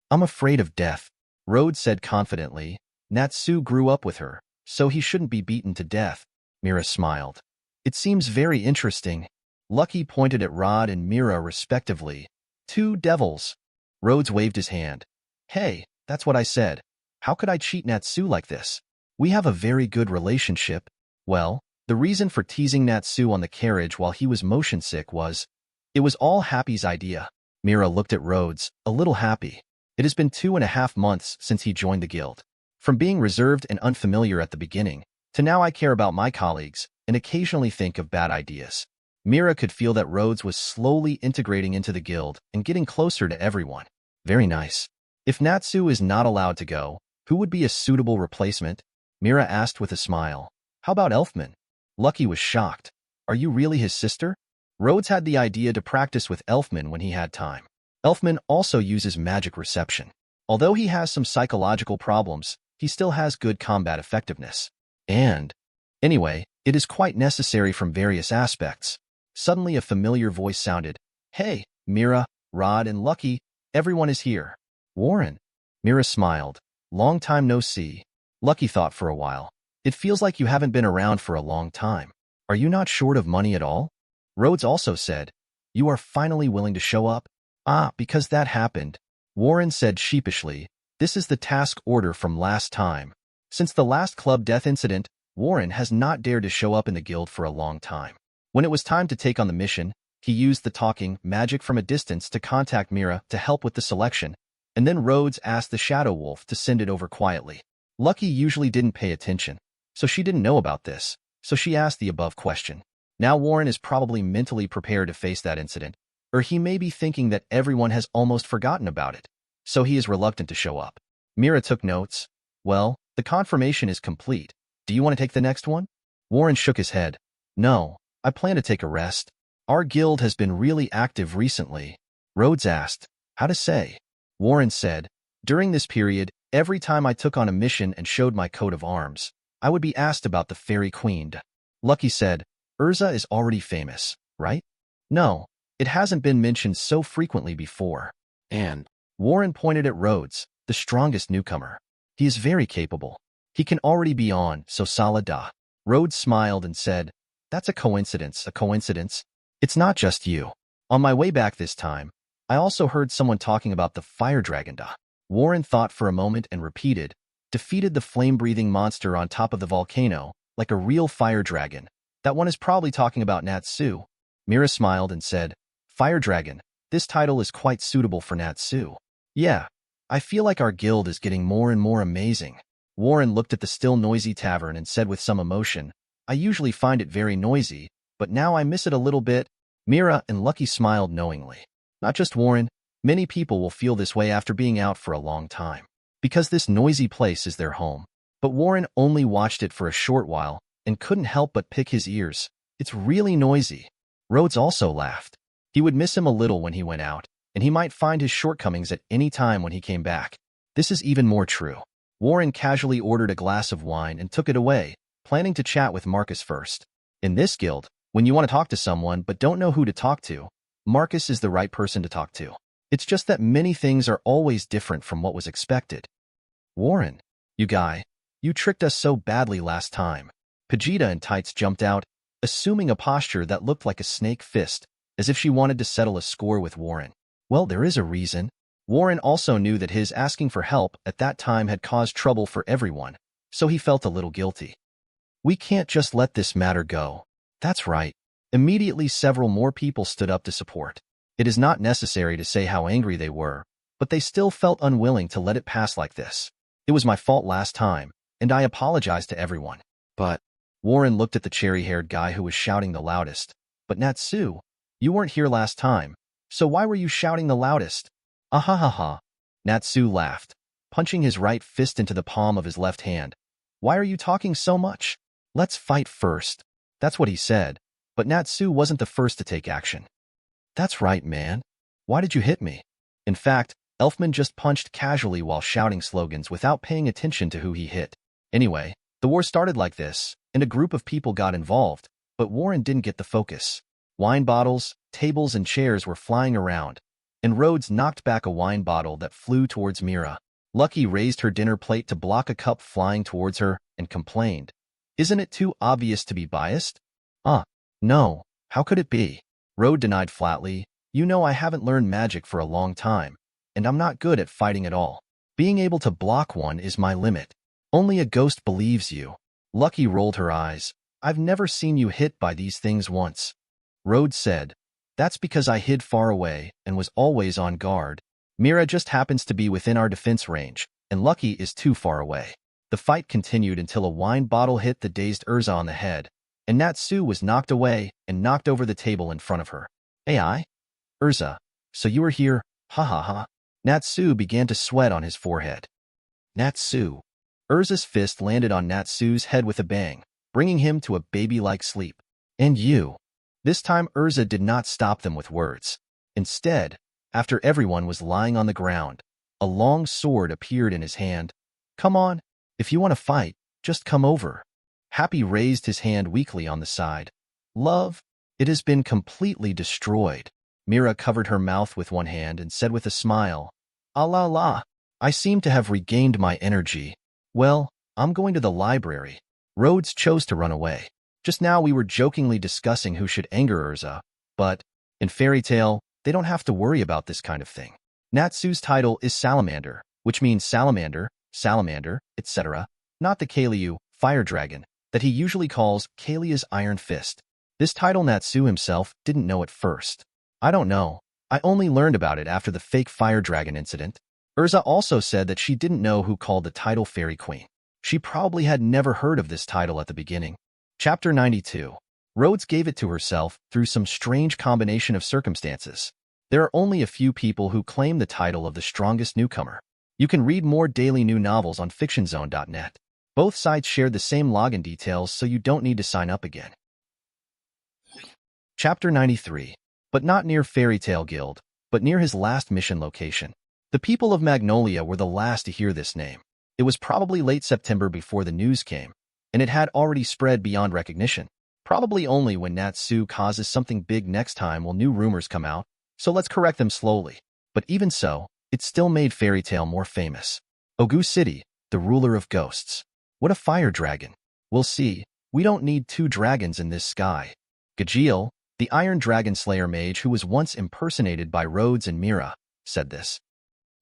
"I'm afraid of death," Rhodes said confidently. "Natsu grew up with her, so he shouldn't be beaten to death." Mira smiled. "It seems very interesting." Lucky pointed at Rod and Mira respectively. "Two devils." Rhodes waved his hand. "Hey, that's what I said. How could I cheat Natsu like this? We have a very good relationship." Well, the reason for teasing Natsu on the carriage while he was motion sick was, it was all Happy's idea. Mira looked at Rhodes, a little happy. It has been 2.5 months since he joined the guild. From being reserved and unfamiliar at the beginning, to now I care about my colleagues and occasionally think of bad ideas. Mira could feel that Rhodes was slowly integrating into the guild and getting closer to everyone. Very nice. If Natsu is not allowed to go, who would be a suitable replacement? Mira asked with a smile. How about Elfman? Lucky was shocked. Are you really his sister? Rhodes had the idea to practice with Elfman when he had time. Elfman also uses magic reception. Although he has some psychological problems, he still has good combat effectiveness. And, anyway, it is quite necessary from various aspects. Suddenly a familiar voice sounded. "Hey, Mira, Rod, and Lucky, everyone is here." "Warren." Mira smiled. "Long time no see." Lucky thought for a while. "It feels like you haven't been around for a long time. Are you not short of money at all?" Rhodes also said, "You are finally willing to show up?" "Ah, because that happened." Warren said sheepishly, "This is the task order from last time." Since the last club death incident, Warren has not dared to show up in the guild for a long time. When it was time to take on the mission, he used the talking magic from a distance to contact Mira to help with the selection, and then Rhodes asked the Shadow Wolf to send it over quietly. Lucky usually didn't pay attention, so she didn't know about this, so she asked the above question. Now Warren is probably mentally prepared to face that incident, or he may be thinking that everyone has almost forgotten about it, so he is reluctant to show up. Mira took notes. "Well, the confirmation is complete. Do you want to take the next one?" Warren shook his head. "No, I plan to take a rest. Our guild has been really active recently." Rhodes asked, "How to say?" Warren said, "During this period, every time I took on a mission and showed my coat of arms, I would be asked about the Fairy Queen." Lucky said, "Erza is already famous, right?" "No, it hasn't been mentioned so frequently before." And Warren pointed at Rhodes, the strongest newcomer. "He is very capable. He can already be on, so Salada." Rhodes smiled and said, "That's a coincidence, a coincidence. It's not just you." On my way back this time, I also heard someone talking about the fire dragon. Warren thought for a moment and repeated, "Defeated the flame-breathing monster on top of the volcano, like a real fire dragon. That one is probably talking about Natsu." Mira smiled and said, "Fire dragon, this title is quite suitable for Natsu." "Yeah, I feel like our guild is getting more and more amazing." Warren looked at the still noisy tavern and said with some emotion, "I usually find it very noisy, but now I miss it a little bit." Mira and Lucky smiled knowingly. Not just Warren, many people will feel this way after being out for a long time, because this noisy place is their home. But Warren only watched it for a short while and couldn't help but pick his ears. "It's really noisy." Rhodes also laughed. He would miss him a little when he went out, and he might find his shortcomings at any time when he came back. This is even more true. Warren casually ordered a glass of wine and took it away, planning to chat with Marcus first. In this guild, when you want to talk to someone but don't know who to talk to, Marcus is the right person to talk to. It's just that many things are always different from what was expected. "Warren, you guy, you tricked us so badly last time." Pajita in tights jumped out, assuming a posture that looked like a snake fist, as if she wanted to settle a score with Warren. Well, there is a reason. Warren also knew that his asking for help at that time had caused trouble for everyone, so he felt a little guilty. "We can't just let this matter go." "That's right." Immediately several more people stood up to support. It is not necessary to say how angry they were, but they still felt unwilling to let it pass like this. "It was my fault last time, and I apologize to everyone. But..." Warren looked at the cherry-haired guy who was shouting the loudest. "But Natsu, you weren't here last time, so why were you shouting the loudest?" "Ahahaha." Natsu laughed, punching his right fist into the palm of his left hand. "Why are you talking so much? Let's fight first." That's what he said, but Natsu wasn't the first to take action. "That's right, man. Why did you hit me?" In fact, Elfman just punched casually while shouting slogans without paying attention to who he hit. Anyway, the war started like this, and a group of people got involved, but Warren didn't get the focus. Wine bottles, tables, and chairs were flying around, and Rhodes knocked back a wine bottle that flew towards Mira. Lucky raised her dinner plate to block a cup flying towards her and complained, "Isn't it too obvious to be biased?" No, how could it be? Rhodes denied flatly, "You know I haven't learned magic for a long time, and I'm not good at fighting at all. Being able to block one is my limit. Only a ghost believes you." Lucky rolled her eyes. "I've never seen you hit by these things once." Rhodes said, "That's because I hid far away and was always on guard. Mira just happens to be within our defense range, and Lucky is too far away." The fight continued until a wine bottle hit the dazed Erza on the head, and Natsu was knocked away and knocked over the table in front of her. "AI? Erza, so you were here, ha ha ha." Natsu began to sweat on his forehead. "Natsu." Erza's fist landed on Natsu's head with a bang, bringing him to a baby-like sleep. "And you." This time Erza did not stop them with words. Instead, after everyone was lying on the ground, a long sword appeared in his hand. "Come on, if you want to fight, just come over." Happy raised his hand weakly on the side. "Love, it has been completely destroyed." Mira covered her mouth with one hand and said with a smile, "Ah la la, I seem to have regained my energy. Well, I'm going to the library." Rhodes chose to run away. Just now we were jokingly discussing who should anger Erza, but in Fairy Tail, they don't have to worry about this kind of thing. Natsu's title is Salamander, which means salamander, etc., not the Kaido, fire dragon, that he usually calls Kalia's Iron Fist. This title Natsu himself didn't know at first. "I don't know. I only learned about it after the fake fire dragon incident." Erza also said that she didn't know who called the title Fairy Queen. She probably had never heard of this title at the beginning. Chapter 92. Rhodes gave it to herself through some strange combination of circumstances. There are only a few people who claim the title of the strongest newcomer. You can read more daily new novels on fictionzone.net. Both sites share the same login details, so you don't need to sign up again. Chapter 93. But not near Fairy Tail Guild, but near his last mission location. The people of Magnolia were the last to hear this name. It was probably late September before the news came, and it had already spread beyond recognition. Probably only when Natsu causes something big next time will new rumors come out, so let's correct them slowly. But even so, it still made Fairy Tail more famous. Ogu City, the ruler of ghosts. What a fire dragon. We'll see. We don't need two dragons in this sky. Gajiel, the Iron Dragon Slayer mage who was once impersonated by Rhodes and Mira, said this.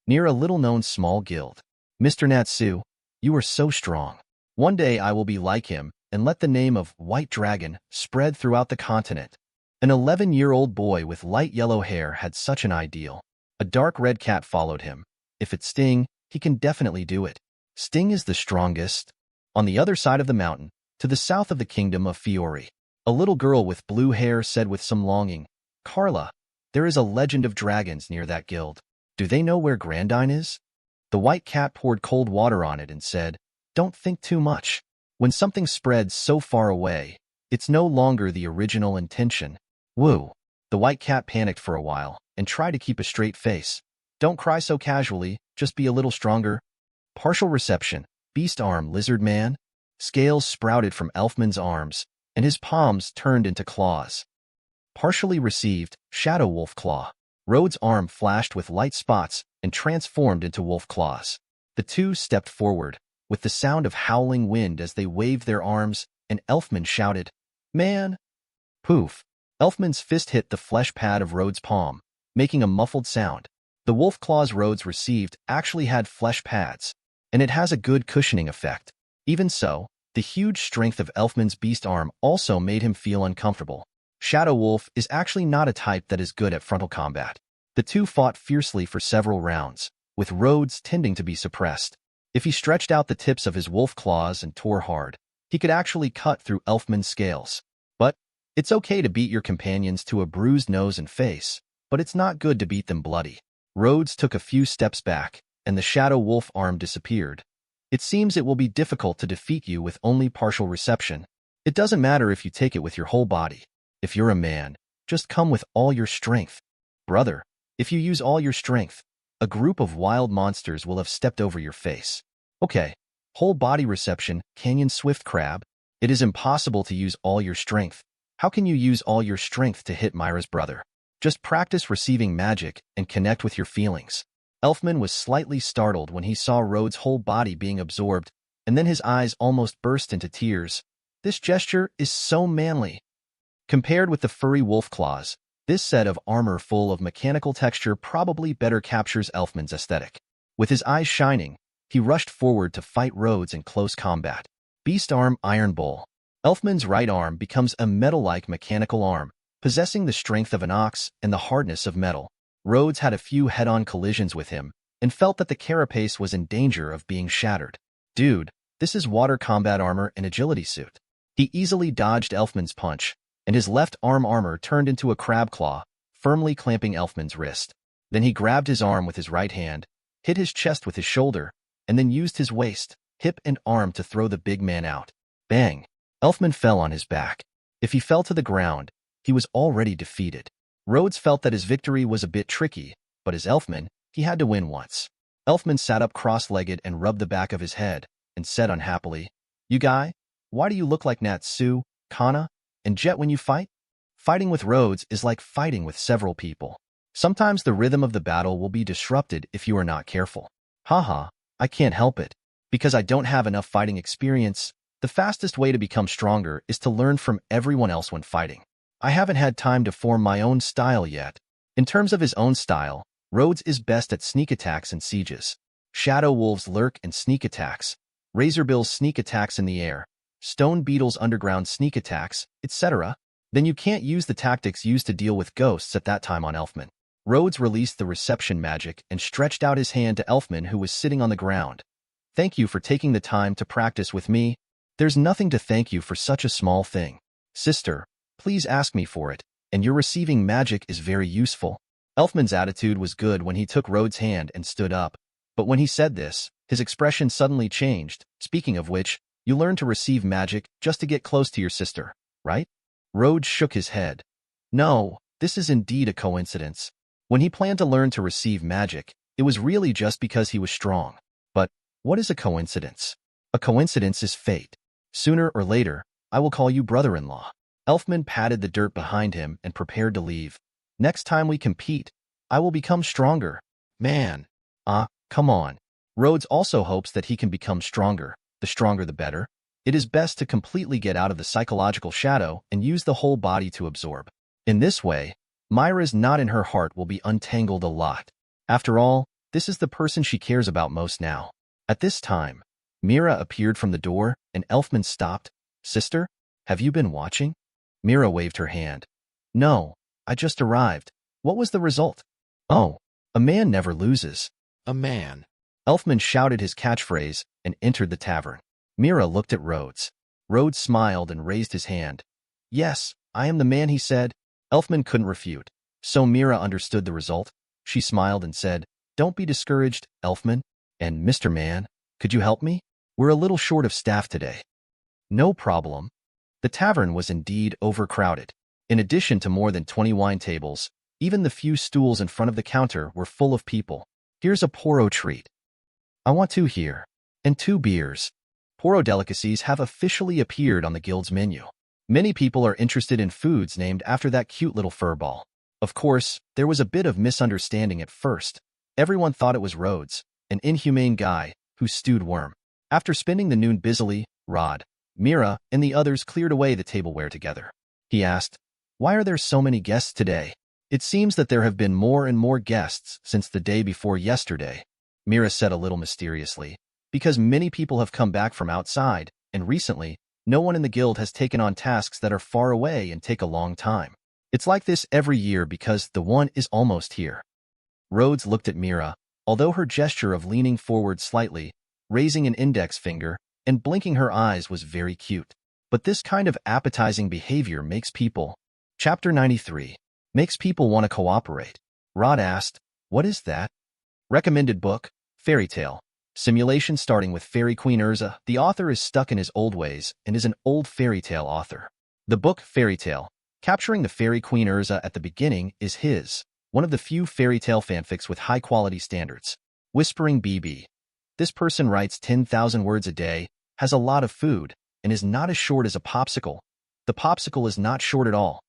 Near a little-known small guild. "Mr. Natsu, you are so strong. One day I will be like him and let the name of White Dragon spread throughout the continent." An 11-year-old boy with light yellow hair had such an ideal. A dark red cat followed him. If it's Sting, he can definitely do it. Sting is the strongest. On the other side of the mountain, to the south of the kingdom of Fiori, a little girl with blue hair said with some longing, "Carla, there is a legend of dragons near that guild. Do they know where Grandine is?" The white cat poured cold water on it and said, "Don't think too much. When something spreads so far away, it's no longer the original intention." Woo. The white cat panicked for a while and tried to keep a straight face. "Don't cry so casually, just be a little stronger." Partial reception. Beast arm lizard man. Scales sprouted from Elfman's arms, and his palms turned into claws. Partially received. Shadow wolf claw. Rhodes' arm flashed with light spots and transformed into wolf claws. The two stepped forward, with the sound of howling wind as they waved their arms, and Elfman shouted, "Man!" Poof. Elfman's fist hit the flesh pad of Rhodes' palm, making a muffled sound. The wolf claws Rhodes received actually had flesh pads, and it has a good cushioning effect. Even so, the huge strength of Elfman's beast arm also made him feel uncomfortable. Shadow Wolf is actually not a type that is good at frontal combat. The two fought fiercely for several rounds, with Rhodes tending to be suppressed. If he stretched out the tips of his wolf claws and tore hard, he could actually cut through Elfman's scales. But it's okay to beat your companions to a bruised nose and face, but it's not good to beat them bloody. Rhodes took a few steps back, and the Shadow Wolf arm disappeared. "It seems it will be difficult to defeat you with only partial reception. It doesn't matter if you take it with your whole body. If you're a man, just come with all your strength. Brother, if you use all your strength, a group of wild monsters will have stepped over your face. Okay, whole body reception, canyon swift crab. It is impossible to use all your strength. How can you use all your strength to hit Myra's brother? Just practice receiving magic and connect with your feelings. Elfman was slightly startled when he saw Rhodes' whole body being absorbed, and then his eyes almost burst into tears. This gesture is so manly. Compared with the furry wolf claws, this set of armor full of mechanical texture probably better captures Elfman's aesthetic. With his eyes shining, he rushed forward to fight Rhodes in close combat. Beast Arm Iron Bowl. Elfman's right arm becomes a metal-like mechanical arm, possessing the strength of an ox and the hardness of metal. Rhodes had a few head-on collisions with him and felt that the carapace was in danger of being shattered. Dude, this is water combat armor and agility suit. He easily dodged Elfman's punch, and his left arm armor turned into a crab claw, firmly clamping Elfman's wrist. Then he grabbed his arm with his right hand, hit his chest with his shoulder, and then used his waist, hip, and arm to throw the big man out. Bang! Elfman fell on his back. If he fell to the ground, he was already defeated. Rhodes felt that his victory was a bit tricky, but as Elfman, he had to win once. Elfman sat up cross-legged and rubbed the back of his head, and said unhappily, "You guy, why do you look like Natsu, Kana, and Jet when you fight? Fighting with Rhodes is like fighting with several people. Sometimes the rhythm of the battle will be disrupted if you are not careful." Haha, I can't help it. Because I don't have enough fighting experience, the fastest way to become stronger is to learn from everyone else when fighting. I haven't had time to form my own style yet. In terms of his own style, Rhodes is best at sneak attacks and sieges. Shadow wolves lurk and sneak attacks, razorbills sneak attacks in the air, stone beetles underground sneak attacks, etc. Then you can't use the tactics used to deal with ghosts at that time on Elfman. Rhodes released the reception magic and stretched out his hand to Elfman, who was sitting on the ground. "Thank you for taking the time to practice with me. There's nothing to thank you for such a small thing. Sister, please ask me for it, and your receiving magic is very useful." Elfman's attitude was good when he took Rhodes' hand and stood up, but when he said this, his expression suddenly changed. "Speaking of which, you learn to receive magic just to get close to your sister, right?" Rhodes shook his head. "No, this is indeed a coincidence. When he planned to learn to receive magic, it was really just because he was strong. But what is a coincidence? A coincidence is fate. Sooner or later, I will call you brother-in-law." Elfman patted the dirt behind him and prepared to leave. "Next time we compete, I will become stronger." Man. Come on. Rhodes also hopes that he can become stronger. The stronger the better. It is best to completely get out of the psychological shadow and use the whole body to absorb. In this way, Myra's knot in her heart will be untangled a lot. After all, this is the person she cares about most now. At this time, Mira appeared from the door, and Elfman stopped. "Sister, have you been watching?" Mira waved her hand. "No, I just arrived. What was the result?" "Oh, a man never loses." "A man." Elfman shouted his catchphrase and entered the tavern. Mira looked at Rhodes. Rhodes smiled and raised his hand. "Yes, I am the man," he said. Elfman couldn't refute, so Mira understood the result. She smiled and said, "Don't be discouraged, Elfman. And Mr. Man, could you help me? We're a little short of staff today." "No problem." The tavern was indeed overcrowded. In addition to more than 20 wine tables, even the few stools in front of the counter were full of people. "Here's a Poro treat." "I want 2 here. And 2 beers." Poro delicacies have officially appeared on the guild's menu. Many people are interested in foods named after that cute little furball. Of course, there was a bit of misunderstanding at first. Everyone thought it was Rhodes, an inhumane guy who stewed worm. After spending the noon busily, Rod, Mira, and the others cleared away the tableware together. He asked, "Why are there so many guests today?" "It seems that there have been more and more guests since the day before yesterday," Mira said a little mysteriously, "because many people have come back from outside, and recently, no one in the guild has taken on tasks that are far away and take a long time. It's like this every year because the one is almost here." Rhodes looked at Mira, although her gesture of leaning forward slightly, raising an index finger, and blinking her eyes was very cute. But this kind of appetizing behavior makes people... Chapter 93. Makes people want to cooperate. Rod asked, "What is that?" Recommended book, Fairy Tale. Simulation starting with Fairy Queen Erza. The author is stuck in his old ways and is an old fairy tale author. The book Fairy Tale, capturing the Fairy Queen Erza at the beginning, is his. one of the few fairy tale fanfics with high-quality standards. Whispering BB. This person writes 10,000 words a day, has a lot of food, and is not as short as a popsicle. The popsicle is not short at all.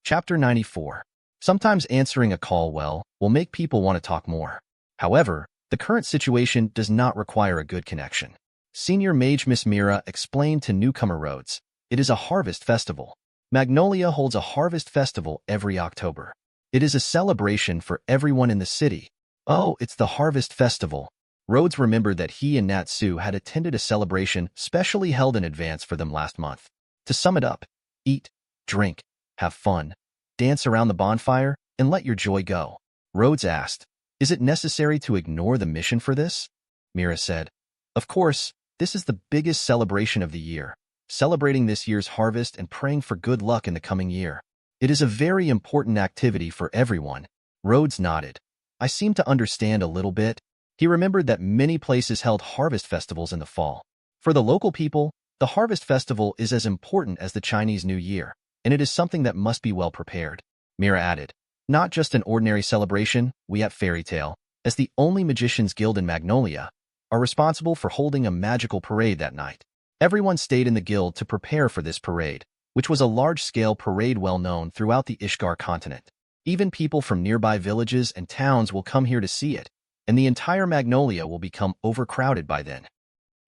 Chapter 94. Sometimes answering a call well will make people want to talk more. However, the current situation does not require a good connection. Senior Mage Miss Mira explained to newcomer Rhodes, it is a harvest festival. Magnolia holds a harvest festival every October. It is a celebration for everyone in the city. Oh, it's the harvest festival. Rhodes remembered that he and Natsu had attended a celebration specially held in advance for them last month. To sum it up, eat, drink, have fun, dance around the bonfire, and let your joy go. Rhodes asked, is it necessary to ignore the mission for this? Mira said, of course, this is the biggest celebration of the year, celebrating this year's harvest and praying for good luck in the coming year. It is a very important activity for everyone. Rhodes nodded. I seem to understand a little bit. He remembered that many places held harvest festivals in the fall. For the local people, the harvest festival is as important as the Chinese New Year, and it is something that must be well prepared. Mira added, not just an ordinary celebration, we at Fairy Tale, as the only magicians guild in Magnolia, are responsible for holding a magical parade that night. Everyone stayed in the guild to prepare for this parade, which was a large-scale parade well known throughout the Ishgar continent. Even people from nearby villages and towns will come here to see it, and the entire Magnolia will become overcrowded by then.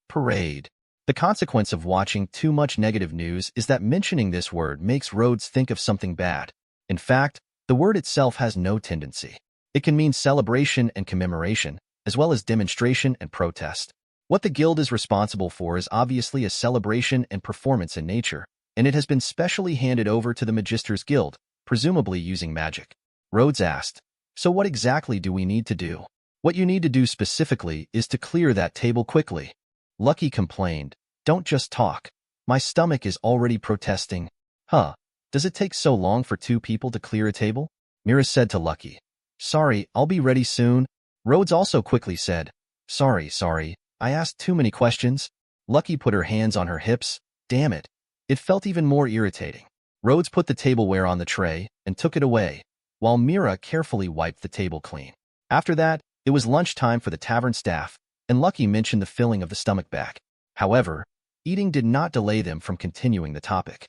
Parade. The consequence of watching too much negative news is that mentioning this word makes Rhodes think of something bad. In fact, the word itself has no tendency. It can mean celebration and commemoration, as well as demonstration and protest. What the guild is responsible for is obviously a celebration and performance in nature, and it has been specially handed over to the Magisters Guild, presumably using magic. Rhodes asked, so what exactly do we need to do? What you need to do specifically is to clear that table quickly. Lucky complained, don't just talk. My stomach is already protesting. Huh, does it take so long for two people to clear a table? Mira said to Lucky. Sorry, I'll be ready soon. Rhodes also quickly said, sorry, I asked too many questions. Lucky put her hands on her hips. Damn it. It felt even more irritating. Rhodes put the tableware on the tray and took it away, while Mira carefully wiped the table clean. After that, it was lunchtime for the tavern staff, and Lucky mentioned the filling of the stomach back. However, eating did not delay them from continuing the topic.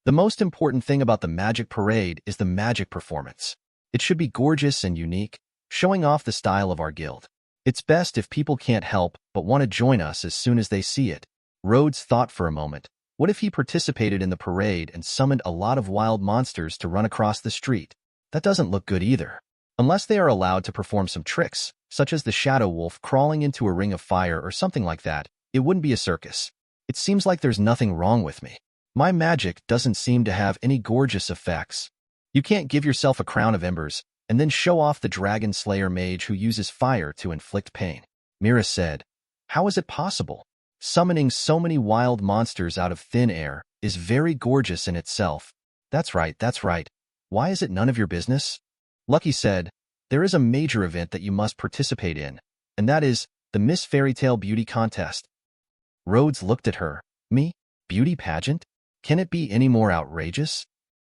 The most important thing about the magic parade is the magic performance. It should be gorgeous and unique, showing off the style of our guild. It's best if people can't help but want to join us as soon as they see it. Rhodes thought for a moment. What if he participated in the parade and summoned a lot of wild monsters to run across the street? That doesn't look good either. Unless they are allowed to perform some tricks, such as the shadow wolf crawling into a ring of fire or something like that, it wouldn't be a circus. It seems like there's nothing wrong with me. My magic doesn't seem to have any gorgeous effects. You can't give yourself a crown of embers and then show off the dragon slayer mage who uses fire to inflict pain. Mira said, how is it possible? Summoning so many wild monsters out of thin air is very gorgeous in itself. That's right. Why is it none of your business? Lucky said, there is a major event that you must participate in, and that is the Miss Fairy Tale Beauty Contest. Rhodes looked at her. Me? Beauty pageant? Can it be any more outrageous?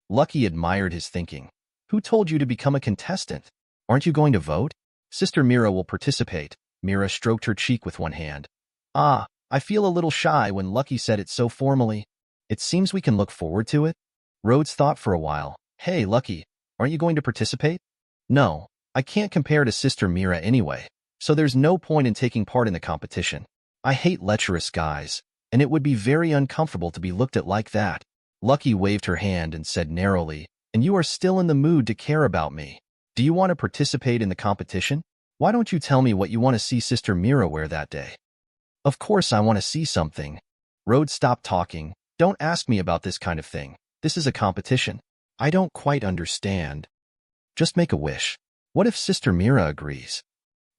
Lucky admired his thinking. Who told you to become a contestant? Aren't you going to vote? Sister Mira will participate. Mira stroked her cheek with one hand. Ah, I feel a little shy when Lucky said it so formally. It seems we can look forward to it. Rhodes thought for a while. Hey, Lucky, aren't you going to participate? No, I can't compare to Sister Mira anyway, so there's no point in taking part in the competition. I hate lecherous guys, and it would be very uncomfortable to be looked at like that. Lucky waved her hand and said narrowly, and you are still in the mood to care about me. Do you want to participate in the competition? Why don't you tell me what you want to see Sister Mira wear that day? Of course I want to see something. Rhodes stopped talking. Don't ask me about this kind of thing. This is a competition. I don't quite understand. Just make a wish. What if Sister Mira agrees?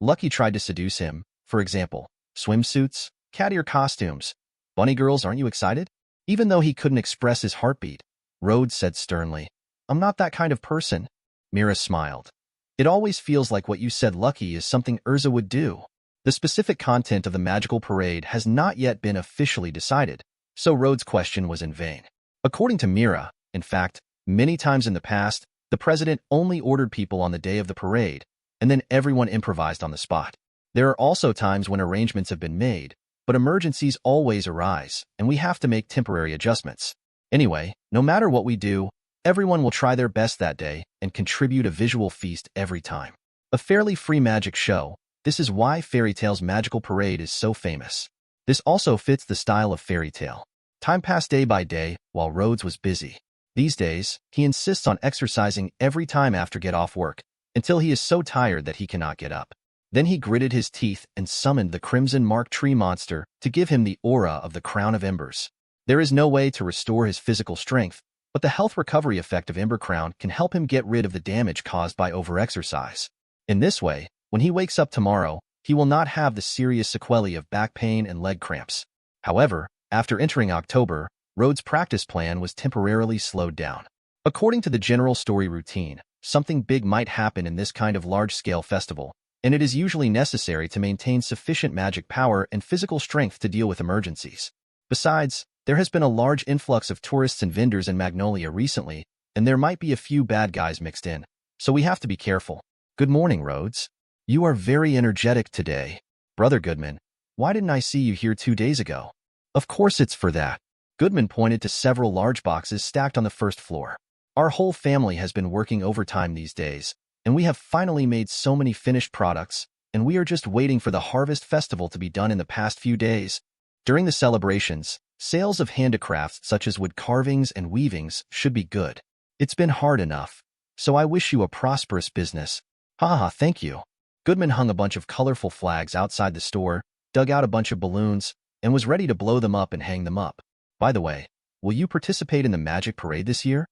Lucky tried to seduce him. For example, swimsuits, cat ear costumes. Bunny girls, aren't you excited? Even though he couldn't express his heartbeat, Rhodes said sternly, I'm not that kind of person. Mira smiled. It always feels like what you said, Lucky, is something Erza would do. The specific content of the magical parade has not yet been officially decided, so Rhodes' question was in vain. According to Mira, in fact, Many times in the past, the president only ordered people on the day of the parade, and then everyone improvised on the spot. There are also times when arrangements have been made, but emergencies always arise, and we have to make temporary adjustments. Anyway, no matter what we do, everyone will try their best that day and contribute a visual feast every time. A fairly free magic show. This is why Fairy Tail's magical parade is so famous. This also fits the style of Fairy Tail. Time passed day by day while Rhodes was busy. These days, he insists on exercising every time after get off work, until he is so tired that he cannot get up. Then he gritted his teeth and summoned the Crimson Mark Tree monster to give him the aura of the Crown of Embers. There is no way to restore his physical strength, but the health recovery effect of Ember Crown can help him get rid of the damage caused by overexercise. In this way, when he wakes up tomorrow, he will not have the serious sequelae of back pain and leg cramps. However, after entering October, Rhodes' practice plan was temporarily slowed down. According to the general story routine, something big might happen in this kind of large-scale festival, and it is usually necessary to maintain sufficient magic power and physical strength to deal with emergencies. Besides, there has been a large influx of tourists and vendors in Magnolia recently, and there might be a few bad guys mixed in, so we have to be careful. Good morning, Rhodes. You are very energetic today. Brother Goodman, why didn't I see you here 2 days ago? Of course it's for that. Goodman pointed to several large boxes stacked on the first floor. Our whole family has been working overtime these days, and we have finally made so many finished products, and we are just waiting for the Harvest Festival to be done in the past few days. During the celebrations, sales of handicrafts such as wood carvings and weavings should be good. It's been hard enough, so I wish you a prosperous business. Haha, thank you. Goodman hung a bunch of colorful flags outside the store, dug out a bunch of balloons, and was ready to blow them up and hang them up. By the way, will you participate in the magic parade this year?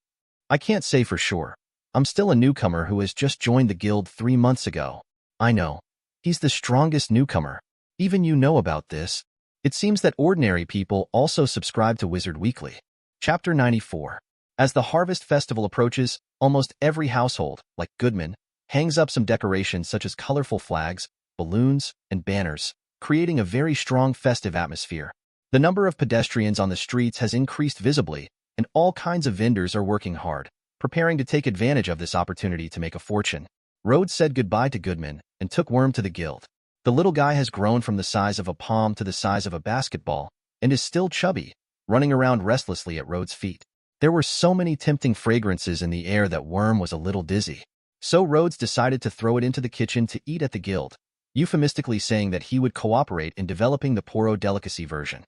I can't say for sure. I'm still a newcomer who has just joined the guild 3 months ago. I know. He's the strongest newcomer. Even you know about this. It seems that ordinary people also subscribe to Wizard Weekly. Chapter 94. As the Harvest Festival approaches, almost every household, like Goodman, hangs up some decorations such as colorful flags, balloons, and banners, creating a very strong festive atmosphere. The number of pedestrians on the streets has increased visibly, and all kinds of vendors are working hard, preparing to take advantage of this opportunity to make a fortune. Rhodes said goodbye to Goodman and took Worm to the guild. The little guy has grown from the size of a palm to the size of a basketball and is still chubby, running around restlessly at Rhodes' feet. There were so many tempting fragrances in the air that Worm was a little dizzy. So Rhodes decided to throw it into the kitchen to eat at the guild, euphemistically saying that he would cooperate in developing the Poro delicacy version.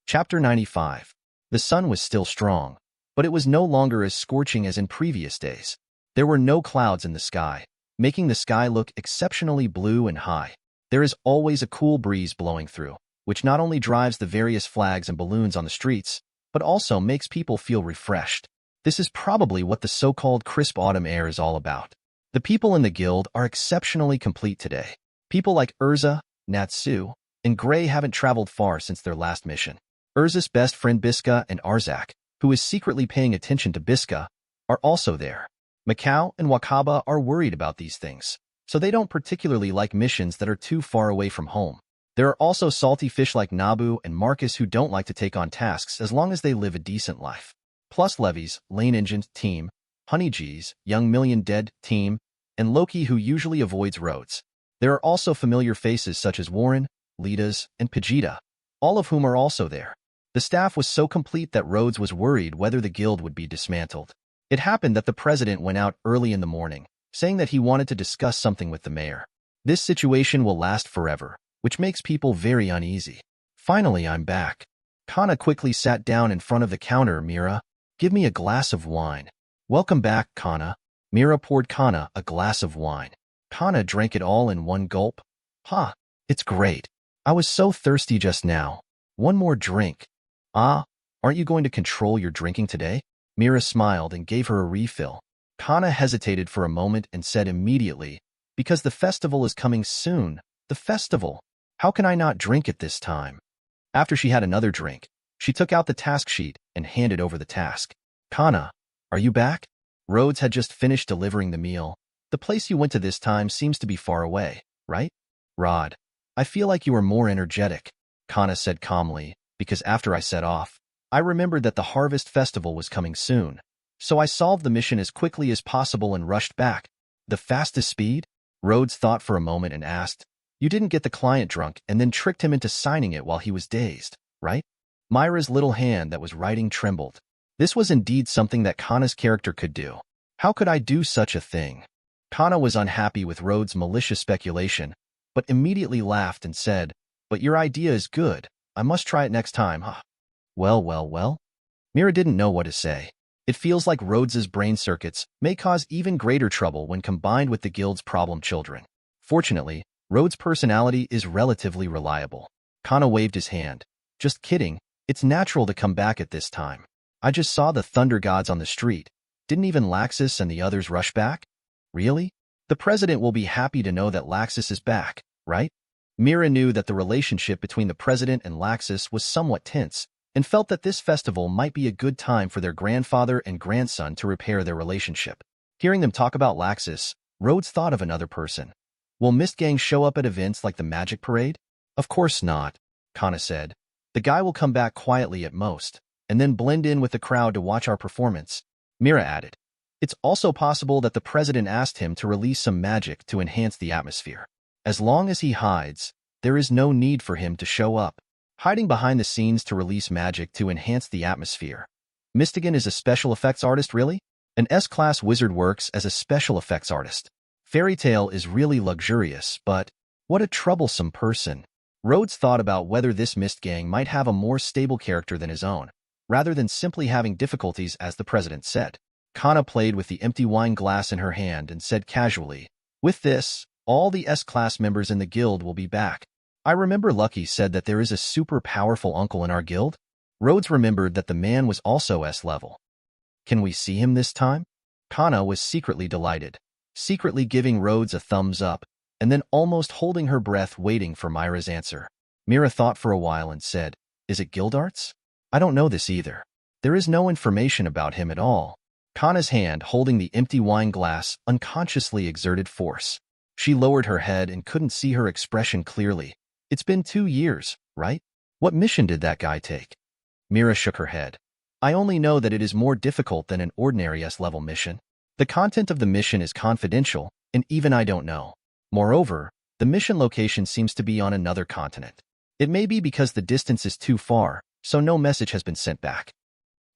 Chapter 95. The sun was still strong, but it was no longer as scorching as in previous days. There were no clouds in the sky, making the sky look exceptionally blue and high. There is always a cool breeze blowing through, which not only drives the various flags and balloons on the streets, but also makes people feel refreshed. This is probably what the so-called crisp autumn air is all about. The people in the guild are exceptionally complete today. People like Erza, Natsu, and Gray haven't traveled far since their last mission. Erza's best friend Biska and Arzak, who is secretly paying attention to Biska, are also there. Macau and Wakaba are worried about these things, so they don't particularly like missions that are too far away from home. There are also salty fish like Nabu and Marcus who don't like to take on tasks as long as they live a decent life. Plus Levy's Lane Engine team, Honey G's Young Million Dead team, and Loki who usually avoids Rhodes. There are also familiar faces such as Warren, Lita's, and Pajita, all of whom are also there. The staff was so complete that Rhodes was worried whether the guild would be dismantled. It happened that the president went out early in the morning, saying that he wanted to discuss something with the mayor. This situation will last forever, which makes people very uneasy. Finally, I'm back. Kana quickly sat down in front of the counter. Mira, give me a glass of wine. Welcome back, Kana. Mira poured Kana a glass of wine. Kana drank it all in one gulp. Ha, it's great. I was so thirsty just now. One more drink. Ah, aren't you going to control your drinking today? Mira smiled and gave her a refill. Kana hesitated for a moment and said immediately, because the festival is coming soon. The festival. How can I not drink at this time? After she had another drink, she took out the task sheet and handed over the task. Kana, are you back? Rhodes had just finished delivering the meal. The place you went to this time seems to be far away, right? Rod, I feel like you are more energetic, Kana said calmly, because after I set off, I remembered that the Harvest Festival was coming soon, so I solved the mission as quickly as possible and rushed back. The fastest speed? Rhodes thought for a moment and asked, "You didn't get the client drunk and then tricked him into signing it while he was dazed, right?" Myra's little hand that was writing trembled. This was indeed something that Kana's character could do. How could I do such a thing? Kana was unhappy with Rhodes' malicious speculation, but immediately laughed and said, "But your idea is good. I must try it next time, huh?" Well. Mira didn't know what to say. It feels like Rhodes's brain circuits may cause even greater trouble when combined with the guild's problem children. Fortunately, Rhodes' personality is relatively reliable. Kana waved his hand. "Just kidding. It's natural to come back at this time. I just saw the thunder gods on the street. Didn't even Laxus and the others rush back?" "Really? The president will be happy to know that Laxus is back, right?" Mira knew that the relationship between the president and Laxus was somewhat tense, and felt that this festival might be a good time for their grandfather and grandson to repair their relationship. Hearing them talk about Laxus, Rhodes thought of another person. "Will Mistgang show up at events like the magic parade?" "Of course not," Kana said. "The guy will come back quietly at most, and then blend in with the crowd to watch our performance." Mira added, "It's also possible that the president asked him to release some magic to enhance the atmosphere. As long as he hides, there is no need for him to show up. Hiding behind the scenes to release magic to enhance the atmosphere. Mistigan is a special effects artist, really? An S-class wizard works as a special effects artist. Fairy Tale is really luxurious, but what a troublesome person." Rhodes thought about whether this Mistgang might have a more stable character than his own, rather than simply having difficulties as the president said. Kana played with the empty wine glass in her hand and said casually, "With this, all the S-class members in the guild will be back. I remember Lucky said that there is a super powerful uncle in our guild." Rhodes remembered that the man was also S-level. "Can we see him this time?" Kana was secretly delighted, secretly giving Rhodes a thumbs up, and then almost holding her breath waiting for Myra's answer. Mira thought for a while and said, "Is it Guildarts? I don't know this either. There is no information about him at all." Kana's hand holding the empty wine glass unconsciously exerted force. She lowered her head and couldn't see her expression clearly. "It's been 2 years, right? What mission did that guy take?" Mira shook her head. "I only know that it is more difficult than an ordinary S-level mission. The content of the mission is confidential, and even I don't know. Moreover, the mission location seems to be on another continent. It may be because the distance is too far, so no message has been sent back."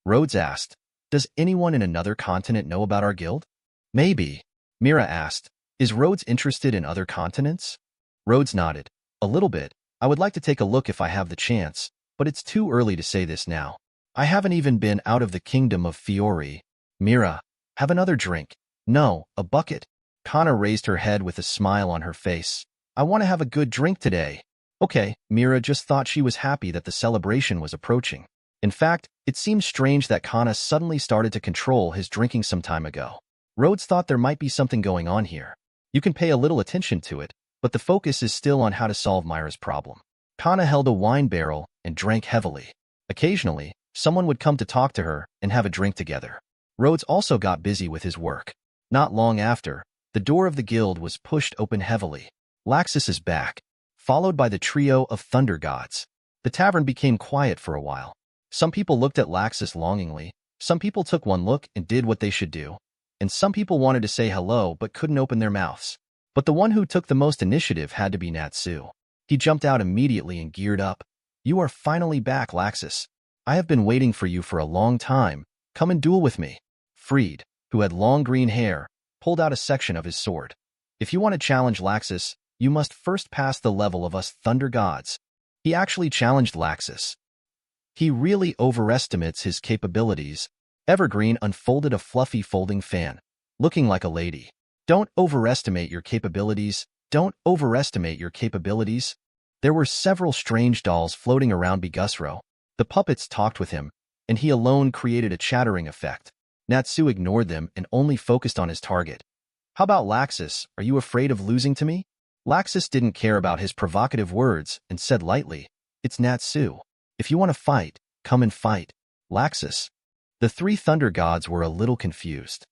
Rhodes asked, "Does anyone in another continent know about our guild?" "Maybe." Mira asked, "Is Rhodes interested in other continents?" Rhodes nodded. "A little bit. I would like to take a look if I have the chance, but it's too early to say this now. I haven't even been out of the kingdom of Fiori." "Mira, have another drink." "No, a bucket." Kana raised her head with a smile on her face. "I want to have a good drink today." "Okay." Mira just thought she was happy that the celebration was approaching. In fact, it seemed strange that Kana suddenly started to control his drinking some time ago. Rhodes thought there might be something going on here. You can pay a little attention to it, but the focus is still on how to solve Myra's problem. Kana held a wine barrel and drank heavily. Occasionally, someone would come to talk to her and have a drink together. Rhodes also got busy with his work. Not long after, the door of the guild was pushed open heavily. Laxus is back, followed by the trio of thunder gods. The tavern became quiet for a while. Some people looked at Laxus longingly, some people took one look and did what they should do, and some people wanted to say hello but couldn't open their mouths. But the one who took the most initiative had to be Natsu. He jumped out immediately and geared up. "You are finally back, Laxus. I have been waiting for you for a long time. Come and duel with me." Freed, who had long green hair, pulled out a section of his sword. "If you want to challenge Laxus, you must first pass the level of us thunder gods." He actually challenged Laxus. He really overestimates his capabilities. Evergreen unfolded a fluffy folding fan, looking like a lady. "Don't overestimate your capabilities. Don't overestimate your capabilities." There were several strange dolls floating around Bigusro. The puppets talked with him, and he alone created a chattering effect. Natsu ignored them and only focused on his target. "How about Laxus? Are you afraid of losing to me?" Laxus didn't care about his provocative words and said lightly, "It's Natsu. If you want to fight, come and fight." "Laxus." The 3 thunder gods were a little confused.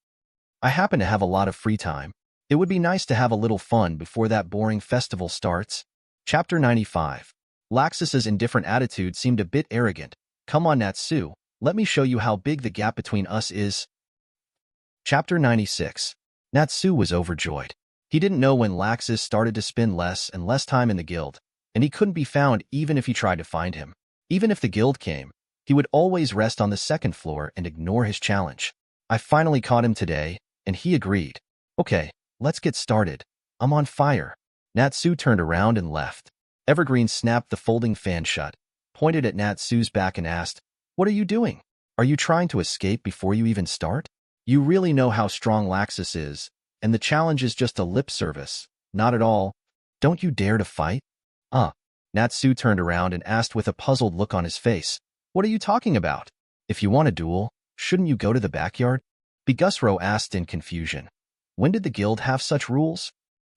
"I happen to have a lot of free time. It would be nice to have a little fun before that boring festival starts." Chapter 95. Laxus's indifferent attitude seemed a bit arrogant. Come on, Natsu, let me show you how big the gap between us is. Chapter 96. Natsu was overjoyed. He didn't know when Laxus started to spend less and less time in the guild, and he couldn't be found even if he tried to find him. Even if the guild came, he would always rest on the second floor and ignore his challenge. I finally caught him today, and he agreed. Okay, let's get started. I'm on fire. Natsu turned around and left. Evergreen snapped the folding fan shut, pointed at Natsu's back and asked, "What are you doing? Are you trying to escape before you even start? You really know how strong Laxus is, and the challenge is just a lip service. Not at all. Don't you dare to fight?" Natsu turned around and asked with a puzzled look on his face, "What are you talking about? If you want a duel, shouldn't you go to the backyard?" Bigusro asked in confusion. When did the guild have such rules?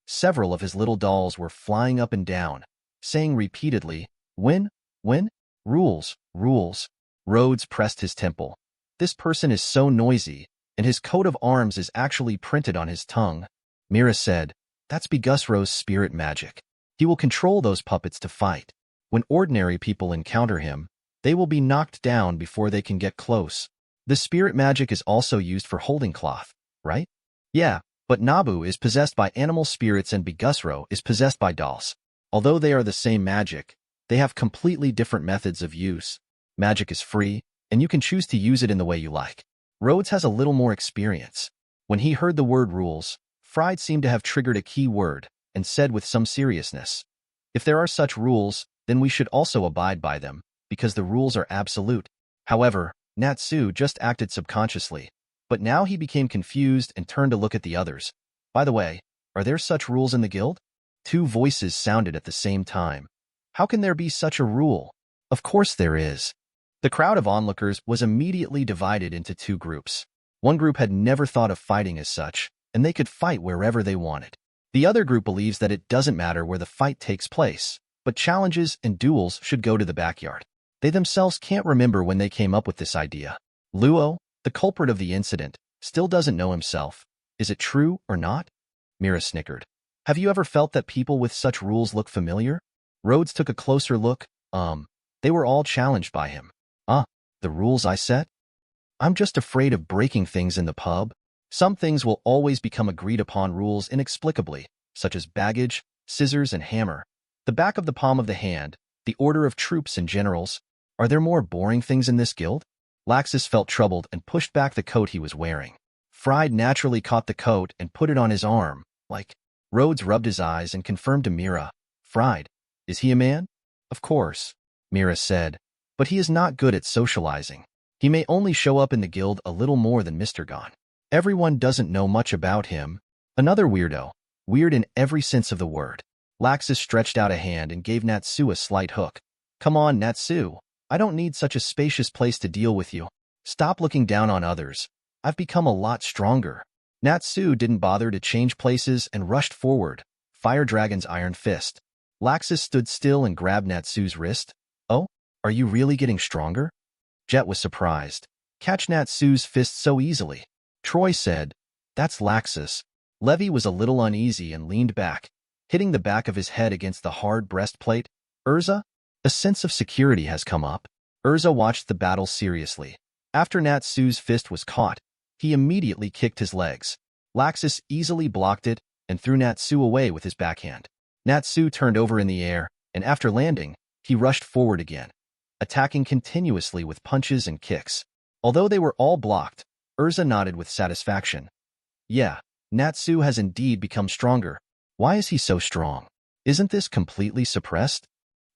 Several of his little dolls were flying up and down, saying repeatedly, When? Rules, rules. Rhodes pressed his temple. This person is so noisy, and his coat of arms is actually printed on his tongue. Mira said, "That's Bigusro's spirit magic. He will control those puppets to fight. When ordinary people encounter him, they will be knocked down before they can get close. The spirit magic is also used for holding cloth, right?" "Yeah, but Nabu is possessed by animal spirits and Bigusro is possessed by dolls. Although they are the same magic, they have completely different methods of use. Magic is free, and you can choose to use it in the way you like." Rhodes has a little more experience. When he heard the word rules, Fried seemed to have triggered a key word and said with some seriousness, "If there are such rules, then we should also abide by them, because the rules are absolute." However, Natsu just acted subconsciously, but now he became confused and turned to look at the others. "By the way, are there such rules in the guild?" Two voices sounded at the same time. "How can there be such a rule?" "Of course there is." The crowd of onlookers was immediately divided into two groups. One group had never thought of fighting as such, and they could fight wherever they wanted. The other group believes that it doesn't matter where the fight takes place, but challenges and duels should go to the backyard. They themselves can't remember when they came up with this idea. Luo, the culprit of the incident, still doesn't know himself. Is it true or not? Mira snickered. Have you ever felt that people with such rules look familiar? Rhodes took a closer look. They were all challenged by him. The rules I set? I'm just afraid of breaking things in the pub. Some things will always become agreed upon rules inexplicably, such as baggage, scissors, and hammer. The back of the palm of the hand, the order of troops and generals. Are there more boring things in this guild? Laxus felt troubled and pushed back the coat he was wearing. Fried naturally caught the coat and put it on his arm, like. Rhodes rubbed his eyes and confirmed to Mira. Fried, is he a man? Of course, Mira said, but he is not good at socializing. He may only show up in the guild a little more than Mr. Gon. Everyone doesn't know much about him. Another weirdo. Weird in every sense of the word. Laxus stretched out a hand and gave Natsu a slight hook. Come on, Natsu. I don't need such a spacious place to deal with you. Stop looking down on others. I've become a lot stronger. Natsu didn't bother to change places and rushed forward, Fire Dragon's iron fist. Laxus stood still and grabbed Natsu's wrist. Oh, are you really getting stronger? Jet was surprised. Catch Natsu's fist so easily. Troy said, That's Laxus. Levi was a little uneasy and leaned back, hitting the back of his head against the hard breastplate. Erza? A sense of security has come up. Erza watched the battle seriously. After Natsu's fist was caught, he immediately kicked his legs. Laxus easily blocked it and threw Natsu away with his backhand. Natsu turned over in the air, and after landing, he rushed forward again, attacking continuously with punches and kicks. Although they were all blocked, Erza nodded with satisfaction. Yeah, Natsu has indeed become stronger. Why is he so strong? Isn't this completely suppressed?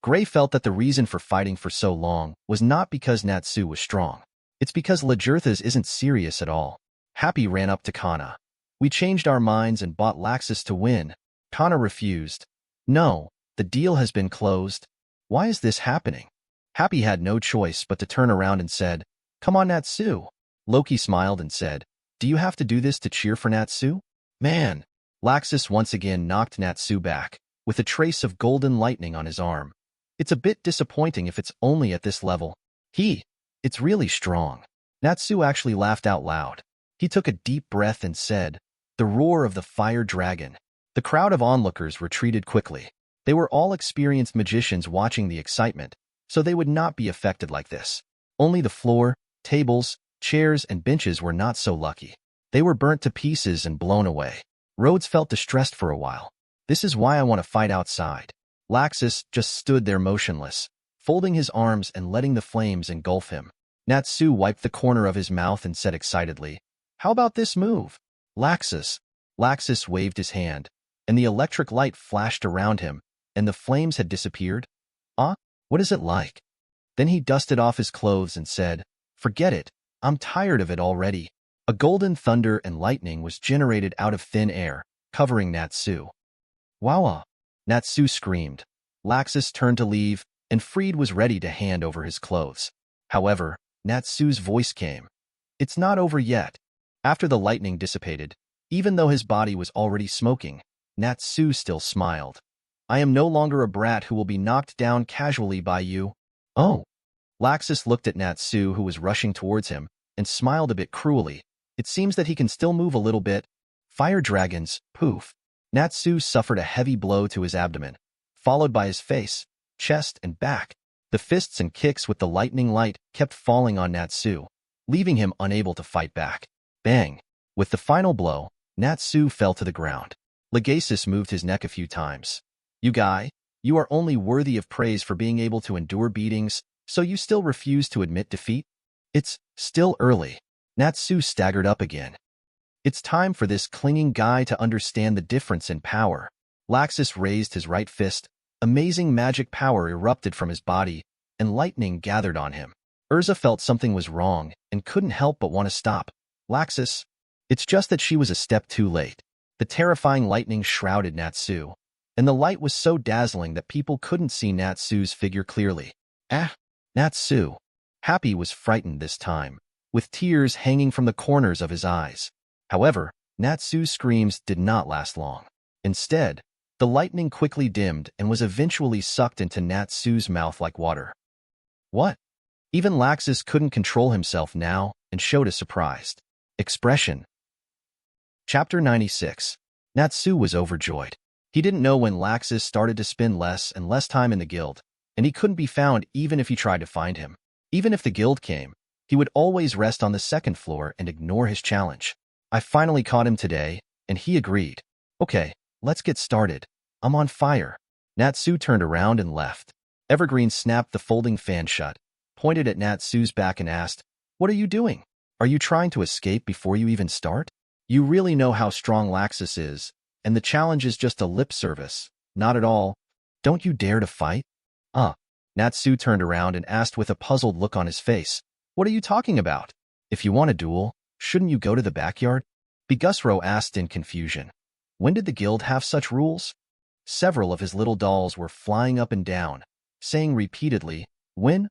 Gray felt that the reason for fighting for so long was not because Natsu was strong. It's because Lajerthas isn't serious at all. Happy ran up to Kana. We changed our minds and bought Laxus to win. Kana refused. No, the deal has been closed. Why is this happening? Happy had no choice but to turn around and said, Come on, Natsu. Loki smiled and said, Do you have to do this to cheer for Natsu? Man. Laxus once again knocked Natsu back, with a trace of golden lightning on his arm. It's a bit disappointing if it's only at this level. It's really strong. Natsu actually laughed out loud. He took a deep breath and said, The roar of the fire dragon. The crowd of onlookers retreated quickly. They were all experienced magicians watching the excitement, so they would not be affected like this. Only the floor, tables, chairs, and benches were not so lucky. They were burnt to pieces and blown away. Rhodes felt distressed for a while. This is why I want to fight outside. Laxus just stood there motionless, folding his arms and letting the flames engulf him. Natsu wiped the corner of his mouth and said excitedly, "How about this move?" Laxus. Laxus waved his hand, and the electric light flashed around him, and the flames had disappeared. What is it like? Then he dusted off his clothes and said, "Forget it. I'm tired of it already." A golden thunder and lightning was generated out of thin air, covering Natsu. "Wow!" Natsu screamed. Laxus turned to leave, and Freed was ready to hand over his clothes. However, Natsu's voice came. "It's not over yet." After the lightning dissipated, even though his body was already smoking, Natsu still smiled. "I am no longer a brat who will be knocked down casually by you." "Oh." Laxus looked at Natsu, who was rushing towards him, and smiled a bit cruelly. "It seems that he can still move a little bit." Fire dragons, poof. Natsu suffered a heavy blow to his abdomen, followed by his face, chest, and back. The fists and kicks with the lightning light kept falling on Natsu, leaving him unable to fight back. Bang! With the final blow, Natsu fell to the ground. Legasis moved his neck a few times. "You guy, you are only worthy of praise for being able to endure beatings, so you still refuse to admit defeat?" "It's still early." Natsu staggered up again. "It's time for this clinging guy to understand the difference in power." Laxus raised his right fist. Amazing magic power erupted from his body, and lightning gathered on him. Erza felt something was wrong and couldn't help but want to stop. "Laxus." It's just that she was a step too late. The terrifying lightning shrouded Natsu, and the light was so dazzling that people couldn't see Natsu's figure clearly. Natsu. Happy was frightened this time, with tears hanging from the corners of his eyes. However, Natsu's screams did not last long. Instead, the lightning quickly dimmed and was eventually sucked into Natsu's mouth like water. "What?" Even Laxus couldn't control himself now and showed a surprised expression. Chapter 96. Natsu was overjoyed. He didn't know when Laxus started to spend less and less time in the guild, and he couldn't be found even if he tried to find him. Even if the guild came, he would always rest on the second floor and ignore his challenge. "I finally caught him today, and he agreed." "Okay, let's get started. I'm on fire." Natsu turned around and left. Evergreen snapped the folding fan shut, pointed at Natsu's back and asked, "What are you doing? Are you trying to escape before you even start? You really know how strong Laxus is, and the challenge is just a lip service." "Not at all. Don't you dare to fight." Natsu turned around and asked with a puzzled look on his face, "What are you talking about? If you want a duel, shouldn't you go to the backyard?" Bigusro asked in confusion. When did the guild have such rules? Several of his little dolls were flying up and down, saying repeatedly, When?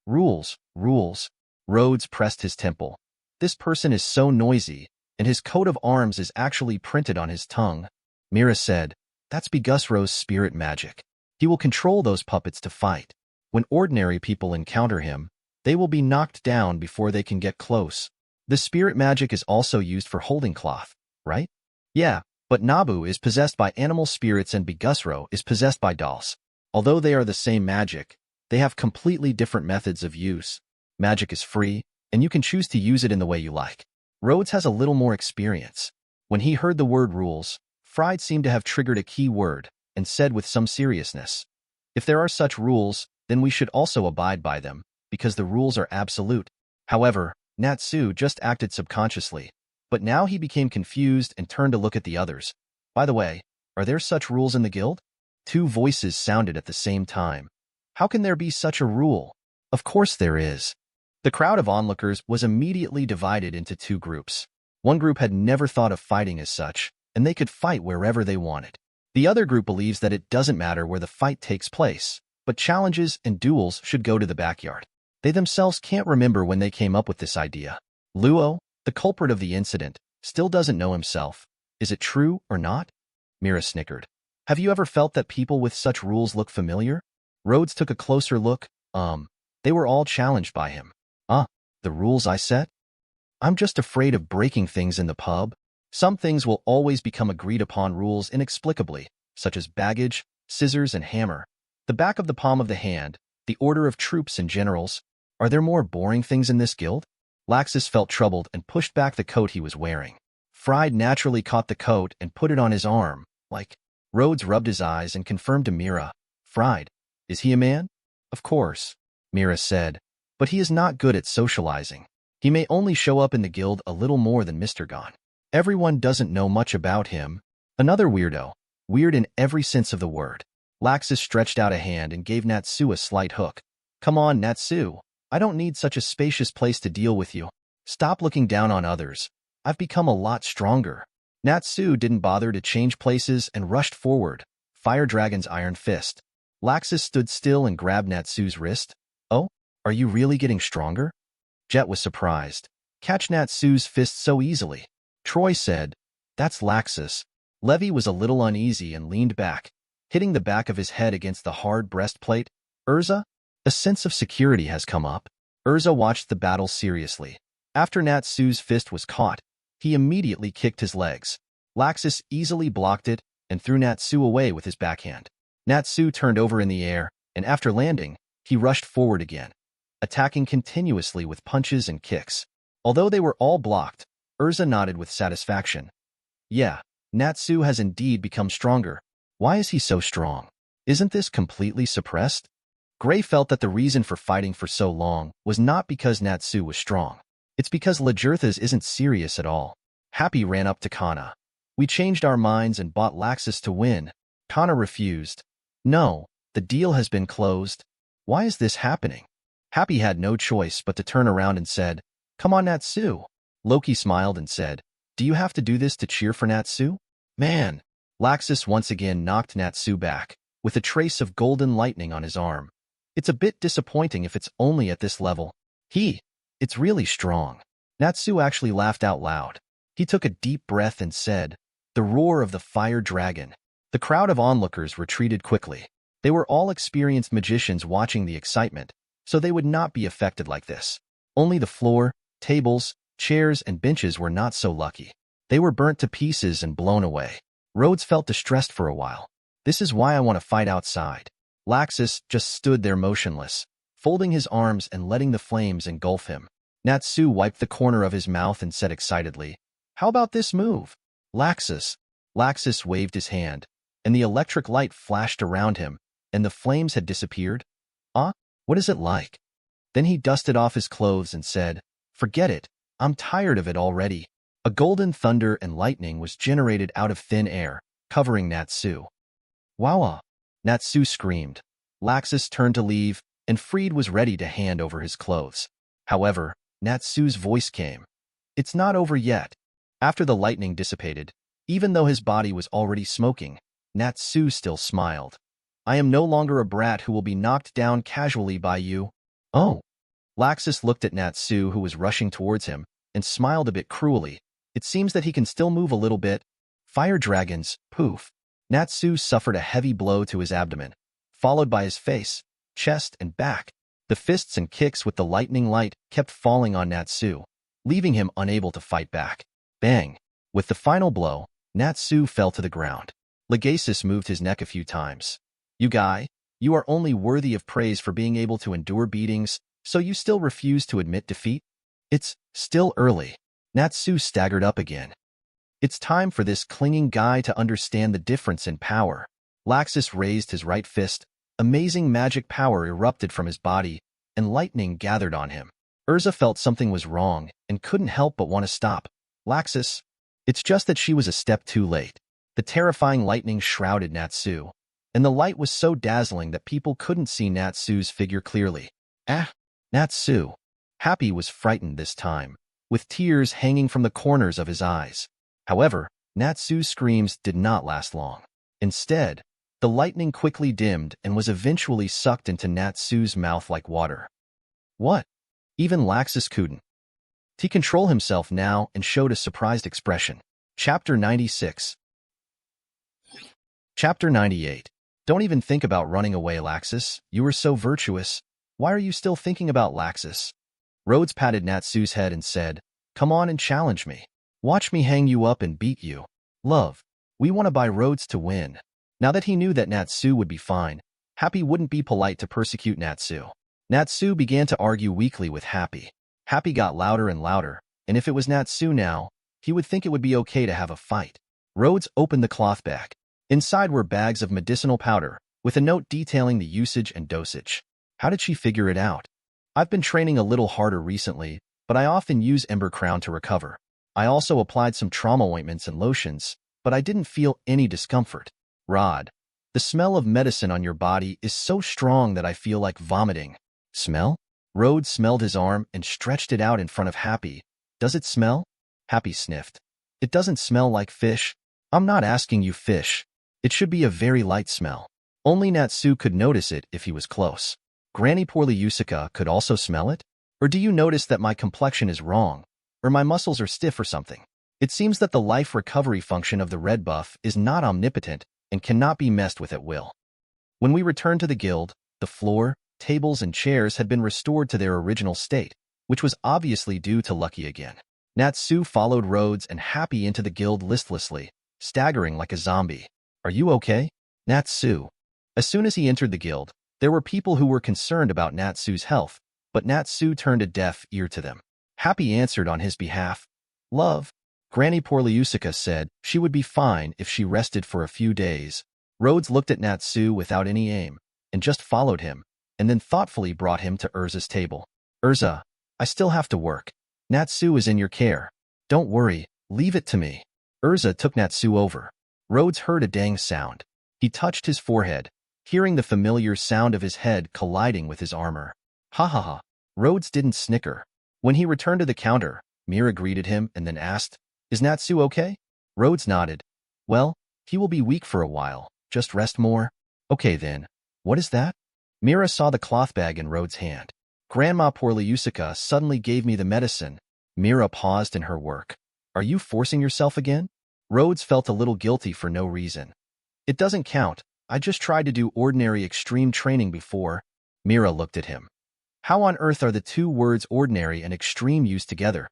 Rules, rules." Rhodes pressed his temple. "This person is so noisy, and his coat of arms is actually printed on his tongue." Mira said, "That's Bigusro's spirit magic. He will control those puppets to fight. When ordinary people encounter him, they will be knocked down before they can get close. The spirit magic is also used for holding cloth, right?" "Yeah, but Nabu is possessed by animal spirits and Bigusro is possessed by dolls. Although they are the same magic, they have completely different methods of use. Magic is free, and you can choose to use it in the way you like." Rhodes has a little more experience. When he heard the word rules, Fried seemed to have triggered a key word and said with some seriousness, "If there are such rules, then we should also abide by them, because the rules are absolute." However, Natsu just acted subconsciously, but now he became confused and turned to look at the others. "By the way, are there such rules in the guild?" Two voices sounded at the same time. "How can there be such a rule?" "Of course there is." The crowd of onlookers was immediately divided into two groups. One group had never thought of fighting as such, and they could fight wherever they wanted. The other group believes that it doesn't matter where the fight takes place, but challenges and duels should go to the backyard. They themselves can't remember when they came up with this idea. Luo, the culprit of the incident, still doesn't know himself. Is it true or not? Mira snickered. "Have you ever felt that people with such rules look familiar?" Rhodes took a closer look. They were all challenged by him. The rules I set? I'm just afraid of breaking things in the pub. Some things will always become agreed upon rules inexplicably, such as baggage, scissors, and hammer. The back of the palm of the hand, the order of troops and generals. Are there more boring things in this guild? Laxus felt troubled and pushed back the coat he was wearing. Fried naturally caught the coat and put it on his arm, like. Rhodes rubbed his eyes and confirmed to Mira. Fried, is he a man? Of course, Mira said, but he is not good at socializing. He may only show up in the guild a little more than Mr. Gon. Everyone doesn't know much about him. Another weirdo. Weird in every sense of the word. Laxus stretched out a hand and gave Natsu a slight hook. Come on, Natsu. I don't need such a spacious place to deal with you. Stop looking down on others. I've become a lot stronger. Natsu didn't bother to change places and rushed forward, Fire Dragon's iron fist. Laxus stood still and grabbed Natsu's wrist. Oh, are you really getting stronger? Jet was surprised. Catch Natsu's fist so easily. Troy said, that's Laxus. Levi was a little uneasy and leaned back, hitting the back of his head against the hard breastplate. Erza? A sense of security has come up. Erza watched the battle seriously. After Natsu's fist was caught, he immediately kicked his legs. Laxus easily blocked it and threw Natsu away with his backhand. Natsu turned over in the air, and after landing, he rushed forward again, attacking continuously with punches and kicks. Although they were all blocked, Erza nodded with satisfaction. Yeah, Natsu has indeed become stronger. Why is he so strong? Isn't this completely suppressed? Gray felt that the reason for fighting for so long was not because Natsu was strong. It's because Lajerthas isn't serious at all. Happy ran up to Kana. We changed our minds and bought Laxus to win. Kana refused. No, the deal has been closed. Why is this happening? Happy had no choice but to turn around and said, come on, Natsu. Loki smiled and said, do you have to do this to cheer for Natsu? Man. Laxus once again knocked Natsu back, with a trace of golden lightning on his arm. It's a bit disappointing if it's only at this level. It's really strong. Natsu actually laughed out loud. He took a deep breath and said, the roar of the fire dragon. The crowd of onlookers retreated quickly. They were all experienced magicians watching the excitement, so they would not be affected like this. Only the floor, tables, chairs, and benches were not so lucky. They were burnt to pieces and blown away. Rhodes felt distressed for a while. This is why I want to fight outside. Laxus just stood there motionless, folding his arms and letting the flames engulf him. Natsu wiped the corner of his mouth and said excitedly, how about this move? Laxus. Laxus waved his hand, and the electric light flashed around him, and the flames had disappeared. What is it like? Then he dusted off his clothes and said, forget it, I'm tired of it already. A golden thunder and lightning was generated out of thin air, covering Natsu. Wow! Natsu screamed. Laxus turned to leave, and Freed was ready to hand over his clothes. However, Natsu's voice came. It's not over yet. After the lightning dissipated, even though his body was already smoking, Natsu still smiled. I am no longer a brat who will be knocked down casually by you. Oh. Laxus looked at Natsu, who was rushing towards him, and smiled a bit cruelly. It seems that he can still move a little bit. Fire dragons, poof. Natsu suffered a heavy blow to his abdomen, followed by his face, chest, and back. The fists and kicks with the lightning light kept falling on Natsu, leaving him unable to fight back. Bang! With the final blow, Natsu fell to the ground. Legasis moved his neck a few times. You guy, you are only worthy of praise for being able to endure beatings, so you still refuse to admit defeat? It's still early. Natsu staggered up again. It's time for this clinging guy to understand the difference in power. Laxus raised his right fist. Amazing magic power erupted from his body, and lightning gathered on him. Erza felt something was wrong and couldn't help but want to stop. Laxus. It's just that she was a step too late. The terrifying lightning shrouded Natsu, and the light was so dazzling that people couldn't see Natsu's figure clearly. Natsu. Happy was frightened this time, with tears hanging from the corners of his eyes. However, Natsu's screams did not last long. Instead, the lightning quickly dimmed and was eventually sucked into Natsu's mouth like water. What? Even Laxus couldn't. He controlled himself now and showed a surprised expression. Chapter 96. Chapter 98. Don't even think about running away, Laxus. You were so virtuous. Why are you still thinking about Laxus? Rhodes patted Natsu's head and said, come on and challenge me. Watch me hang you up and beat you. Love. We want to buy Rhodes to win. Now that he knew that Natsu would be fine, Happy wouldn't be polite to persecute Natsu. Natsu began to argue weakly with Happy. Happy got louder and louder, and if it was Natsu now, he would think it would be okay to have a fight. Rhodes opened the cloth bag. Inside were bags of medicinal powder, with a note detailing the usage and dosage. How did she figure it out? I've been training a little harder recently, but I often use Ember Crown to recover. I also applied some trauma ointments and lotions, but I didn't feel any discomfort. Rod, the smell of medicine on your body is so strong that I feel like vomiting. Smell? Rhodes smelled his arm and stretched it out in front of Happy. Does it smell? Happy sniffed. It doesn't smell like fish. I'm not asking you fish. It should be a very light smell. Only Natsu could notice it if he was close. Granny Porliusica could also smell it? Or do you notice that my complexion is wrong? Or my muscles are stiff or something? It seems that the life recovery function of the red buff is not omnipotent and cannot be messed with at will. When we returned to the guild, the floor, tables, and chairs had been restored to their original state, which was obviously due to Lucky again. Natsu followed Rhodes and Happy into the guild listlessly, staggering like a zombie. Are you okay? Natsu. As soon as he entered the guild, there were people who were concerned about Natsu's health, but Natsu turned a deaf ear to them. Happy answered on his behalf. Love. Granny Porliusica said she would be fine if she rested for a few days. Rhodes looked at Natsu without any aim, and just followed him, and then thoughtfully brought him to Erza's table. Erza, I still have to work. Natsu is in your care. Don't worry, leave it to me. Erza took Natsu over. Rhodes heard a dang sound. He touched his forehead, hearing the familiar sound of his head colliding with his armor. Ha ha ha. Rhodes didn't snicker. When he returned to the counter, Mira greeted him and then asked, Is Natsu okay? Rhodes nodded. Well, he will be weak for a while. Just rest more. Okay then. What is that? Mira saw the cloth bag in Rhodes' hand. Grandma Porliusica suddenly gave me the medicine. Mira paused in her work. Are you forcing yourself again? Rhodes felt a little guilty for no reason. It doesn't count. I just tried to do ordinary extreme training before. Mira looked at him. How on earth are the two words ordinary and extreme used together?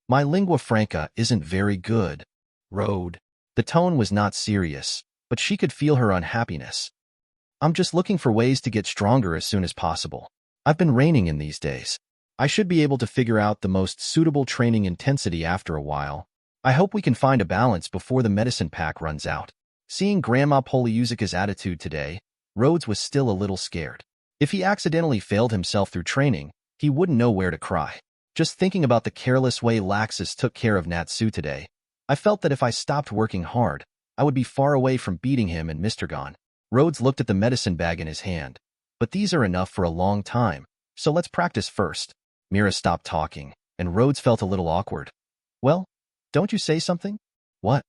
My lingua franca isn't very good. Rhodes. The tone was not serious, but she could feel her unhappiness. I'm just looking for ways to get stronger as soon as possible. I've been reigning in these days. I should be able to figure out the most suitable training intensity after a while. I hope we can find a balance before the medicine pack runs out. Seeing Grandma Poliusica's attitude today, Rhodes was still a little scared. If he accidentally failed himself through training, he wouldn't know where to cry. Just thinking about the careless way Laxus took care of Natsu today, I felt that if I stopped working hard, I would be far away from beating him and Mr. Gon. Rhodes looked at the medicine bag in his hand. But these are enough for a long time, so let's practice first. Mira stopped talking, and Rhodes felt a little awkward. Well, don't you say something? What?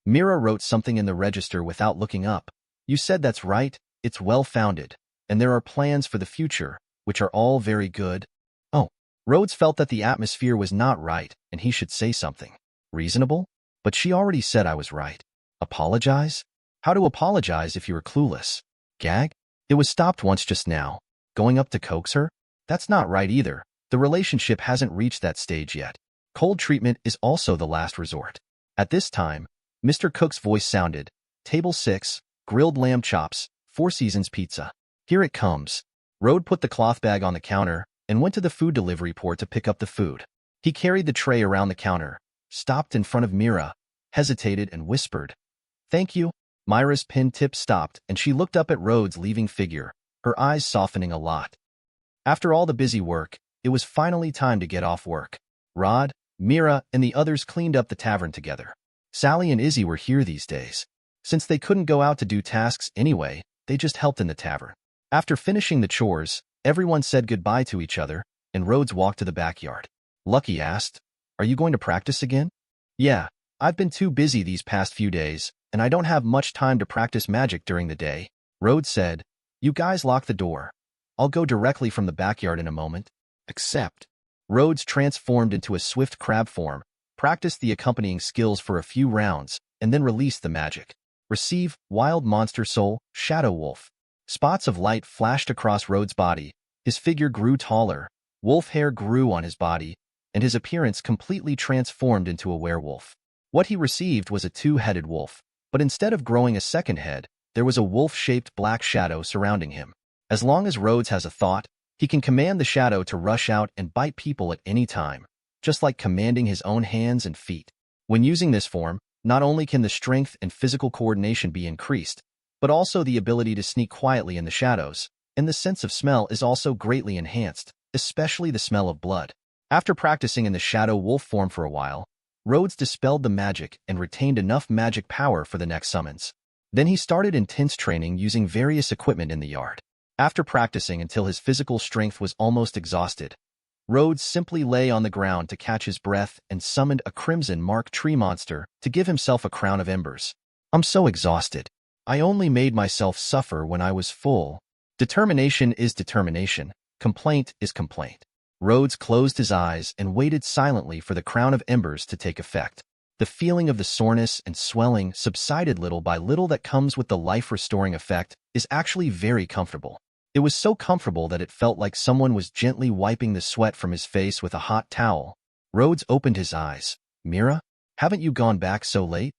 Mira wrote something in the register without looking up. You said that's right, it's well-founded, and there are plans for the future, which are all very good. Oh, Rhodes felt that the atmosphere was not right, and he should say something. Reasonable? But she already said I was right. Apologize? How to apologize if you were clueless? Gag? It was stopped once just now. Going up to coax her? That's not right either. The relationship hasn't reached that stage yet. Cold treatment is also the last resort. At this time, Mr. Cook's voice sounded. Table 6, grilled lamb chops, Four Seasons pizza. Here it comes. Rhodes put the cloth bag on the counter and went to the food delivery port to pick up the food. He carried the tray around the counter, stopped in front of Mira, hesitated and whispered, Thank you. Myra's pin tip stopped and she looked up at Rhodes' leaving figure, her eyes softening a lot. After all the busy work, it was finally time to get off work. Rod, Mira, and the others cleaned up the tavern together. Sally and Izzy were here these days. Since they couldn't go out to do tasks anyway, they just helped in the tavern. After finishing the chores, everyone said goodbye to each other, and Rhodes walked to the backyard. Lucky asked, Are you going to practice again? Yeah, I've been too busy these past few days, and I don't have much time to practice magic during the day. Rhodes said, You guys lock the door. I'll go directly from the backyard in a moment. Accept. Rhodes transformed into a swift crab form, practiced the accompanying skills for a few rounds, and then released the magic. Receive, Wild Monster Soul, Shadow Wolf. Spots of light flashed across Rhodes' body. His figure grew taller, wolf hair grew on his body, and his appearance completely transformed into a werewolf. What he received was a two-headed wolf, but instead of growing a second head, there was a wolf-shaped black shadow surrounding him. As long as Rhodes has a thought, He can command the shadow to rush out and bite people at any time, just like commanding his own hands and feet. When using this form, not only can the strength and physical coordination be increased, but also the ability to sneak quietly in the shadows, and the sense of smell is also greatly enhanced, especially the smell of blood. After practicing in the shadow wolf form for a while, Rhodes dispelled the magic and retained enough magic power for the next summons. Then he started intense training using various equipment in the yard. After practicing until his physical strength was almost exhausted, Rhodes simply lay on the ground to catch his breath and summoned a crimson-marked tree monster to give himself a crown of embers. I'm so exhausted. I only made myself suffer when I was full. Determination is determination. Complaint is complaint. Rhodes closed his eyes and waited silently for the crown of embers to take effect. The feeling of the soreness and swelling subsided little by little that comes with the life-restoring effect is actually very comfortable. It was so comfortable that it felt like someone was gently wiping the sweat from his face with a hot towel. Rhodes opened his eyes. Mira, haven't you gone back so late?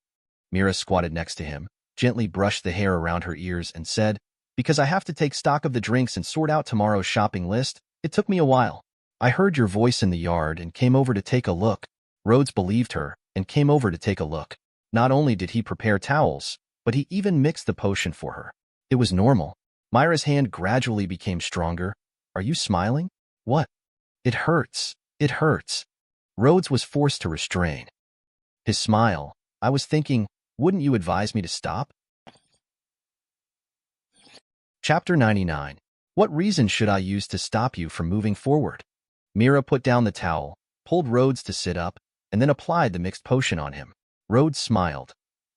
Mira squatted next to him, gently brushed the hair around her ears and said, because I have to take stock of the drinks and sort out tomorrow's shopping list, it took me a while. I heard your voice in the yard and came over to take a look. Rhodes believed her and came over to take a look. Not only did he prepare towels, but he even mixed the potion for her. It was normal. Mira's hand gradually became stronger. Are you smiling? What? It hurts. It hurts. Rhodes was forced to restrain his smile. I was thinking, wouldn't you advise me to stop? Chapter 99. What reason should I use to stop you from moving forward? Mira put down the towel, pulled Rhodes to sit up, and then applied the mixed potion on him. Rhodes smiled.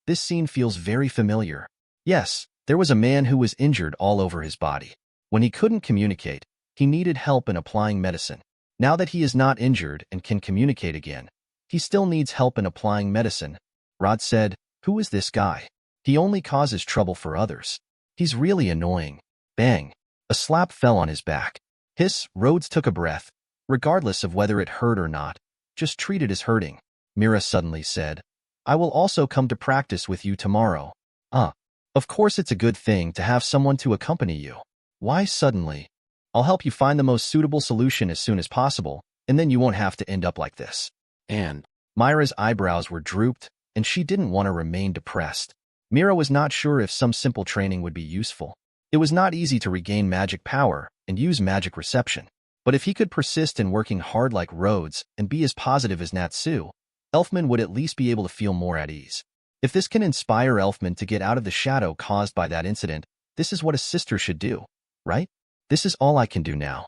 This scene feels very familiar. Yes, there was a man who was injured all over his body. When he couldn't communicate, he needed help in applying medicine. Now that he is not injured and can communicate again, he still needs help in applying medicine. Rod said, who is this guy? He only causes trouble for others. He's really annoying. Bang. A slap fell on his back. Hiss, Rhodes took a breath. Regardless of whether it hurt or not, just treat it as hurting. Mira suddenly said, I will also come to practice with you tomorrow. Of course it's a good thing to have someone to accompany you. Why suddenly? I'll help you find the most suitable solution as soon as possible, and then you won't have to end up like this. And Mira's eyebrows were drooped, and she didn't want to remain depressed. Mira was not sure if some simple training would be useful. It was not easy to regain magic power and use magic reception. But if he could persist in working hard like Rhodes and be as positive as Natsu, Elfman would at least be able to feel more at ease. If this can inspire Elfman to get out of the shadow caused by that incident, this is what a sister should do, right? This is all I can do now.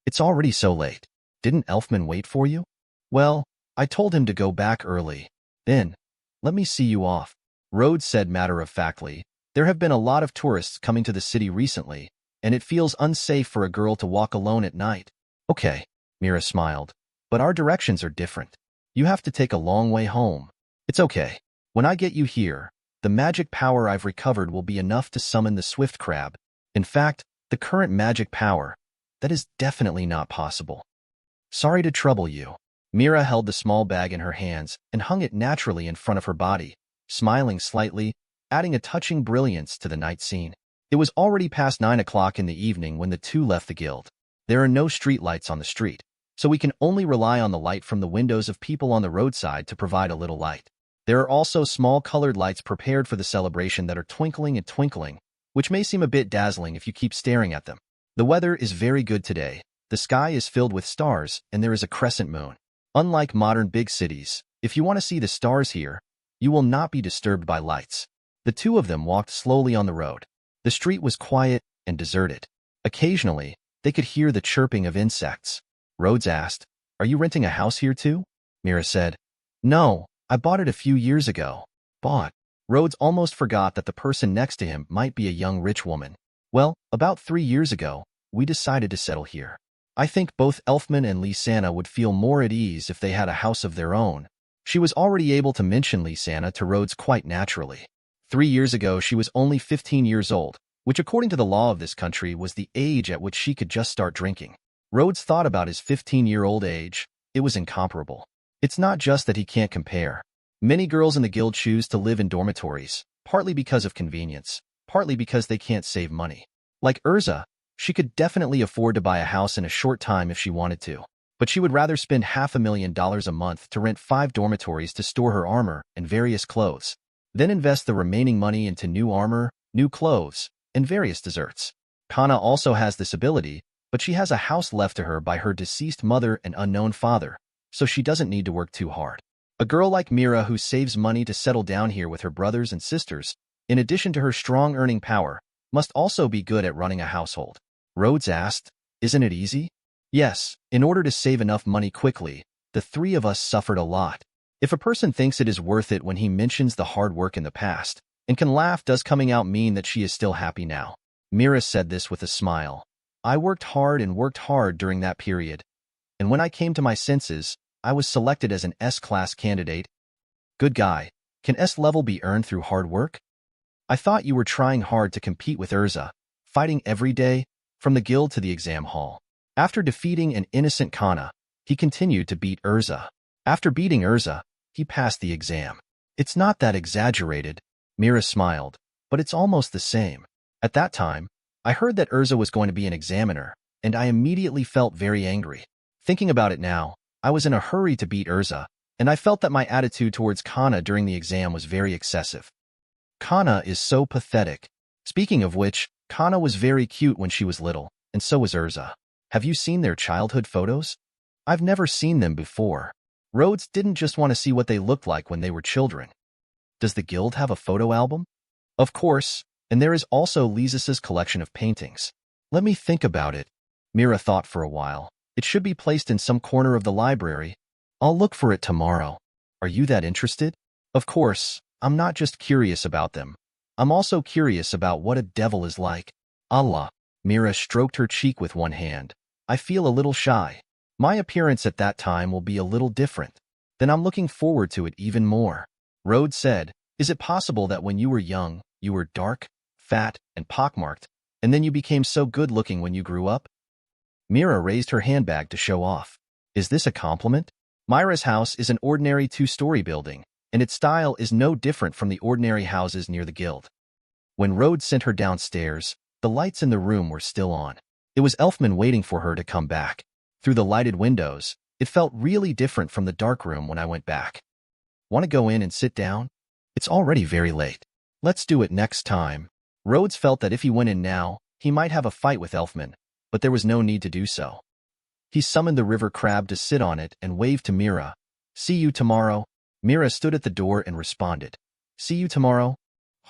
It's already so late. Didn't Elfman wait for you? Well, I told him to go back early. Then, let me see you off. Rhodes said matter-of-factly, there have been a lot of tourists coming to the city recently, and it feels unsafe for a girl to walk alone at night. Okay, Mira smiled, but our directions are different. You have to take a long way home. It's okay. When I get you here, the magic power I've recovered will be enough to summon the swift crab. In fact, the current magic power, that is definitely not possible. Sorry to trouble you. Mira held the small bag in her hands and hung it naturally in front of her body, smiling slightly, adding a touching brilliance to the night scene. It was already past 9 o'clock in the evening when the two left the guild. There are no street lights on the street, so we can only rely on the light from the windows of people on the roadside to provide a little light. There are also small colored lights prepared for the celebration that are twinkling and twinkling, which may seem a bit dazzling if you keep staring at them. The weather is very good today. The sky is filled with stars, and there is a crescent moon. Unlike modern big cities, if you want to see the stars here, you will not be disturbed by lights. The two of them walked slowly on the road. The street was quiet and deserted. Occasionally, they could hear the chirping of insects. Rhodes asked, are you renting a house here too? Mira said, no, I bought it a few years ago. Bought. Rhodes almost forgot that the person next to him might be a young rich woman. Well, about 3 years ago, we decided to settle here. I think both Elfman and Lysana would feel more at ease if they had a house of their own. She was already able to mention Lysana to Rhodes quite naturally. 3 years ago, she was only 15 years old, which according to the law of this country was the age at which she could just start drinking. Rhodes thought about his 15-year-old age. It was incomparable. It's not just that he can't compare. Many girls in the guild choose to live in dormitories, partly because of convenience, partly because they can't save money. Like Erza, She could definitely afford to buy a house in a short time if she wanted to, but she would rather spend $500,000 a month to rent 5 dormitories to store her armor and various clothes, then invest the remaining money into new armor, new clothes, and various desserts. Kana also has this ability, but she has a house left to her by her deceased mother and unknown father, so she doesn't need to work too hard. A girl like Mira who saves money to settle down here with her brothers and sisters, in addition to her strong earning power, must also be good at running a household. Rhodes asked, "Isn't it easy?" "Yes, in order to save enough money quickly, the 3 of us suffered a lot. If a person thinks it is worth it when he mentions the hard work in the past, and can laugh, does coming out mean that she is still happy now?" Mira said this with a smile. "I worked hard during that period, and when I came to my senses, I was selected as an S-class candidate." "Good guy. Can S-level be earned through hard work?" "I thought you were trying hard to compete with Erza, fighting every day, from the guild to the exam hall." After defeating an innocent Kana, he continued to beat Erza. After beating Erza, he passed the exam. "It's not that exaggerated," Mira smiled, "but it's almost the same. At that time, I heard that Erza was going to be an examiner, and I immediately felt very angry. Thinking about it now, I was in a hurry to beat Erza, and I felt that my attitude towards Kana during the exam was very excessive. Kana is so pathetic. Speaking of which, Kana was very cute when she was little, and so was Erza. Have you seen their childhood photos? I've never seen them before." Rhodes didn't just want to see what they looked like when they were children. "Does the guild have a photo album?" "Of course, and there is also Lisas's collection of paintings." "Let me think about it." Mira thought for a while. "It should be placed in some corner of the library. I'll look for it tomorrow." "Are you that interested?" "Of course, I'm not just curious about them. I'm also curious about what a devil is like." "Allah." Mira stroked her cheek with one hand. "I feel a little shy. My appearance at that time will be a little different. Then I'm looking forward to it even more." Rhodes said, "Is it possible that when you were young, you were dark, fat, and pockmarked, and then you became so good-looking when you grew up?" Mira raised her handbag to show off. "Is this a compliment?" Mira's house is an ordinary 2-story building, and its style is no different from the ordinary houses near the guild. When Rhodes sent her downstairs, the lights in the room were still on. It was Elfman waiting for her to come back. Through the lighted windows, it felt really different from the dark room when I went back. "Want to go in and sit down? It's already very late." "Let's do it next time." Rhodes felt that if he went in now, he might have a fight with Elfman, but there was no need to do so. He summoned the river crab to sit on it and waved to Mira. "See you tomorrow." Mira stood at the door and responded, "See you tomorrow,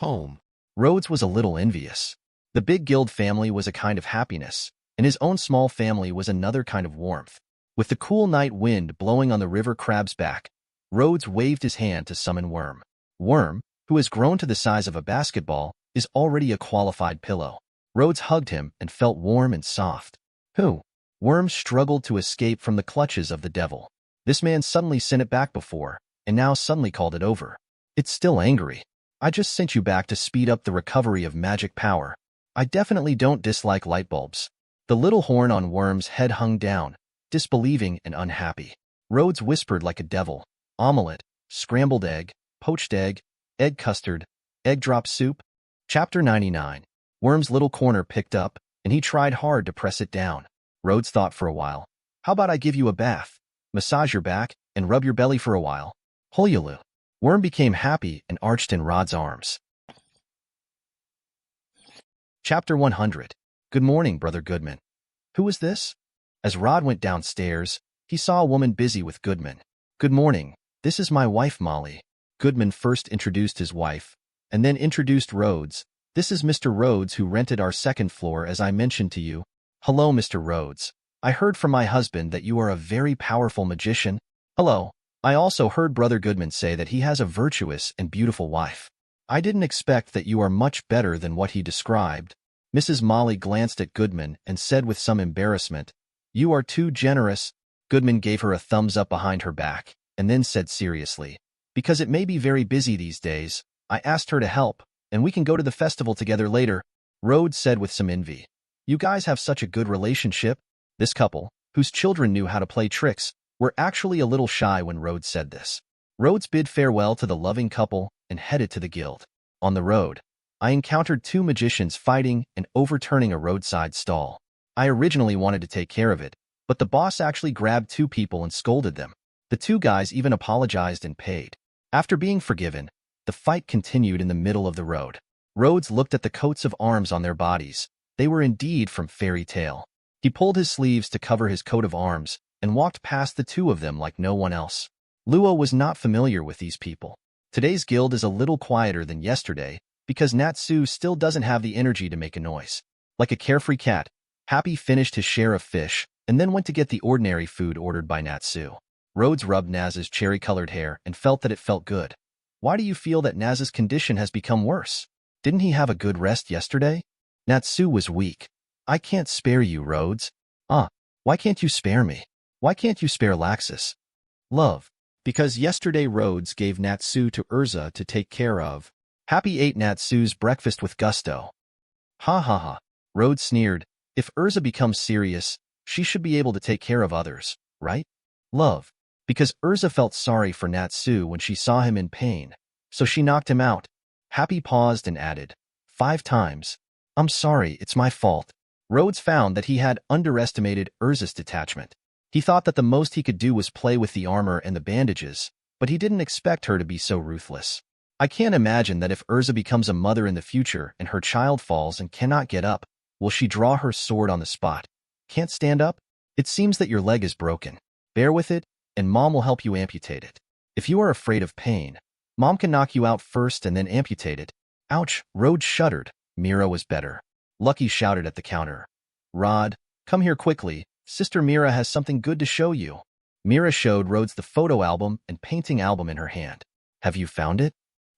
home." Rhodes was a little envious. The big guild family was a kind of happiness, and his own small family was another kind of warmth. With the cool night wind blowing on the river crab's back, Rhodes waved his hand to summon Worm. Worm, who has grown to the size of a basketball, is already a qualified pillow. Rhodes hugged him and felt warm and soft. "Who?" Worm struggled to escape from the clutches of the devil. This man suddenly sent it back before, and now suddenly called it over. "It's still angry. I just sent you back to speed up the recovery of magic power. I definitely don't dislike light bulbs." The little horn on Worm's head hung down, disbelieving and unhappy. Rhodes whispered like a devil, "Omelette, scrambled egg, poached egg custard, egg drop soup." Chapter 99. Worm's little corner picked up, and he tried hard to press it down. Rhodes thought for a while. "How about I give you a bath, massage your back, and rub your belly for a while?" "Holyaloo." Worm became happy and arched in Rod's arms. Chapter 100. Good morning, Brother Goodman. Who is this? As Rod went downstairs, he saw a woman busy with Goodman. "Good morning, this is my wife Molly." Goodman first introduced his wife, and then introduced Rhodes. "This is Mr. Rhodes who rented our second floor as I mentioned to you." "Hello, Mr. Rhodes. I heard from my husband that you are a very powerful magician." "Hello. I also heard Brother Goodman say that he has a virtuous and beautiful wife. I didn't expect that you are much better than what he described." Mrs. Molly glanced at Goodman and said with some embarrassment, "You are too generous." Goodman gave her a thumbs up behind her back, and then said seriously, "Because it may be very busy these days, I asked her to help, and we can go to the festival together later." Rhodes said with some envy, "You guys have such a good relationship." This couple, whose children knew how to play tricks, were actually a little shy when Rhodes said this. Rhodes bid farewell to the loving couple and headed to the guild. On the road, I encountered two magicians fighting and overturning a roadside stall. I originally wanted to take care of it, but the boss actually grabbed two people and scolded them. The two guys even apologized and paid. After being forgiven, the fight continued in the middle of the road. Rhodes looked at the coats of arms on their bodies. They were indeed from fairy tale. He pulled his sleeves to cover his coat of arms and walked past the two of them like no one else. Luo was not familiar with these people. Today's guild is a little quieter than yesterday because Natsu still doesn't have the energy to make a noise. Like a carefree cat, Happy finished his share of fish and then went to get the ordinary food ordered by Natsu. Rhodes rubbed Naz's cherry-colored hair and felt that it felt good. Why do you feel that Naz's condition has become worse? Didn't he have a good rest yesterday? Natsu was weak. I can't spare you, Rhodes. Why can't you spare me? Why can't you spare Laxus? Love. Because yesterday Rhodes gave Natsu to Erza to take care of. Happy ate Natsu's breakfast with gusto. Ha ha ha. Rhodes sneered. If Erza becomes serious, she should be able to take care of others, right? Love. Because Erza felt sorry for Natsu when she saw him in pain, so she knocked him out. Happy paused and added, 5 times. I'm sorry, it's my fault. Rhodes found that he had underestimated Erza's detachment. He thought that the most he could do was play with the armor and the bandages, but he didn't expect her to be so ruthless. I can't imagine that if Erza becomes a mother in the future and her child falls and cannot get up, will she draw her sword on the spot? Can't stand up? It seems that your leg is broken. Bear with it, and Mom will help you amputate it. If you are afraid of pain, Mom can knock you out first and then amputate it. Ouch, Rhodes shuddered. Mira was better. Lucky shouted at the counter. Rod, come here quickly. Sister Mira has something good to show you. Mira showed Rhodes the photo album and painting album in her hand. Have you found it?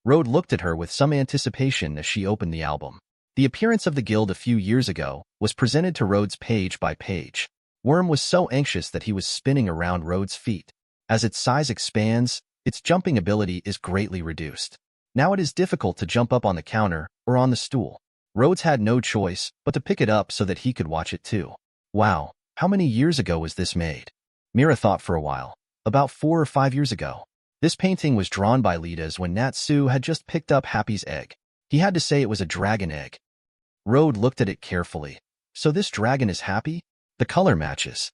Rhodes looked at her with some anticipation as she opened the album. The appearance of the guild a few years ago was presented to Rhodes page by page. Worm was so anxious that he was spinning around Rhodes' feet. As its size expands, its jumping ability is greatly reduced. Now it is difficult to jump up on the counter or on the stool. Rhodes had no choice but to pick it up so that he could watch it too. Wow, how many years ago was this made? Mira thought for a while. About 4 or 5 years ago. This painting was drawn by Litas when Natsu had just picked up Happy's egg. He had to say it was a dragon egg. Rhodes looked at it carefully. So this dragon is Happy? The color matches.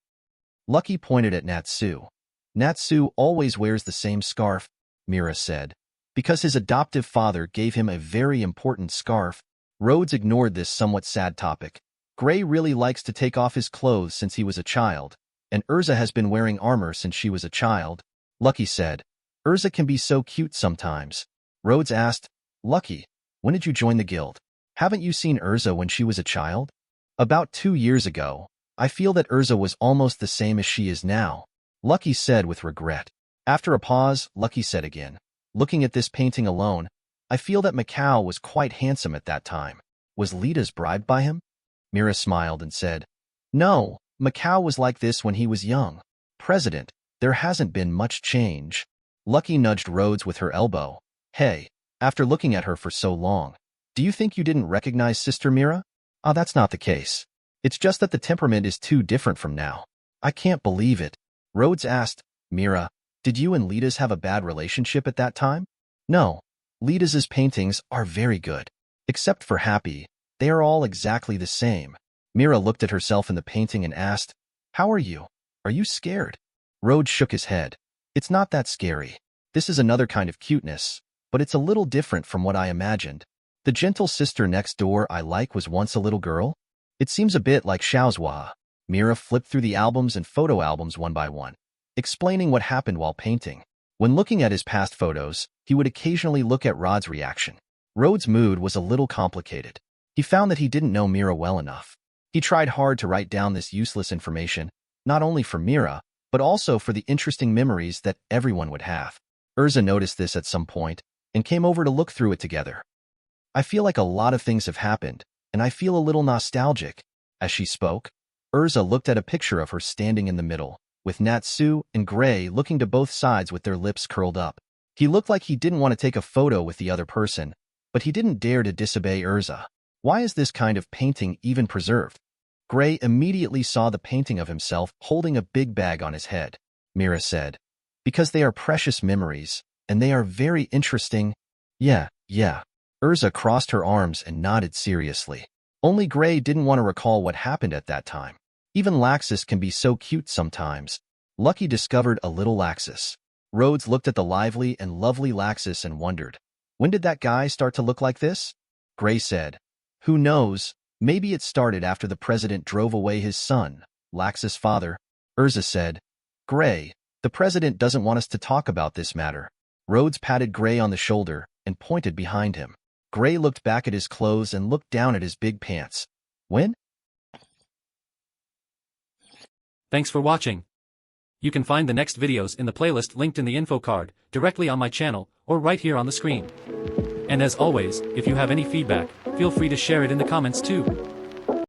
Lucky pointed at Natsu. Natsu always wears the same scarf, Mira said. Because his adoptive father gave him a very important scarf. Rhodes ignored this somewhat sad topic. Gray really likes to take off his clothes since he was a child, and Erza has been wearing armor since she was a child. Lucky said, Erza can be so cute sometimes. Rhodes asked, Lucky, when did you join the guild? Haven't you seen Erza when she was a child? About 2 years ago. I feel that Erza was almost the same as she is now. Lucky said with regret. After a pause, Lucky said again, looking at this painting alone, I feel that Macau was quite handsome at that time. Was Litas bribed by him? Mira smiled and said, No, Macau was like this when he was young. President, there hasn't been much change. Lucky nudged Rhodes with her elbow. Hey, after looking at her for so long, do you think you didn't recognize Sister Mira? That's not the case. It's just that the temperament is too different from now. I can't believe it. Rhodes asked, Mira, did you and Litas have a bad relationship at that time? No. Litas's paintings are very good. Except for Happy, they are all exactly the same. Mira looked at herself in the painting and asked, How are you? Are you scared? Rhodes shook his head. It's not that scary. This is another kind of cuteness, but it's a little different from what I imagined. The gentle sister next door I like was once a little girl? It seems a bit like Xiaozhua. Mira flipped through the albums and photo albums one by one, explaining what happened while painting. When looking at his past photos, he would occasionally look at Rod's reaction. Rod's mood was a little complicated. He found that he didn't know Mira well enough. He tried hard to write down this useless information, not only for Mira, but also for the interesting memories that everyone would have. Erza noticed this at some point and came over to look through it together. I feel like a lot of things have happened, and I feel a little nostalgic. As she spoke, Erza looked at a picture of her standing in the middle, with Natsu and Gray looking to both sides with their lips curled up. He looked like he didn't want to take a photo with the other person, but he didn't dare to disobey Erza. Why is this kind of painting even preserved? Gray immediately saw the painting of himself holding a big bag on his head. Mira said, Because they are precious memories, and they are very interesting. Yeah. Erza crossed her arms and nodded seriously. Only Gray didn't want to recall what happened at that time. Even Laxus can be so cute sometimes. Lucky discovered a little Laxus. Rhodes looked at the lively and lovely Laxus and wondered, when did that guy start to look like this? Gray said, who knows, maybe it started after the president drove away his son, Laxus' father. Erza said, Gray, the president doesn't want us to talk about this matter. Rhodes patted Gray on the shoulder and pointed behind him. Gray looked back at his clothes and looked down at his big pants. When? Thanks for watching. You can find the next videos in the playlist linked in the info card, directly on my channel, or right here on the screen. And as always, if you have any feedback, feel free to share it in the comments too.